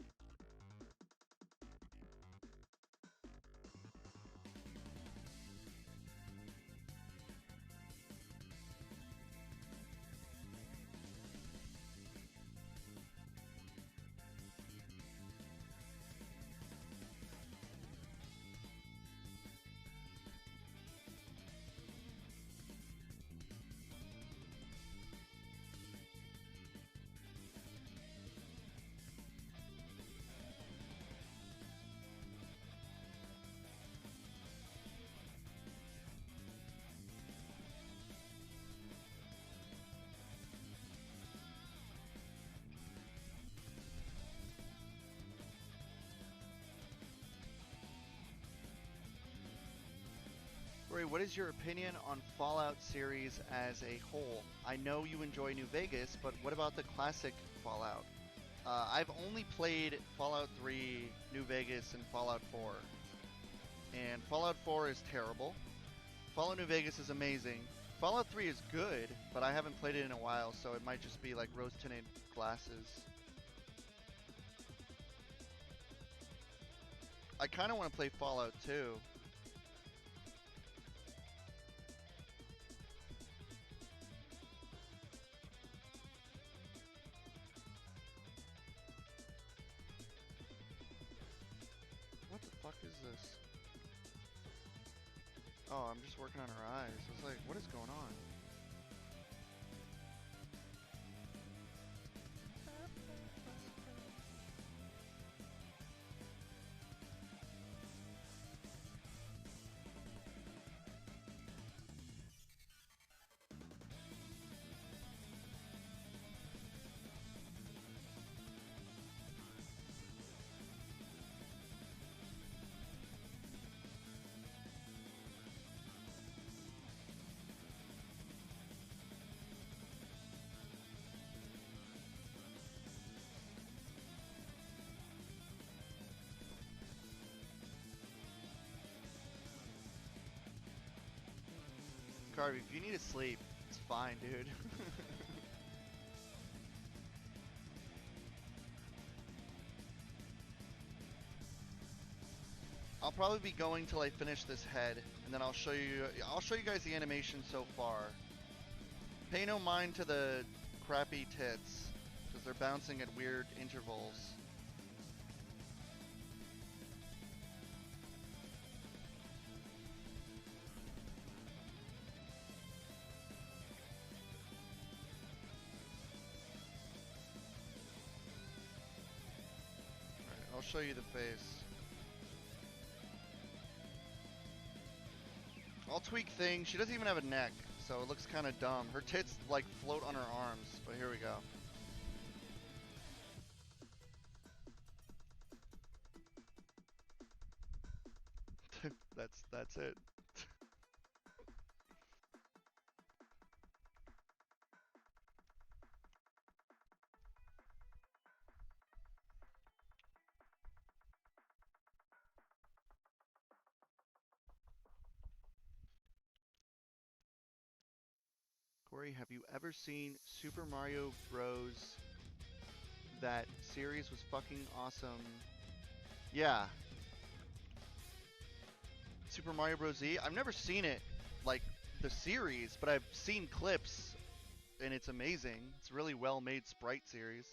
Rory, what is your opinion on Fallout series as a whole? I know you enjoy New Vegas, but what about the classic Fallout? I've only played Fallout 3, New Vegas, and Fallout 4. And Fallout 4 is terrible. Fallout New Vegas is amazing. Fallout 3 is good, but I haven't played it in a while, so it might just be like rose-tinted glasses. I kind of want to play Fallout 2. What the fuck is this? Oh, I'm just working on her eyes. I was like, what is going on? Carvey, if you need to sleep, it's fine, dude. I'll probably be going till I finish this head, and then I'll show you guys the animation so far. Pay no mind to the crappy tits, because they're bouncing at weird intervals. Alright, I'll show you the face. I'll tweak things. She doesn't even have a neck, so it looks kind of dumb. Her tits like float on her arms, but here we go. That's it. Tori, have you ever seen Super Mario Bros? That series was fucking awesome. Yeah, Super Mario Bros. Z. I've never seen it, like the series, but I've seen clips, and it's amazing. It's a really well-made sprite series.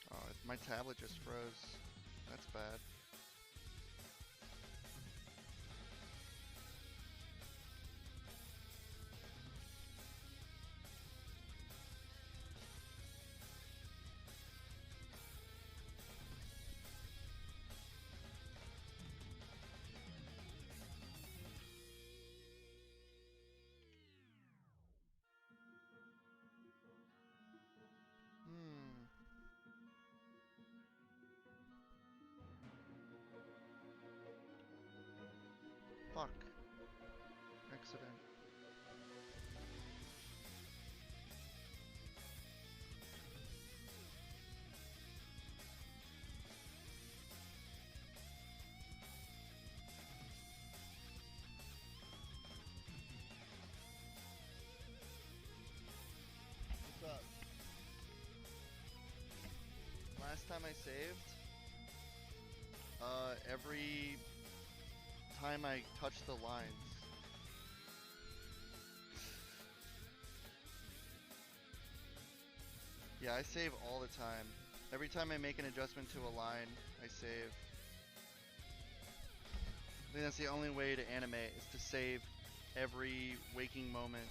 Oh, my tablet just froze. That's bad. Hmm. Fuck. Accident. What's up? Last time I saved, every time I touched the lines. Yeah, I save all the time. Every time I make an adjustment to a line, I save. I think that's the only way to animate, is to save every waking moment.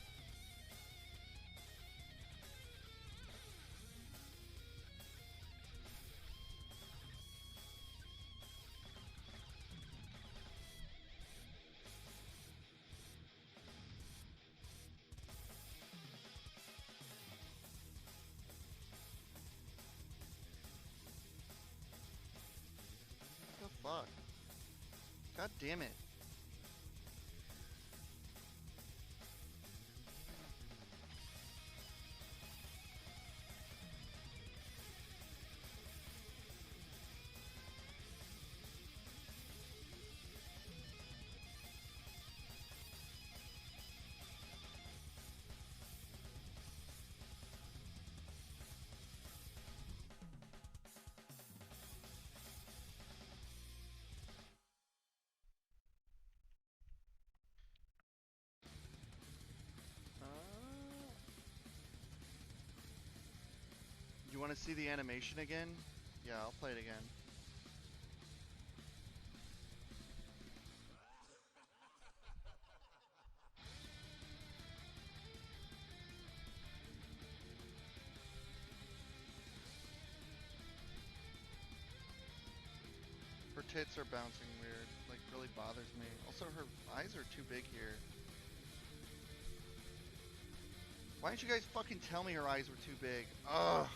What the fuck? God damn it. You want to see the animation again? Yeah, I'll play it again. Her tits are bouncing weird, like really bothers me. Also, her eyes are too big here. Why didn't you guys fucking tell me her eyes were too big? Ugh.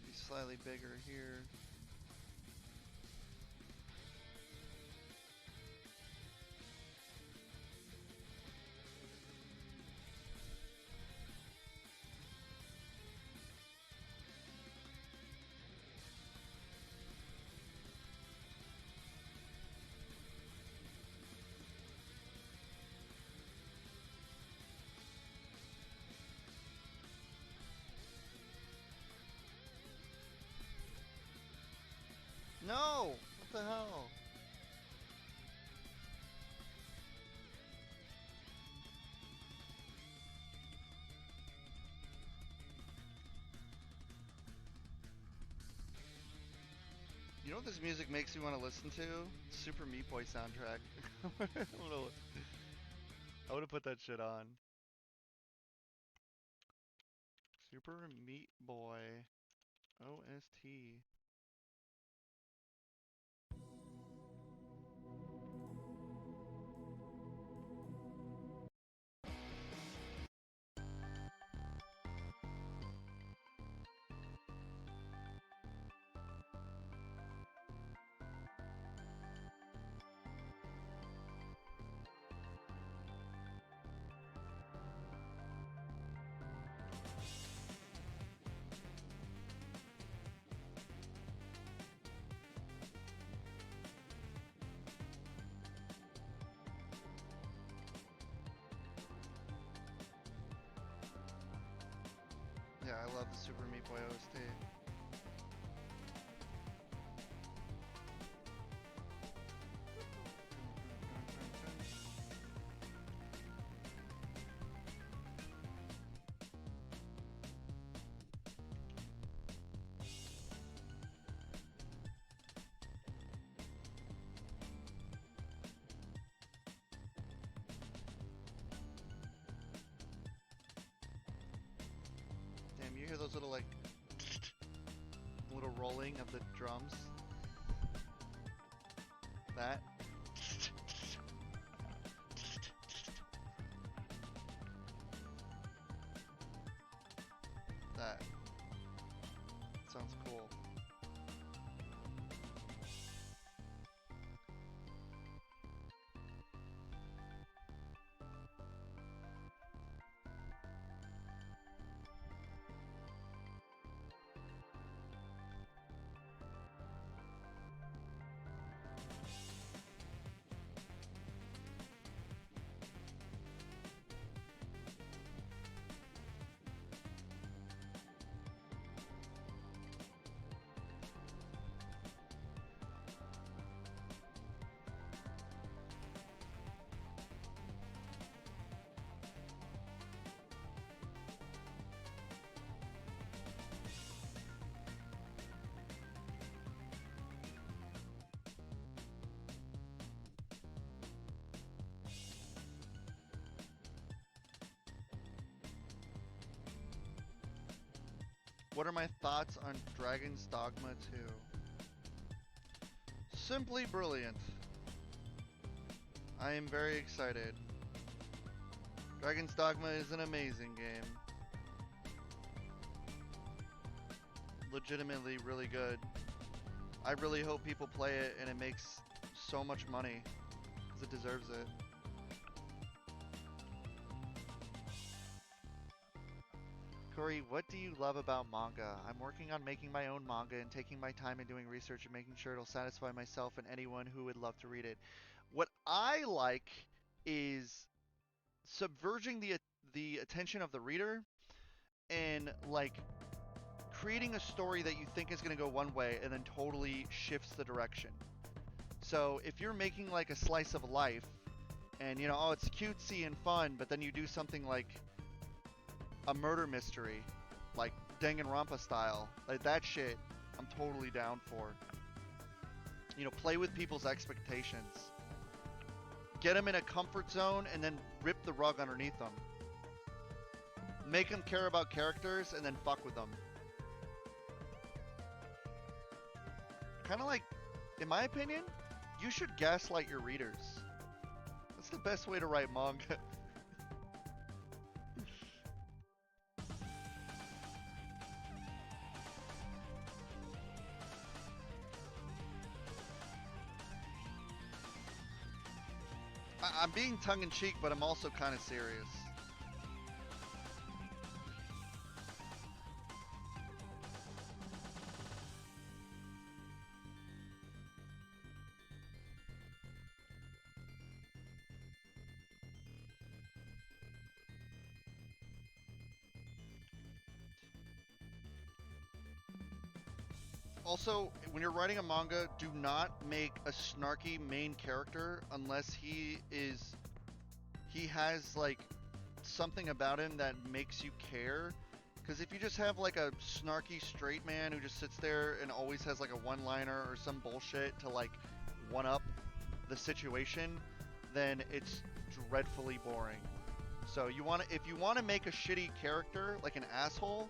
Be slightly bigger here. No! What the hell? You know what this music makes me want to listen to? Super Meat Boy soundtrack. I don't know. I would have put that shit on. Super Meat Boy OST. Yeah, I love the Super Meat Boy OST. Damn, you hear those little like little rolling of the drums? That. That. Sounds cool. What are my thoughts on Dragon's Dogma 2? Simply brilliant. I am very excited. Dragon's Dogma is an amazing game. Legitimately really good. I really hope people play it and it makes so much money, because it deserves it. Corey, what do you love about manga? I'm working on making my own manga and taking my time and doing research and making sure it'll satisfy myself and anyone who would love to read it. What I like is subverging the attention of the reader and like creating a story that you think is going to go one way and then totally shifts the direction. So if you're making like a slice of life and you know, oh, it's cutesy and fun, but then you do something like a murder mystery, like Danganronpa style, like that shit, I'm totally down for. You know, play with people's expectations. Get them in a comfort zone and then rip the rug underneath them. Make them care about characters and then fuck with them. Kind of like, in my opinion, you should gaslight your readers. That's the best way to write manga. I'm being tongue-in-cheek, but I'm also kind of serious. Also, when you're writing a manga, do not make a snarky main character unless he has like something about him that makes you care. Because if you just have like a snarky straight man who just sits there and always has like a one-liner or some bullshit to like one-up the situation, then it's dreadfully boring. So if you want to make a shitty character, like an asshole,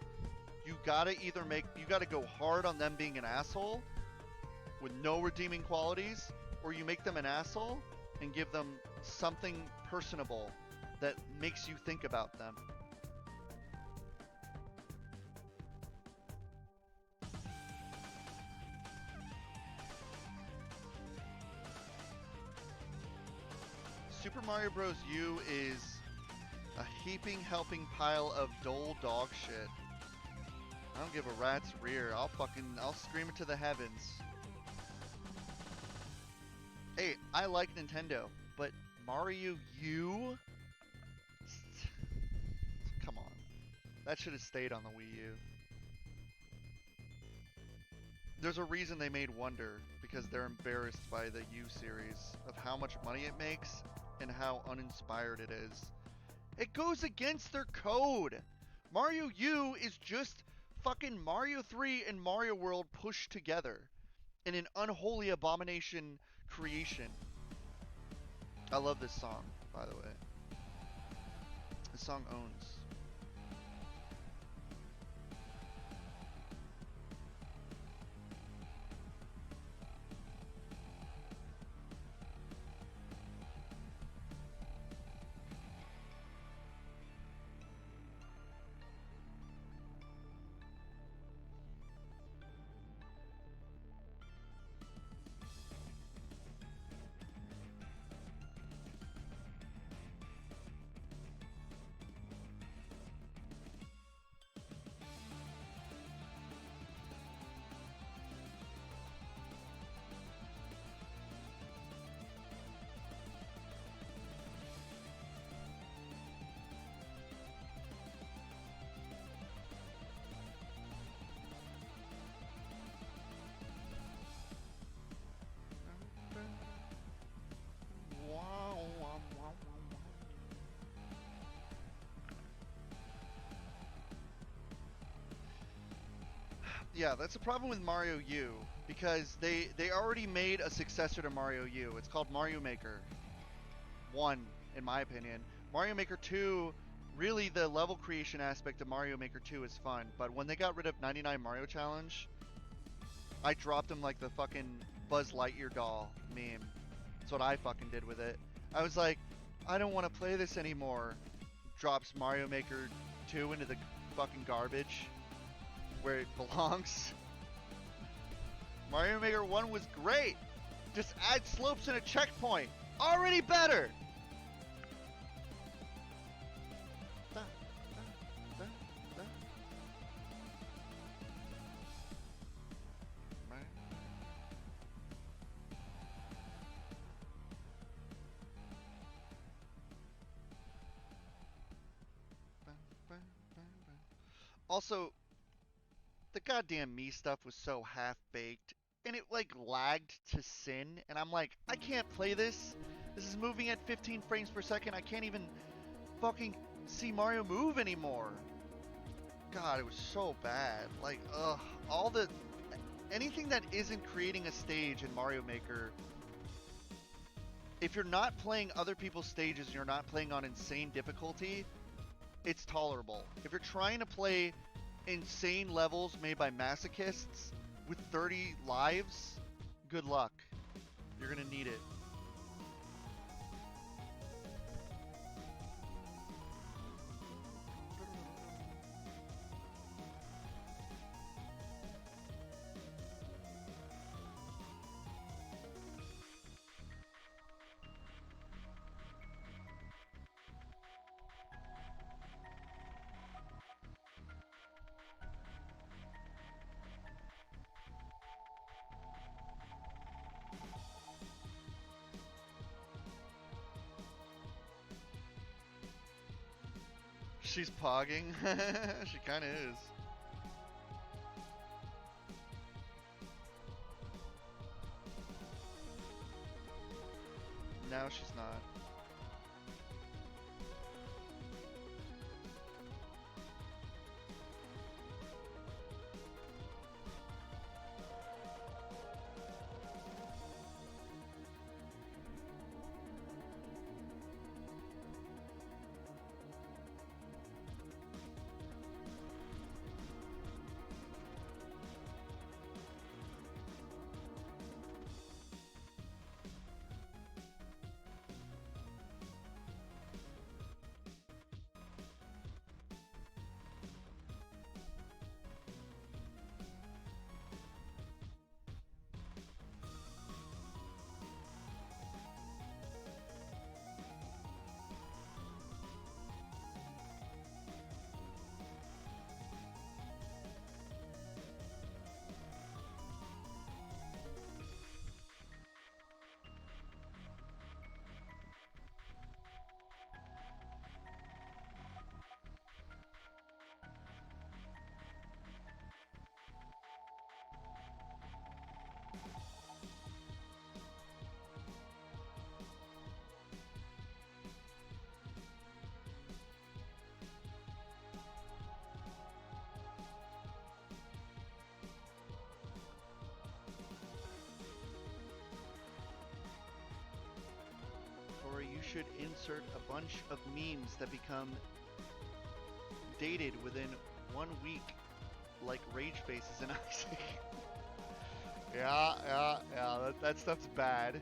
you gotta go hard on them being an asshole with no redeeming qualities, or you make them an asshole and give them something personable that makes you think about them. Super Mario Bros. U is a heaping helping pile of dull dog shit. I don't give a rat's rear. I'll scream it to the heavens. Hey, I like Nintendo, but Mario U? Come on. That should have stayed on the Wii U. There's a reason they made Wonder, because they're embarrassed by the U series of how much money it makes and how uninspired it is. It goes against their code. Mario U is just fucking Mario 3 and Mario World pushed together in an unholy abomination creation. I love this song, by the way. This song owns. Yeah, that's the problem with Mario U, because they already made a successor to Mario U. It's called Mario Maker 1, in my opinion. Mario Maker 2, really the level creation aspect of Mario Maker 2 is fun, but when they got rid of 99 Mario Challenge, I dropped them like the fucking Buzz Lightyear doll meme. That's what I fucking did with it. I was like, I don't want to play this anymore. Drops Mario Maker 2 into the fucking garbage where it belongs. Mario Maker 1 was great. Just add slopes and a checkpoint. Already better. Also, the goddamn Mii stuff was so half-baked, and it like lagged to sin, and I'm like, I can't play this. This is moving at 15 frames per second. I can't even fucking see Mario move anymore. God, it was so bad. Like, anything that isn't creating a stage in Mario Maker, if you're not playing other people's stages and you're not playing on insane difficulty, it's tolerable. If you're trying to play insane levels made by masochists with 30 lives, good luck. You're gonna need it. She's pogging. She kind of is. No, she's not. should insert a bunch of memes that become dated within 1 week, like rage faces and Isaac. Yeah. That stuff's bad.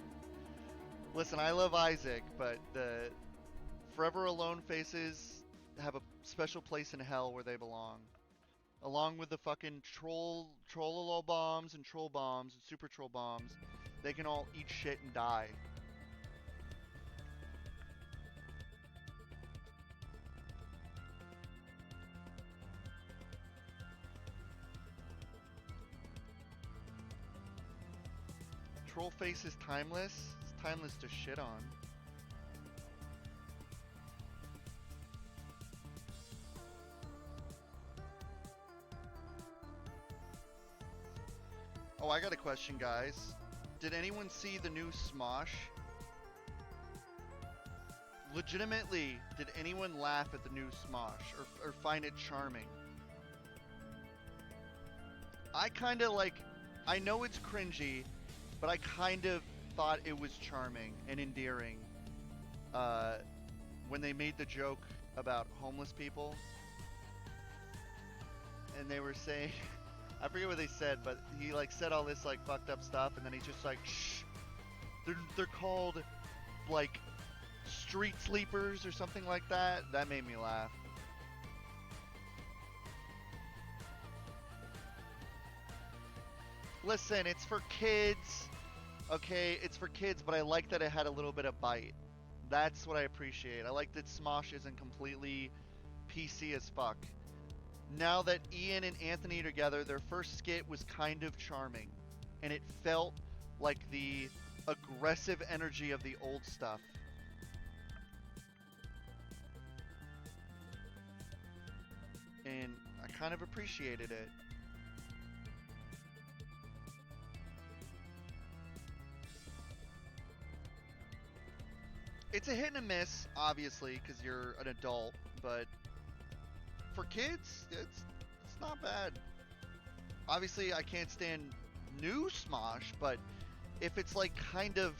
Listen, I love Isaac, but the Forever Alone faces have a special place in hell where they belong. Along with the fucking trollolo bombs and troll bombs and super troll bombs, they can all eat shit and die. Troll face is timeless. It's timeless to shit on. Oh, I got a question, guys. Did anyone see the new Smosh? Legitimately, did anyone laugh at the new Smosh or find it charming? I kind of like, I know it's cringy, but I kind of thought it was charming and endearing when they made the joke about homeless people. And they were saying, I forget what they said, but he like said all this like fucked up stuff, and then he's just like, shh, they're called like street sleepers or something like that. That made me laugh. Listen, it's for kids. Okay, it's for kids, but I like that it had a little bit of bite. That's what I appreciate. I like that Smosh isn't completely PC as fuck. Now that Ian and Anthony are together, their first skit was kind of charming. And it felt like the aggressive energy of the old stuff. And I kind of appreciated it. It's a hit and a miss, obviously, because you're an adult, but for kids, it's not bad. Obviously, I can't stand new Smosh, but if it's like kind of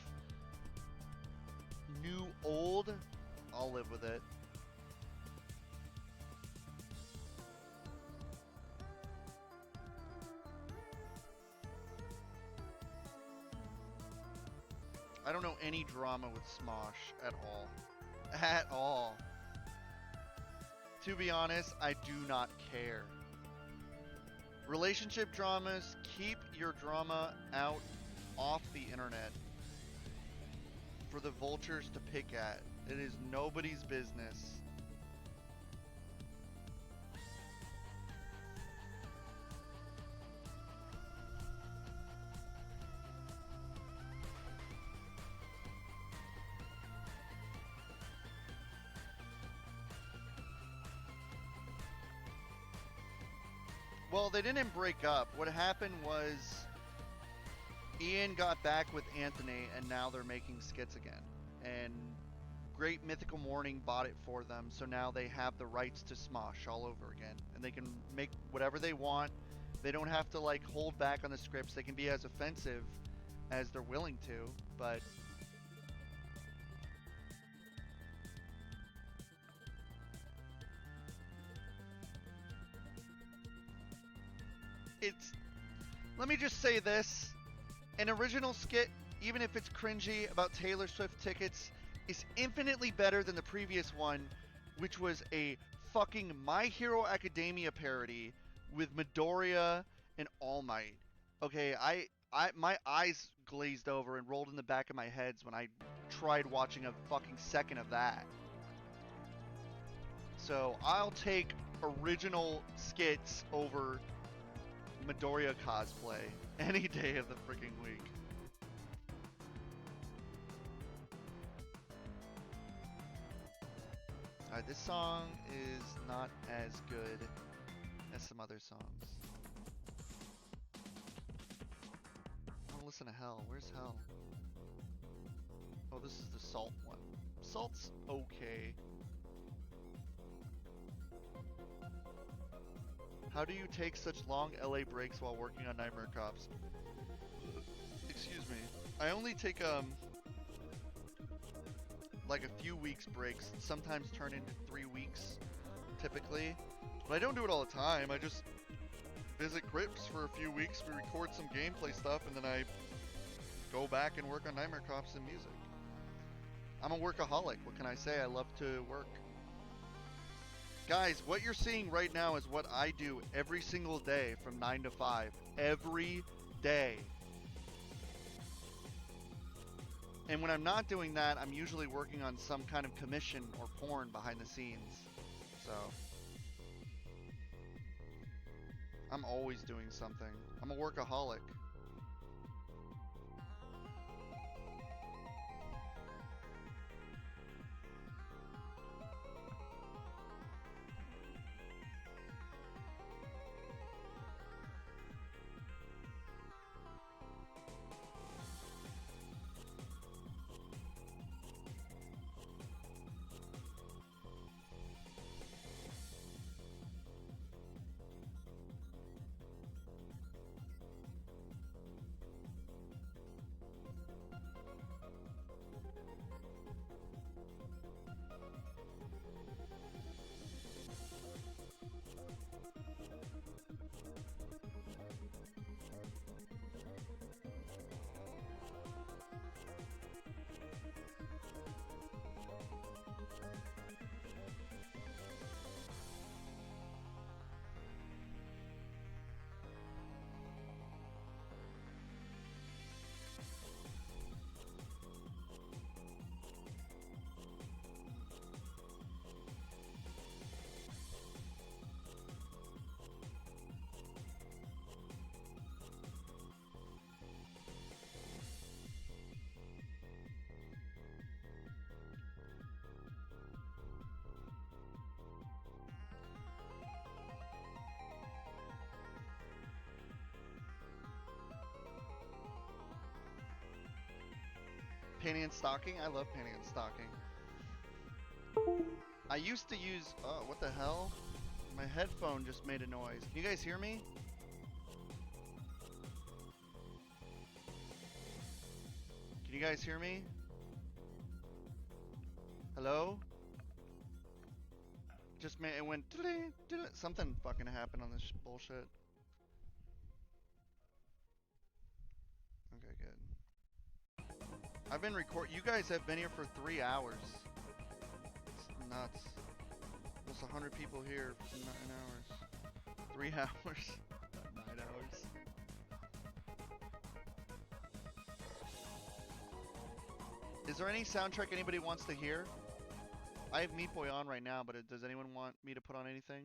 new old, I'll live with it. I don't know any drama with Smosh at all. At all. To be honest, I do not care. Relationship dramas, keep your drama out off the internet for the vultures to pick at. It is nobody's business. Well, they didn't break up. What happened was Ian got back with Anthony, and now they're making skits again. And Great Mythical Morning bought it for them, so now they have the rights to Smosh all over again. And they can make whatever they want. They don't have to, like, hold back on the scripts. They can be as offensive as they're willing to, but it's... Let me just say this. An original skit, even if it's cringy, about Taylor Swift tickets, is infinitely better than the previous one, which was a fucking My Hero Academia parody with Midoriya and All Might. Okay, my eyes glazed over and rolled in the back of my head when I tried watching a fucking second of that. So I'll take original skits over Midoriya cosplay any day of the freaking week. Alright, this song is not as good as some other songs. I want to listen to Hell. Where's Hell? Oh, this is the Salt one. Salt's okay. How do you take such long LA breaks while working on Nightmare Cops? Excuse me. I only take like a few weeks breaks, sometimes turn into 3 weeks, typically. But I don't do it all the time. I just visit Crips for a few weeks, we record some gameplay stuff, and then I go back and work on Nightmare Cops and music. I'm a workaholic. What can I say? I love to work. Guys, what you're seeing right now is what I do every single day from 9 to 5. Every day. And when I'm not doing that, I'm usually working on some kind of commission or porn behind the scenes. So I'm always doing something. I'm a workaholic. Panty and stocking? I love panty and stocking. I used to use... Oh, what the hell? My headphone just made a noise. Can you guys hear me? Can you guys hear me? Hello? Just it went... Something fucking happened on this bullshit. Okay, good. I've been you guys have been here for 3 hours. It's nuts. Almost 100 people here for 9 hours. 3 hours. 9 hours. Is there any soundtrack anybody wants to hear? I have Meat Boy on right now, but does anyone want me to put on anything?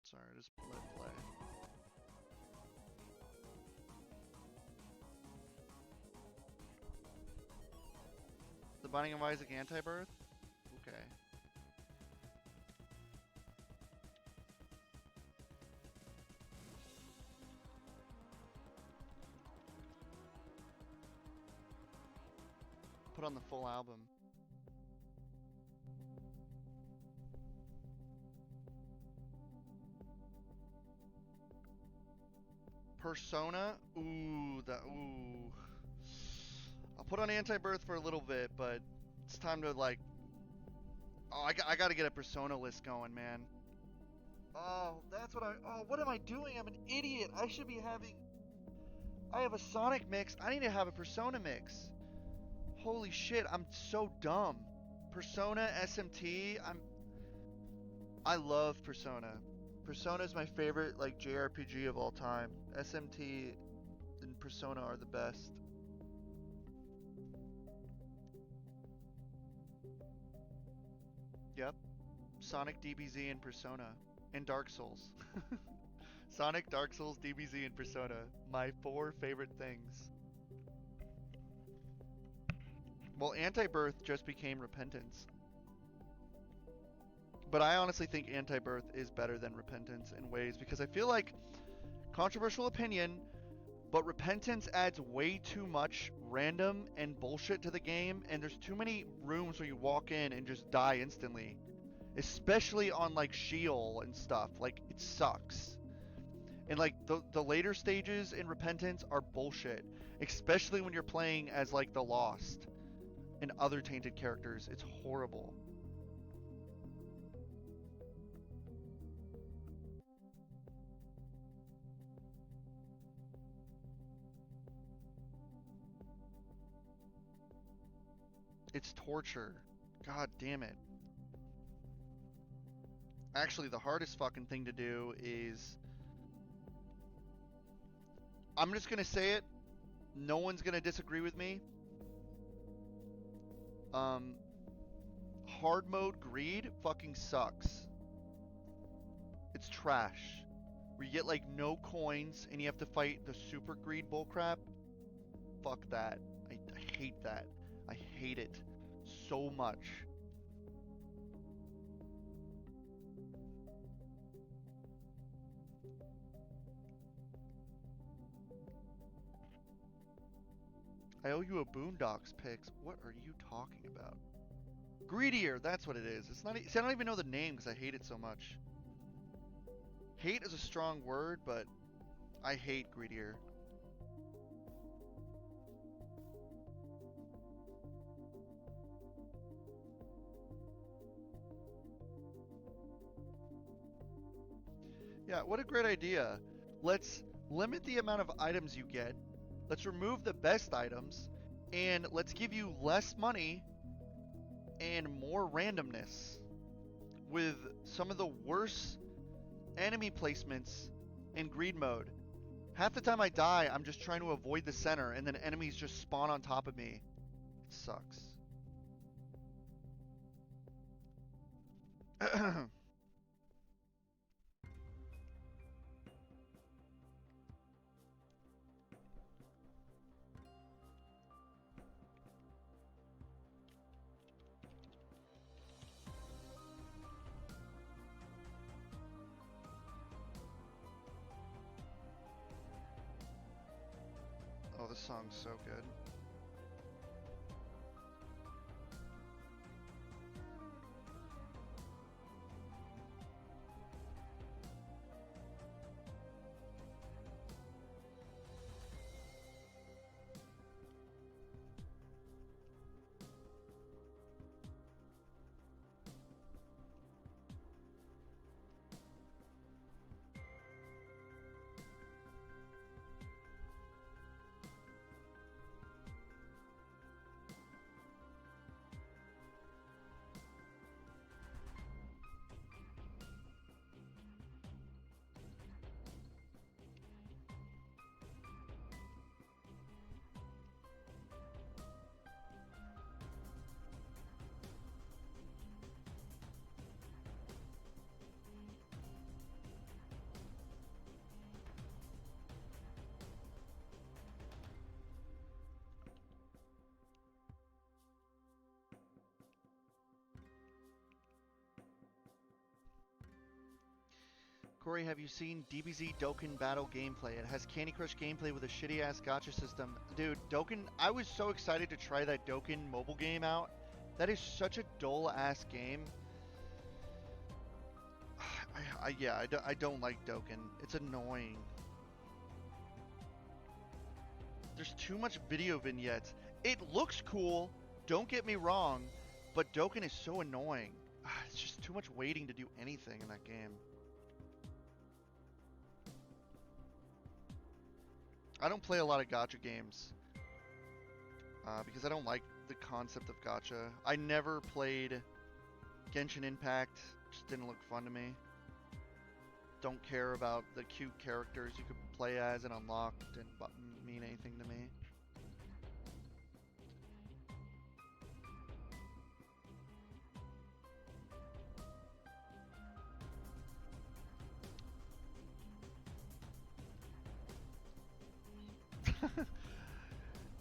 Sorry, just let it play. The Binding of Isaac Anti-Birth? Okay. Put on the full album. Persona? Ooh. I'll put on Anti-Birth for a little bit, but it's time to like... Oh, I gotta get a Persona list going, man. Oh, that's what Oh, what am I doing? I'm an idiot. I should be having... I have a Sonic mix. I need to have a Persona mix. Holy shit, I'm so dumb. Persona, SMT, I love Persona. Persona is my favorite, like, JRPG of all time. SMT and Persona are the best. Yep. Sonic, DBZ, and Persona. And Dark Souls. Sonic, Dark Souls, DBZ, and Persona. My 4 favorite things. Well, Anti-Birth just became Repentance. But I honestly think Anti-Birth is better than Repentance in ways, because I feel like, controversial opinion, but Repentance adds way too much random and bullshit to the game, and there's too many rooms where you walk in and just die instantly. Especially on like Sheol and stuff. Like, it sucks. And like the later stages in Repentance are bullshit, especially when you're playing as like the Lost and other tainted characters. It's horrible. It's torture. God damn it. Actually, the hardest fucking thing to do is, I'm just gonna say it. No one's gonna disagree with me. Um, hard mode greed fucking sucks. It's trash. Where you get like no coins and you have to fight the super greed bullcrap. Fuck that. I hate that. I hate it so much. I owe you a Boondocks Pix. What are you talking about? Greedier, that's what it is. It's not. See, I don't even know the name because I hate it so much. Hate is a strong word, but I hate Greedier. Yeah, what a great idea. Let's limit the amount of items you get. Let's remove the best items, and let's give you less money and more randomness with some of the worst enemy placements in greed mode. Half the time I die, I'm just trying to avoid the center, and then enemies just spawn on top of me. It sucks. Oh, this song's so good. Corey, have you seen DBZ Dokkan Battle gameplay? It has Candy Crush gameplay with a shitty ass gacha system. Dude, Dokkan, I was so excited to try that Dokkan mobile game out. That is such a dull ass game. I don't like Dokkan. It's annoying. There's too much video vignettes. It looks cool, don't get me wrong, but Dokkan is so annoying. It's just too much waiting to do anything in that game. I don't play a lot of gacha games because I don't like the concept of gacha. I never played Genshin Impact. Just didn't look fun to me. Don't care about the cute characters you could play as and unlock. Didn't mean anything to me.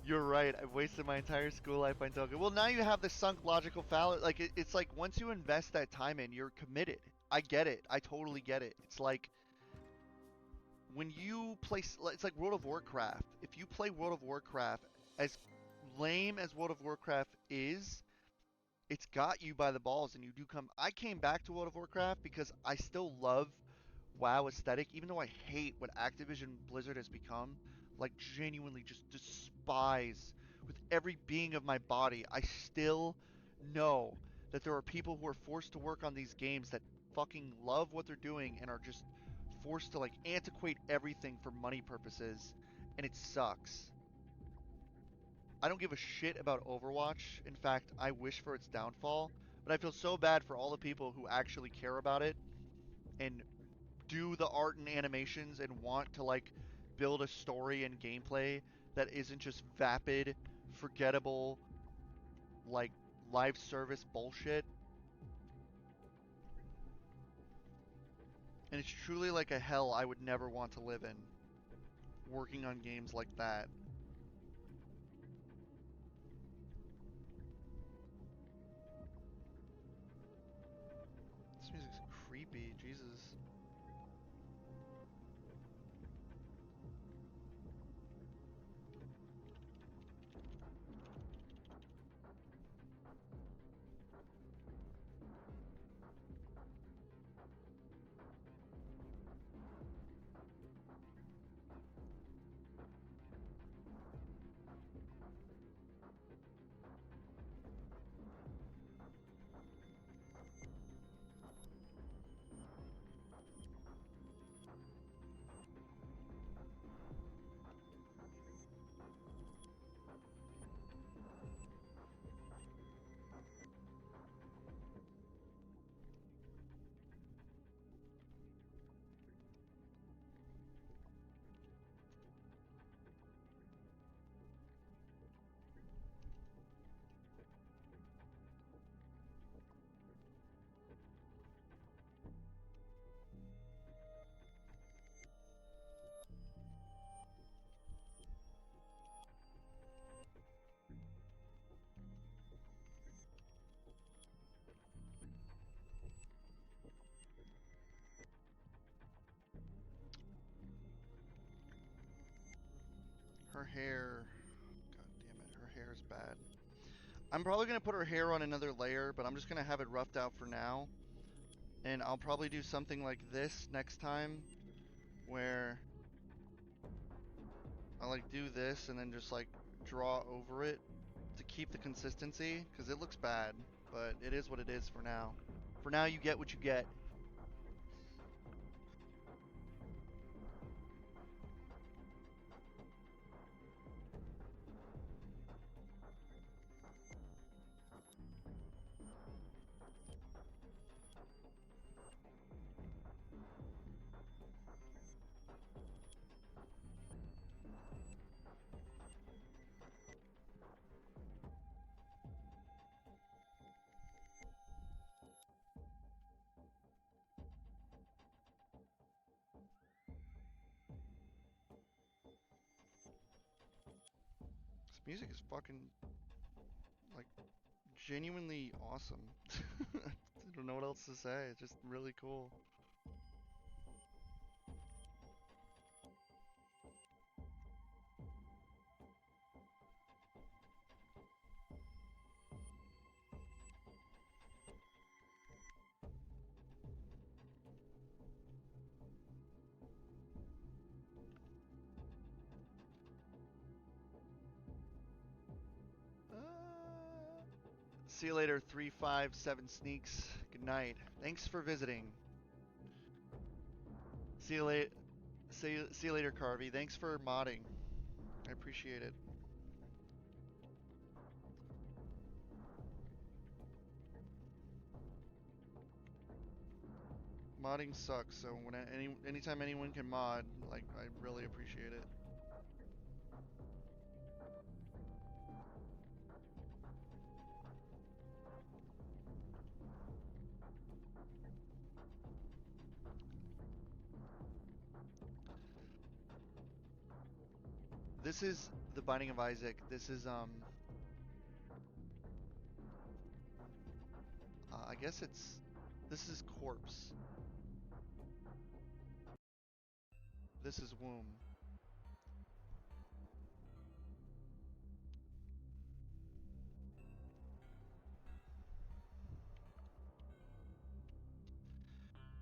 You're right. I wasted my entire school life on Dokkan. Well, now you have the sunk logical fallacy. Like it's like once you invest that time in, you're committed. I get it. I totally get it. It's like when you play. It's like World of Warcraft. If you play World of Warcraft, as lame as World of Warcraft is, it's got you by the balls, and you do come. I came back to World of Warcraft because I still love WoW aesthetic, even though I hate what Activision Blizzard has become, like genuinely just despise with every being of my body, I still know that there are people who are forced to work on these games that fucking love what they're doing and are just forced to like antiquate everything for money purposes, and it sucks. I don't give a shit about Overwatch. In fact, I wish for its downfall, but I feel so bad for all the people who actually care about it and do the art and animations and want to like build a story and gameplay that isn't just vapid, forgettable, like live service bullshit. And it's truly like a hell I would never want to live in, working on games like that. This music's creepy, Jesus. Her hair. God damn it, her hair is bad. I'm probably going to put her hair on another layer, but I'm just going to have it roughed out for now. And I'll probably do something like this next time, where I like do this and then just like draw over it to keep the consistency, because it looks bad, but it is what it is for now. For now, you get what you get. This music is fucking, like, genuinely awesome. I don't know what else to say. It's just really cool. See you later, 357 Sneaks. Good night. Thanks for visiting. See you later. See you later, Carvey. Thanks for modding. I appreciate it. Modding sucks, so when anytime anyone can mod, like, I really appreciate it. This is The Binding of Isaac. This is I guess this is Corpse. This is Womb.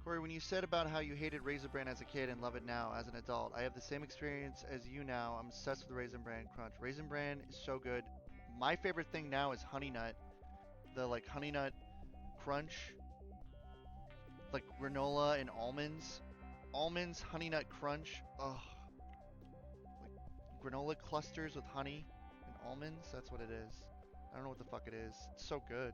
Corey, when you said about how you hated Raisin Bran as a kid and love it now as an adult, I have the same experience as you now. I'm obsessed with Raisin Bran Crunch. Raisin Bran is so good. My favorite thing now is Honey Nut. The like Honey Nut Crunch, like granola and almonds. Almonds, Honey Nut Crunch. Ugh. Like granola clusters with honey and almonds. That's what it is. I don't know what the fuck it is. It's so good.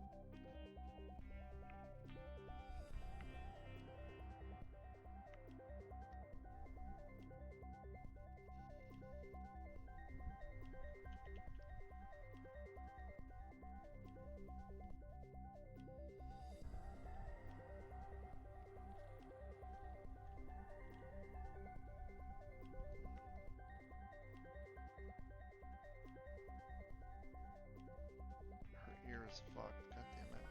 Her ear is fucked. God damn it.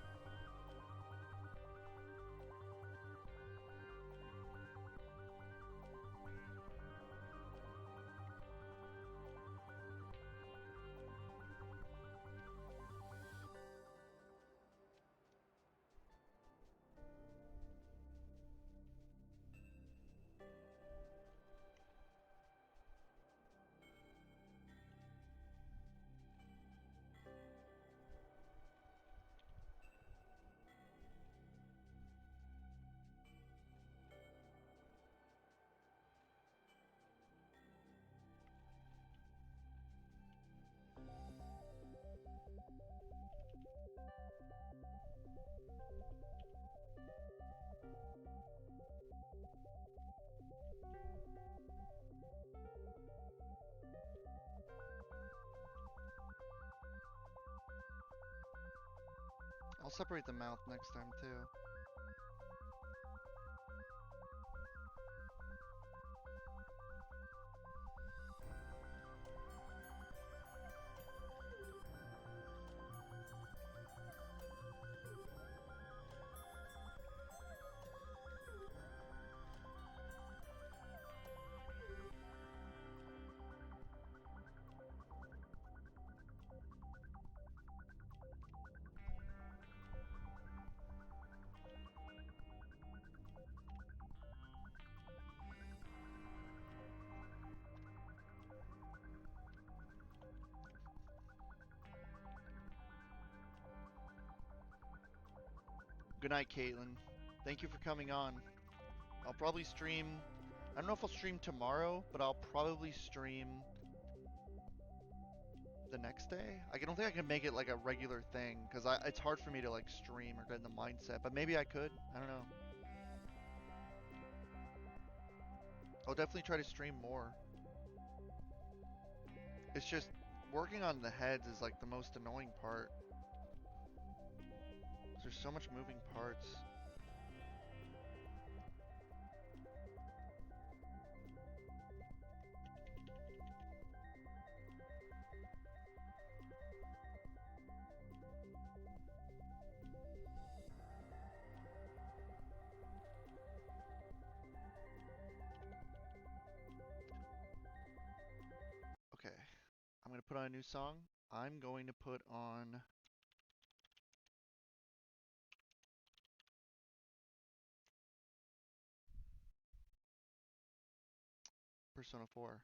I'll separate the mouth next time too. Good night, Caitlin. Thank you for coming on. I'll probably stream. I don't know if I'll stream tomorrow, but I'll probably stream the next day. I don't think I can make it like a regular thing because it's hard for me to like stream or get in the mindset. But maybe I could. I don't know. I'll definitely try to stream more. It's just working on the heads is like the most annoying part. There's so much moving parts. Okay, I'm gonna put on a new song. I'm going to put on Persona 4.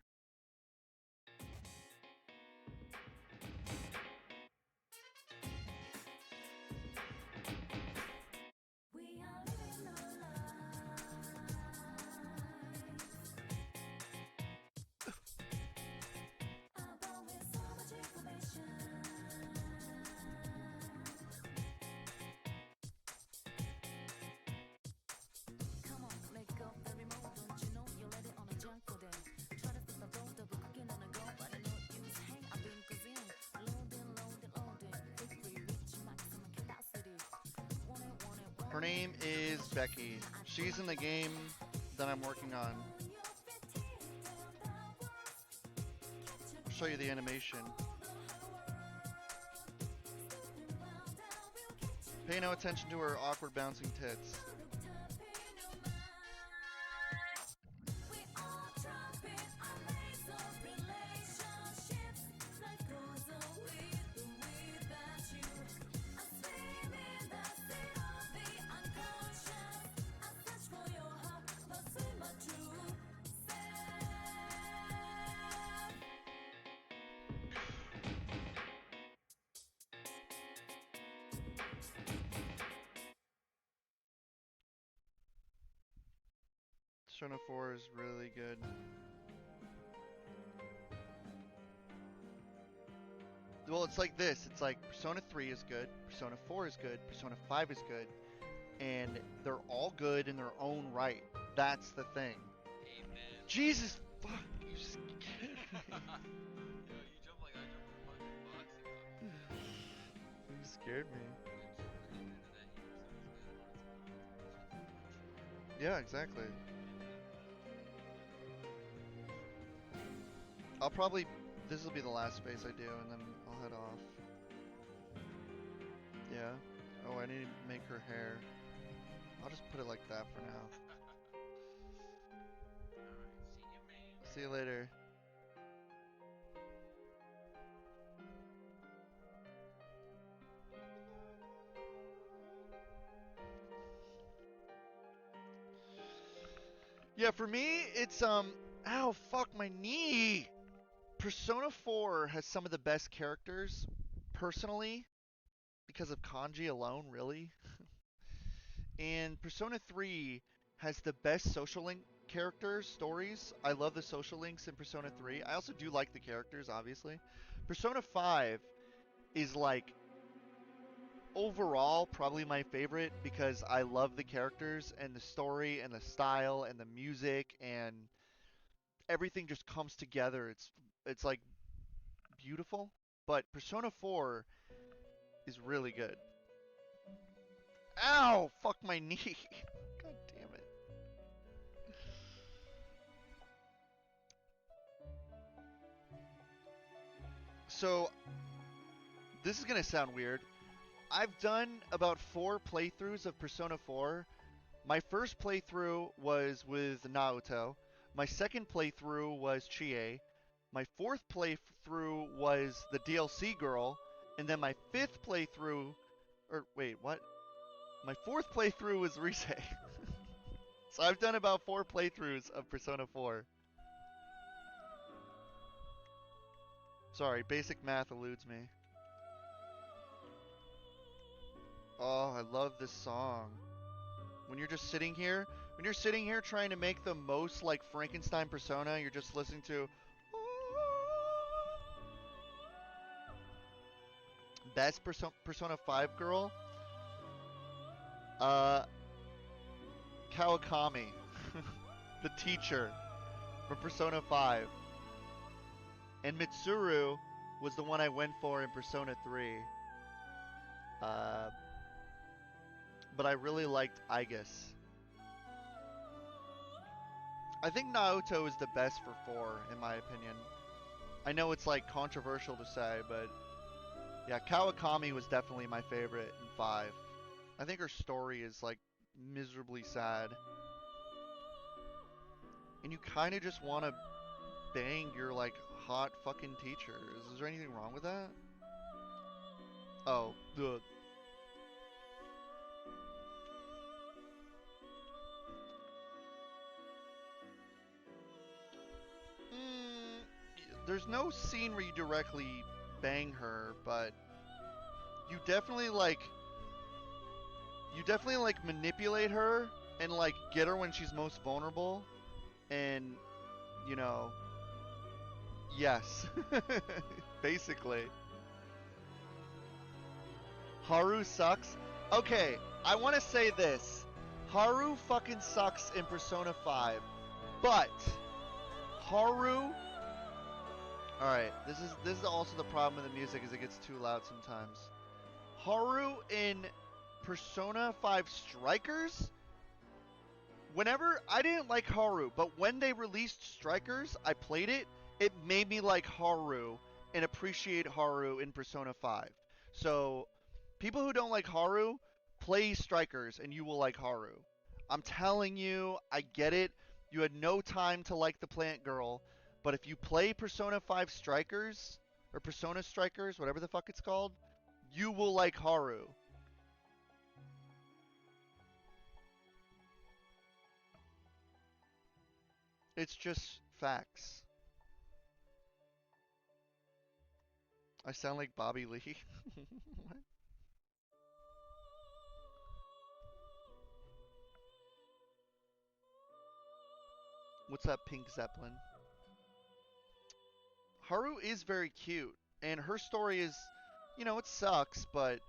Her name is Becky. She's in the game that I'm working on. I'll show you the animation. Pay no attention to her awkward bouncing tits. Persona 4 is really good. Well, it's like this. It's like Persona 3 is good, Persona 4 is good, Persona 5 is good, and they're all good in their own right. That's the thing. Amen. Jesus fuck, you scared me. Yo, you jump like I jumped a fucking boxing match. You scared me. Yeah, exactly. I'll probably... This will be the last space I do, and then I'll head off. Yeah. Oh, I need to make her hair. I'll just put it like that for now. Alright, See you later. Yeah, for me, it's, ow, fuck my knee! Persona 4 has some of the best characters, personally, because of kanji alone, really. And Persona 3 has the best social link characters, stories. I love the social links in Persona 3. I also do like the characters, obviously. Persona 5 is like overall probably my favorite because I love the characters and the story and the style and the music and everything just comes together. It's like beautiful, but Persona 4 is really good. Ow! Fuck my knee. God damn it. So, this is gonna sound weird. I've done about 4 playthroughs of Persona 4. My first playthrough was with Naoto. My second playthrough was Chie. My fourth playthrough was the DLC girl. And then my fifth playthrough... Or, wait, what? My fourth playthrough was Rise. So I've done about 4 playthroughs of Persona 4. Sorry, basic math eludes me. Oh, I love this song. When you're just sitting here, when you're sitting here trying to make the most like Frankenstein persona, you're just listening to best Persona 5 girl, uh, Kawakami, the teacher from Persona 5. And Mitsuru was the one I went for in Persona 3. Uh, but I really liked Aigis. I think Naoto is the best for 4, in my opinion. I know it's like controversial to say, but yeah, Kawakami was definitely my favorite in 5. I think her story is like miserably sad. And you kind of just want to bang your like hot fucking teacher. Is there anything wrong with that? Oh, the... There's no scene where you directly bang her, but you definitely like manipulate her and like get her when she's most vulnerable and you know, yes. Basically. Haru sucks. Okay, I want to say this. Haru fucking sucks in Persona 5. But Haru... Alright, this is also the problem with the music is it gets too loud sometimes. Haru in Persona 5 Strikers? Whenever... I didn't like Haru, but when they released Strikers, I played it. It made me like Haru and appreciate Haru in Persona 5. So, people who don't like Haru, play Strikers and you will like Haru. I'm telling you, I get it. You had no time to like the plant girl, but if you play Persona 5 Strikers, or Persona Strikers, whatever the fuck it's called, you will like Haru. It's just facts. I sound like Bobby Lee. What? What's up, Pink Zeppelin? Haru is very cute, and her story is, it sucks, but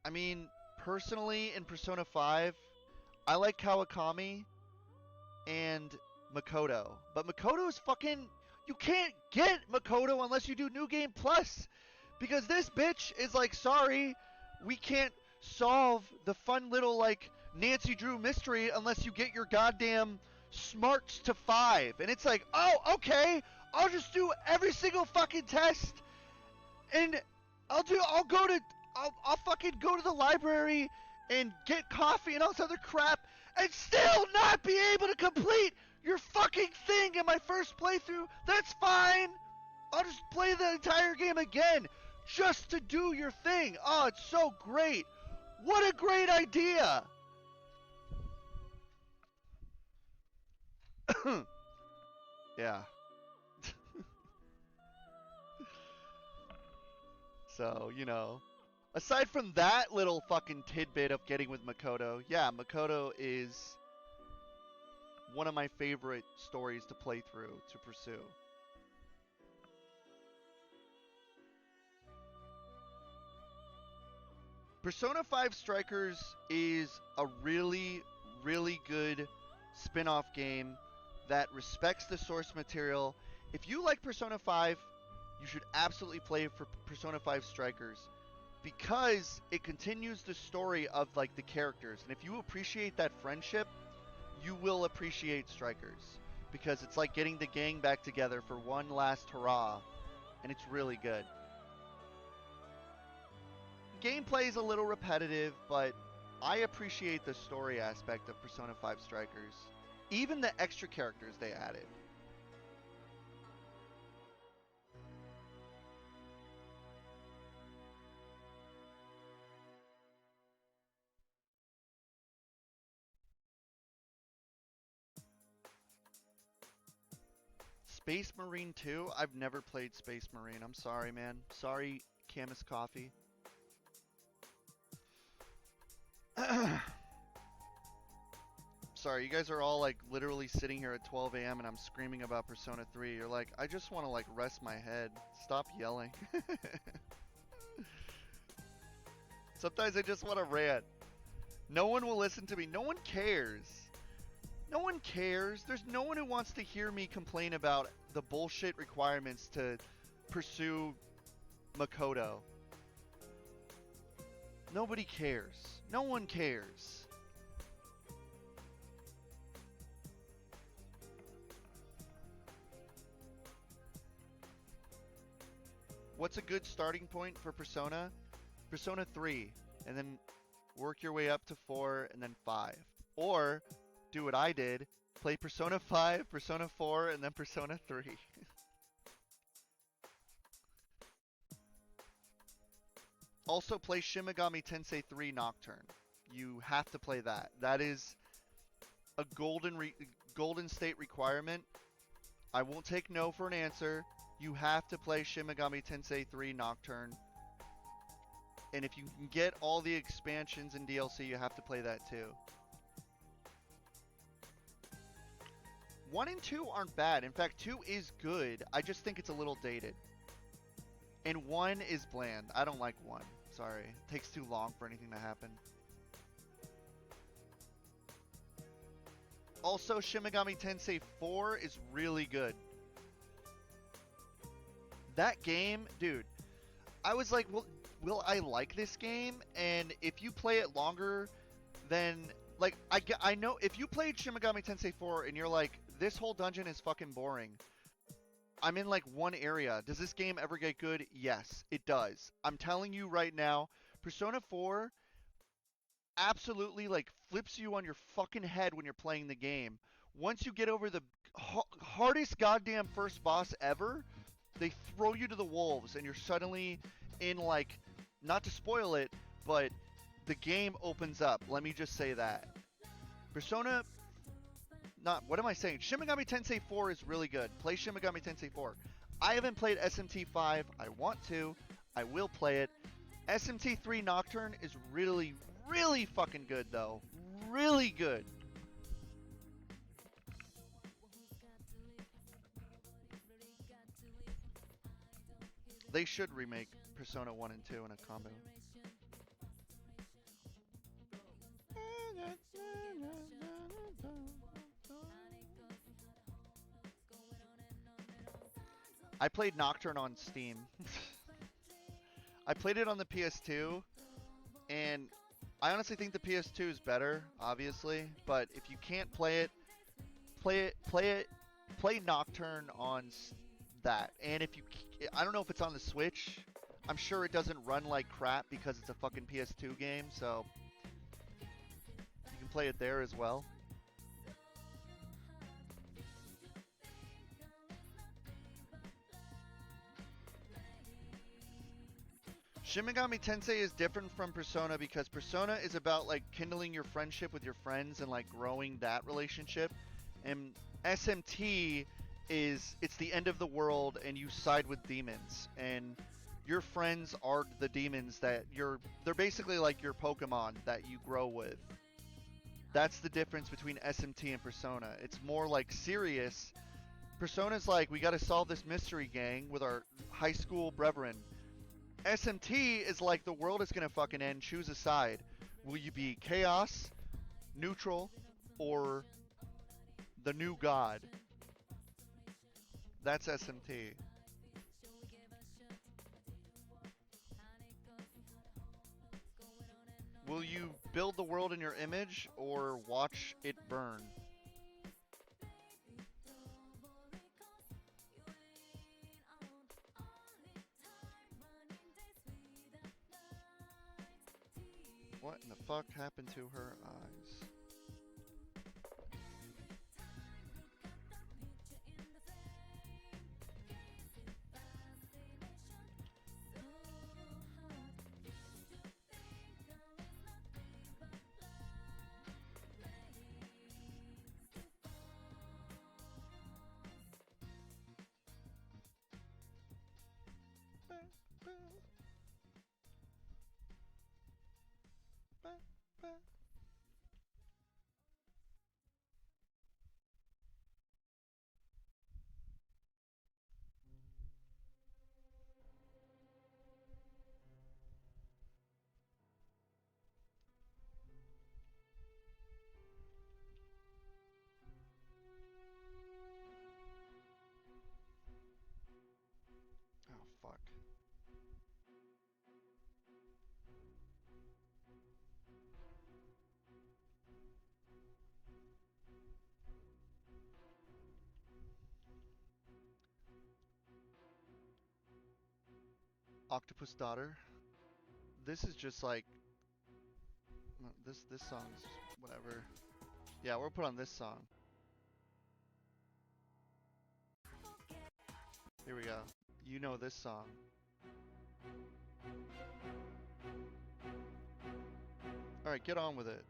I mean, personally, in Persona 5, I like Kawakami and Makoto. But Makoto's fucking. You can't get Makoto unless you do New Game Plus. Because this bitch is like, sorry, we can't solve the fun little, like, Nancy Drew mystery unless you get your goddamn smarts to 5. And it's like, oh, okay, I'll just do every single fucking test. And I'll fucking go to the library and get coffee and all this other crap and still not be able to complete your fucking thing in my first playthrough. That's fine. I'll just play the entire game again just to do your thing. Oh, it's so great. What a great idea. Yeah. So, aside from that little fucking tidbit of getting with Makoto, yeah, Makoto is one of my favorite stories to play through, to pursue. Persona 5 Strikers is a really, really good spin-off game that respects the source material. If you like Persona 5, you should absolutely play for Persona 5 Strikers because it continues the story of like the characters. And if you appreciate that friendship, you will appreciate Strikers because it's like getting the gang back together for one last hurrah, and it's really good. Gameplay is a little repetitive, but I appreciate the story aspect of Persona 5 Strikers. Even the extra characters they added. Space Marine 2? I've never played Space Marine. I'm sorry, man. Sorry, Camus Coffee. Sorry, you guys are all like literally sitting here at 12 a.m. and I'm screaming about Persona 3. You're like, I just want to like rest my head. Stop yelling. Sometimes I just want to rant. No one will listen to me. No one cares. No one cares. There's no one who wants to hear me complain about the bullshit requirements to pursue Makoto. Nobody cares. No one cares. What's a good starting point for Persona? Persona 3, and then work your way up to 4, and then 5. Or do what I did, play Persona 5, Persona 4, and then Persona 3. Also play Shin Megami Tensei 3 Nocturne. You have to play that. That is a golden state requirement. I won't take no for an answer. You have to play Shin Megami Tensei 3 Nocturne. And if you can get all the expansions and DLC, you have to play that too. 1 and 2 aren't bad. In fact, 2 is good. I just think it's a little dated. And 1 is bland. I don't like 1. Sorry. It takes too long for anything to happen. Also, Shin Megami Tensei 4 is really good. That game, dude, I was like, will I like this game? And if you play it longer, then, like, I know, if you played Shin Megami Tensei 4 and you're like, this whole dungeon is fucking boring. I'm in, like, one area. Does this game ever get good? Yes, it does. I'm telling you right now, Persona 4 absolutely, like, flips you on your fucking head when you're playing the game. Once you get over the hardest goddamn first boss ever, they throw you to the wolves, and you're suddenly in, like, not to spoil it, but the game opens up. Let me just say that. What am I saying? Shin Megami Tensei 4 is really good. Play Shin Megami Tensei 4. I haven't played SMT 5. I want to. I will play it. SMT 3 Nocturne is really, really fucking good, though. Really good. They should remake Persona 1 and 2 in a combo. I played Nocturne on Steam. I played it on the PS2, and I honestly think the PS2 is better, obviously. But if you can't play it, play Nocturne on that. And if you, I don't know if it's on the Switch. I'm sure it doesn't run like crap because it's a fucking PS2 game. So you can play it there as well. Shin Megami Tensei is different from Persona because Persona is about like kindling your friendship with your friends and like growing that relationship, and SMT is it's the end of the world and you side with demons and your friends are the demons that they're basically like your Pokemon that you grow with. That's the difference between SMT and Persona. It's more like serious. Persona's like we got to solve this mystery gang with our high school brethren. SMT is like the world is gonna fucking end. Choose a side. Will you be chaos, neutral, or the new god? That's SMT. Will you build the world in your image or watch it burn? What in the fuck happened to her eyes? Oh fuck. Octopus Daughter. This is just like this song's whatever. Yeah, we'll put on this song. Here we go. You know this song. Alright, get on with it.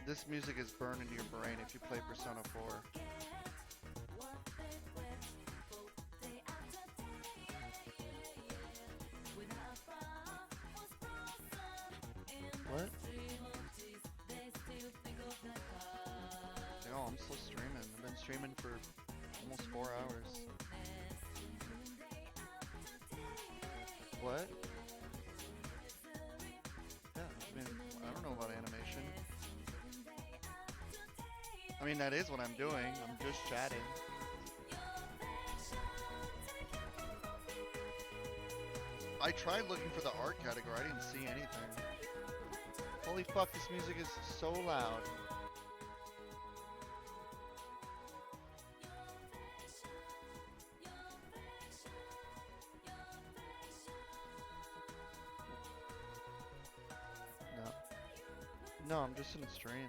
This music is burned into your brain if you play Persona 4. What? Yo, I'm still streaming. I've been streaming for almost 4 hours. What? Yeah, I mean, I don't know about animation. I mean, that is what I'm doing. I'm just chatting. I tried looking for the art category. I didn't see anything. Holy fuck, this music is so loud. No. No, I'm just in a stream.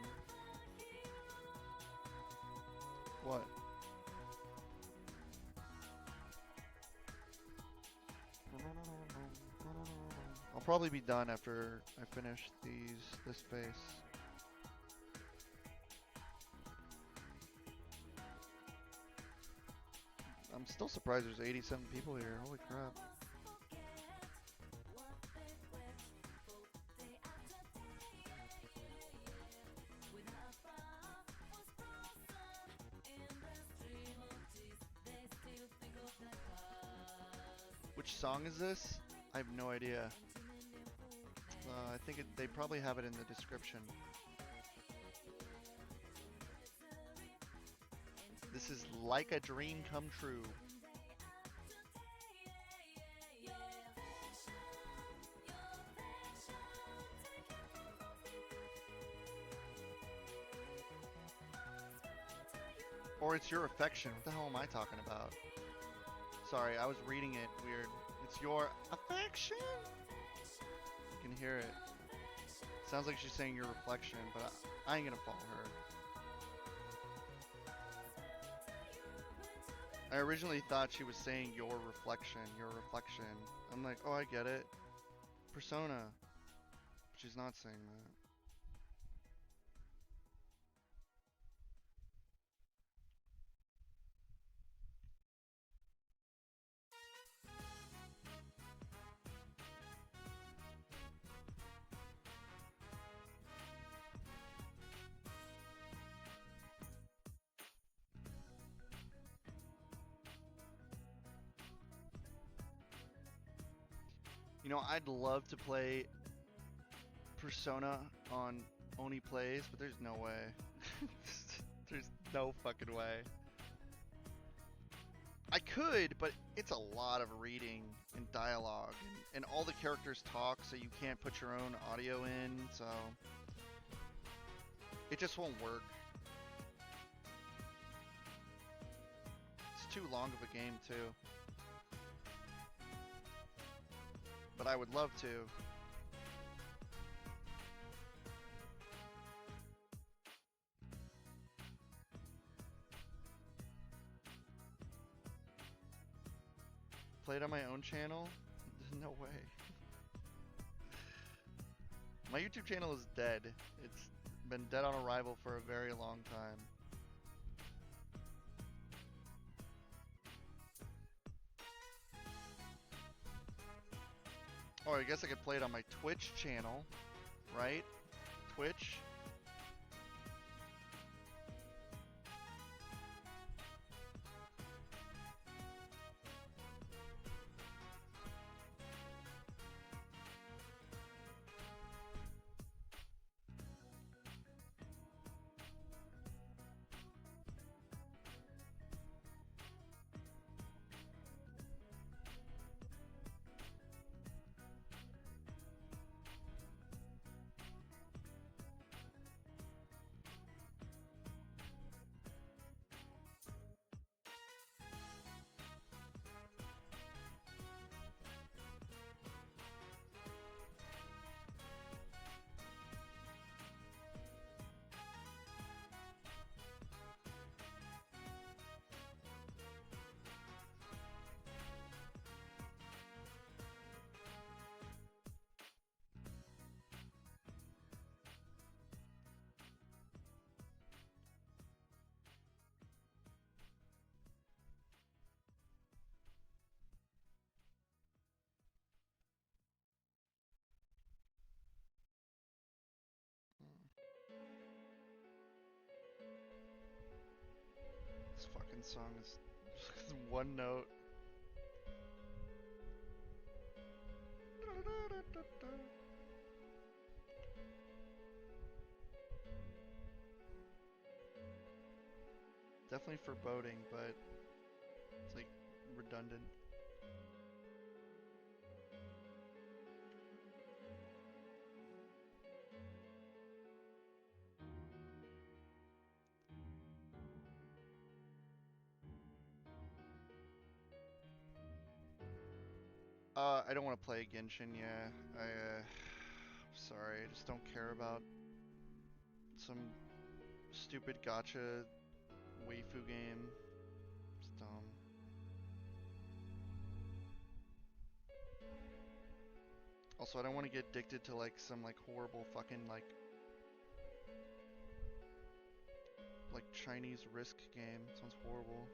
What? I'll probably be done after I finish this face. I'm still surprised there's 87 people here. Holy crap. Which song is this? I have no idea. I think they probably have it in the description. This is Like a Dream Come True. Or it's Your Affection. What the hell am I talking about? Sorry, I was reading it weird. It's Your Affection. You can hear it. Sounds like she's saying Your Reflection, but I ain't gonna follow her. I originally thought she was saying Your Reflection, Your Reflection. I'm like, oh, I get it. Persona. But she's not saying that. You know, I'd love to play Persona on Oni Plays, but there's no way. There's no fucking way. I could, but it's a lot of reading and dialogue, and all the characters talk, so you can't put your own audio in, so it just won't work. It's too long of a game, too. But I would love to. Play it on my own channel? No way. My YouTube channel is dead. It's been dead on arrival for a very long time. Oh, I guess I could play it on my Twitch channel, right? Twitch. This fucking song is one note. Definitely foreboding, but it's like redundant. I don't want to play Genshin, yeah. Sorry, I just don't care about some stupid gacha waifu game. It's dumb. Also, I don't want to get addicted to like some like horrible fucking like Chinese Risk game. It sounds horrible.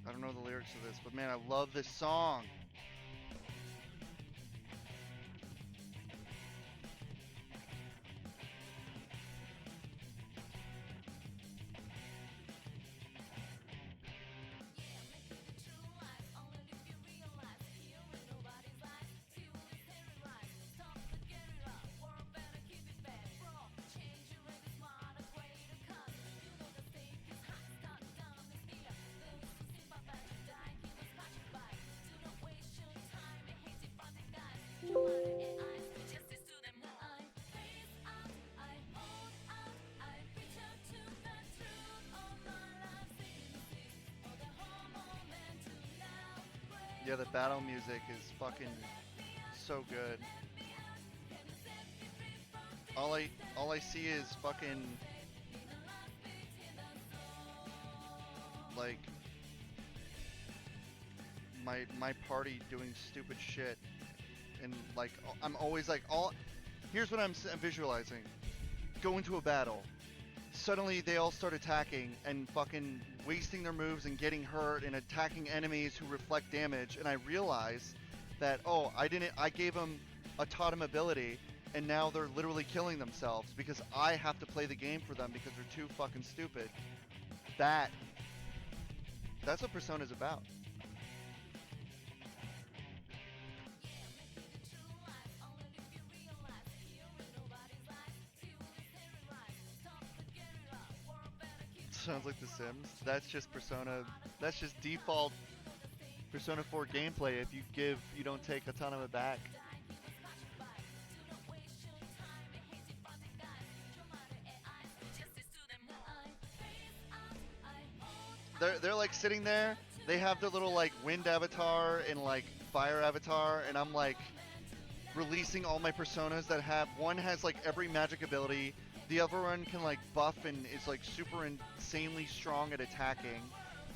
I don't know the lyrics of this, but man, I love this song. Yeah, the battle music is fucking so good. All I see is fucking like my party doing stupid shit, and like I'm always like all. Here's what I'm visualizing: go into a battle. Suddenly they all start attacking and fucking wasting their moves and getting hurt and attacking enemies who reflect damage, and I realize that I gave them a totem ability and now they're literally killing themselves because I have to play the game for them because they're too fucking stupid. That's what Persona's about. Sounds like The Sims. That's just Persona. That's just default Persona 4 gameplay. If you don't take a ton of it back. They're like sitting there. They have their little like wind avatar and like fire avatar, and I'm like releasing all my personas that have one has like every magic ability. The other one can like buff and is like super insanely strong at attacking,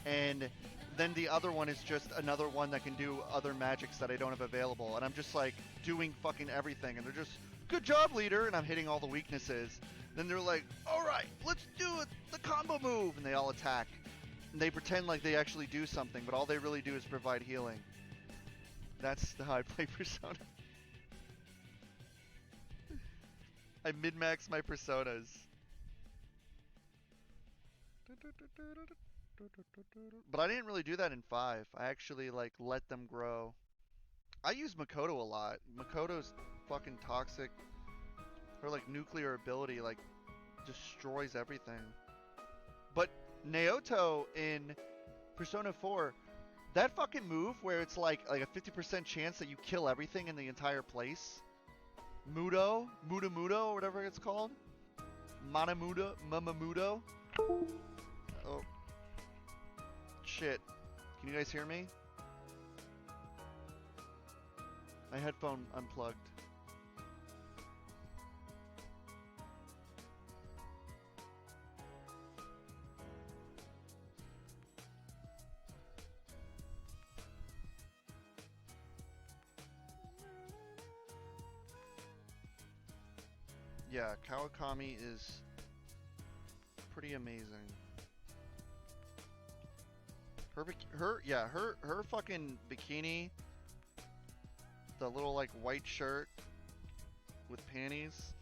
and then the other one is just another one that can do other magics that I don't have available. And I'm just like doing fucking everything, and they're just good job, leader, and I'm hitting all the weaknesses. Then they're like, all right, let's do it, the combo move, and they all attack. And they pretend like they actually do something, but all they really do is provide healing. That's how I play Persona. I min-max my personas. But I didn't really do that in 5. I actually like let them grow. I use Makoto a lot. Makoto's fucking toxic. Her like nuclear ability like destroys everything. But Naoto in Persona 4, that fucking move where it's like a 50% chance that you kill everything in the entire place. Mudo, or whatever it's called. Mamamudo. Oh. Shit. Can you guys hear me? My headphone unplugged. Yeah, Kawakami is pretty amazing. Her fucking bikini, the little like white shirt with panties.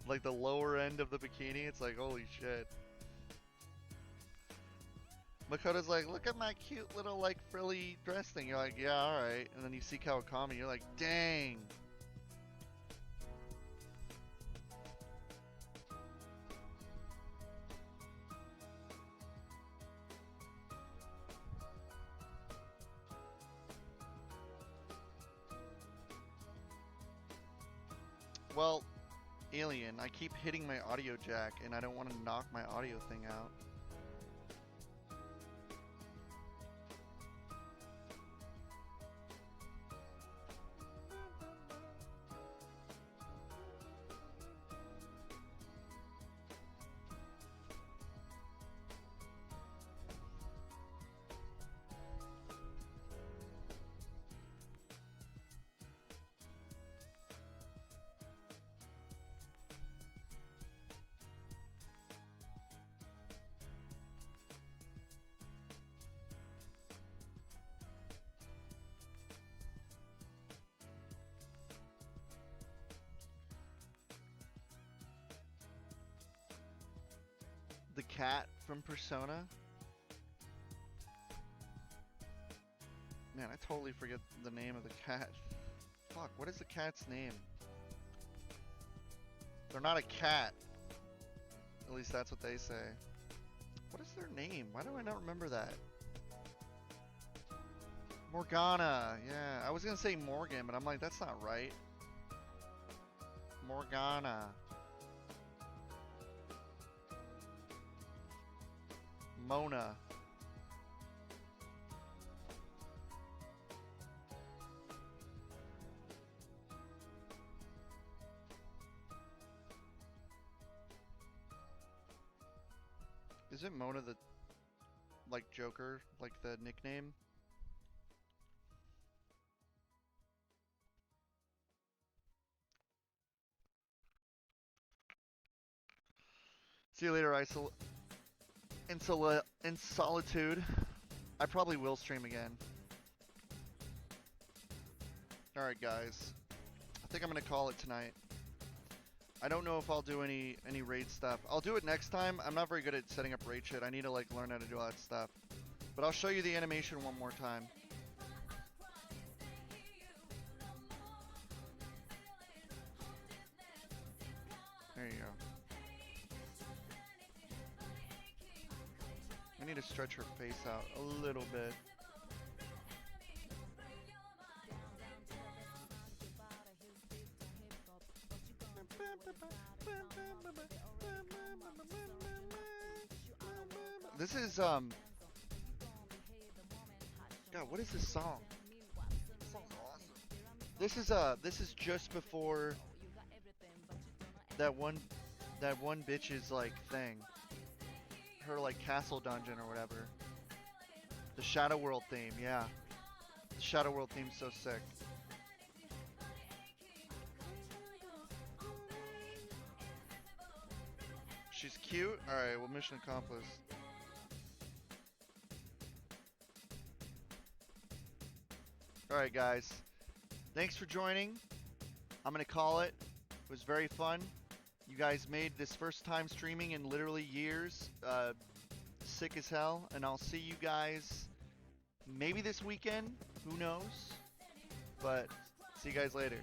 Like the lower end of the bikini, it's like, holy shit. Makoto's like, look at my cute little like frilly dress thing. You're like, yeah, alright. And then you see Kawakami, you're like, dang. Well, Alien, I keep hitting my audio jack and I don't want to knock my audio thing out. The cat from Persona? Man, I totally forget the name of the cat. Fuck, what is the cat's name? They're not a cat. At least that's what they say. What is their name? Why do I not remember that? Morgana. Yeah, I was gonna say Morgan, but I'm like, that's not right. Morgana. Mona. Is it Mona the, like, Joker? Like the nickname? See you later, in solitude. I probably will stream again. Alright, guys. I think I'm gonna call it tonight. I don't know if I'll do any raid stuff. I'll do it next time. I'm not very good at setting up raid shit. I need to like learn how to do all that stuff. But I'll show you the animation one more time. There you go. I need to stretch her face out a little bit. This is God, what is this song? This song's awesome. This is just before that one bitch's like thing. Her like castle dungeon or whatever. The Shadow World theme, yeah. The Shadow World theme's so sick. She's cute? Alright, well, mission accomplished. Alright, guys. Thanks for joining. I'm gonna call it. It was very fun. You guys made this first time streaming in literally years. Sick as hell. And I'll see you guys maybe this weekend. Who knows? But see you guys later.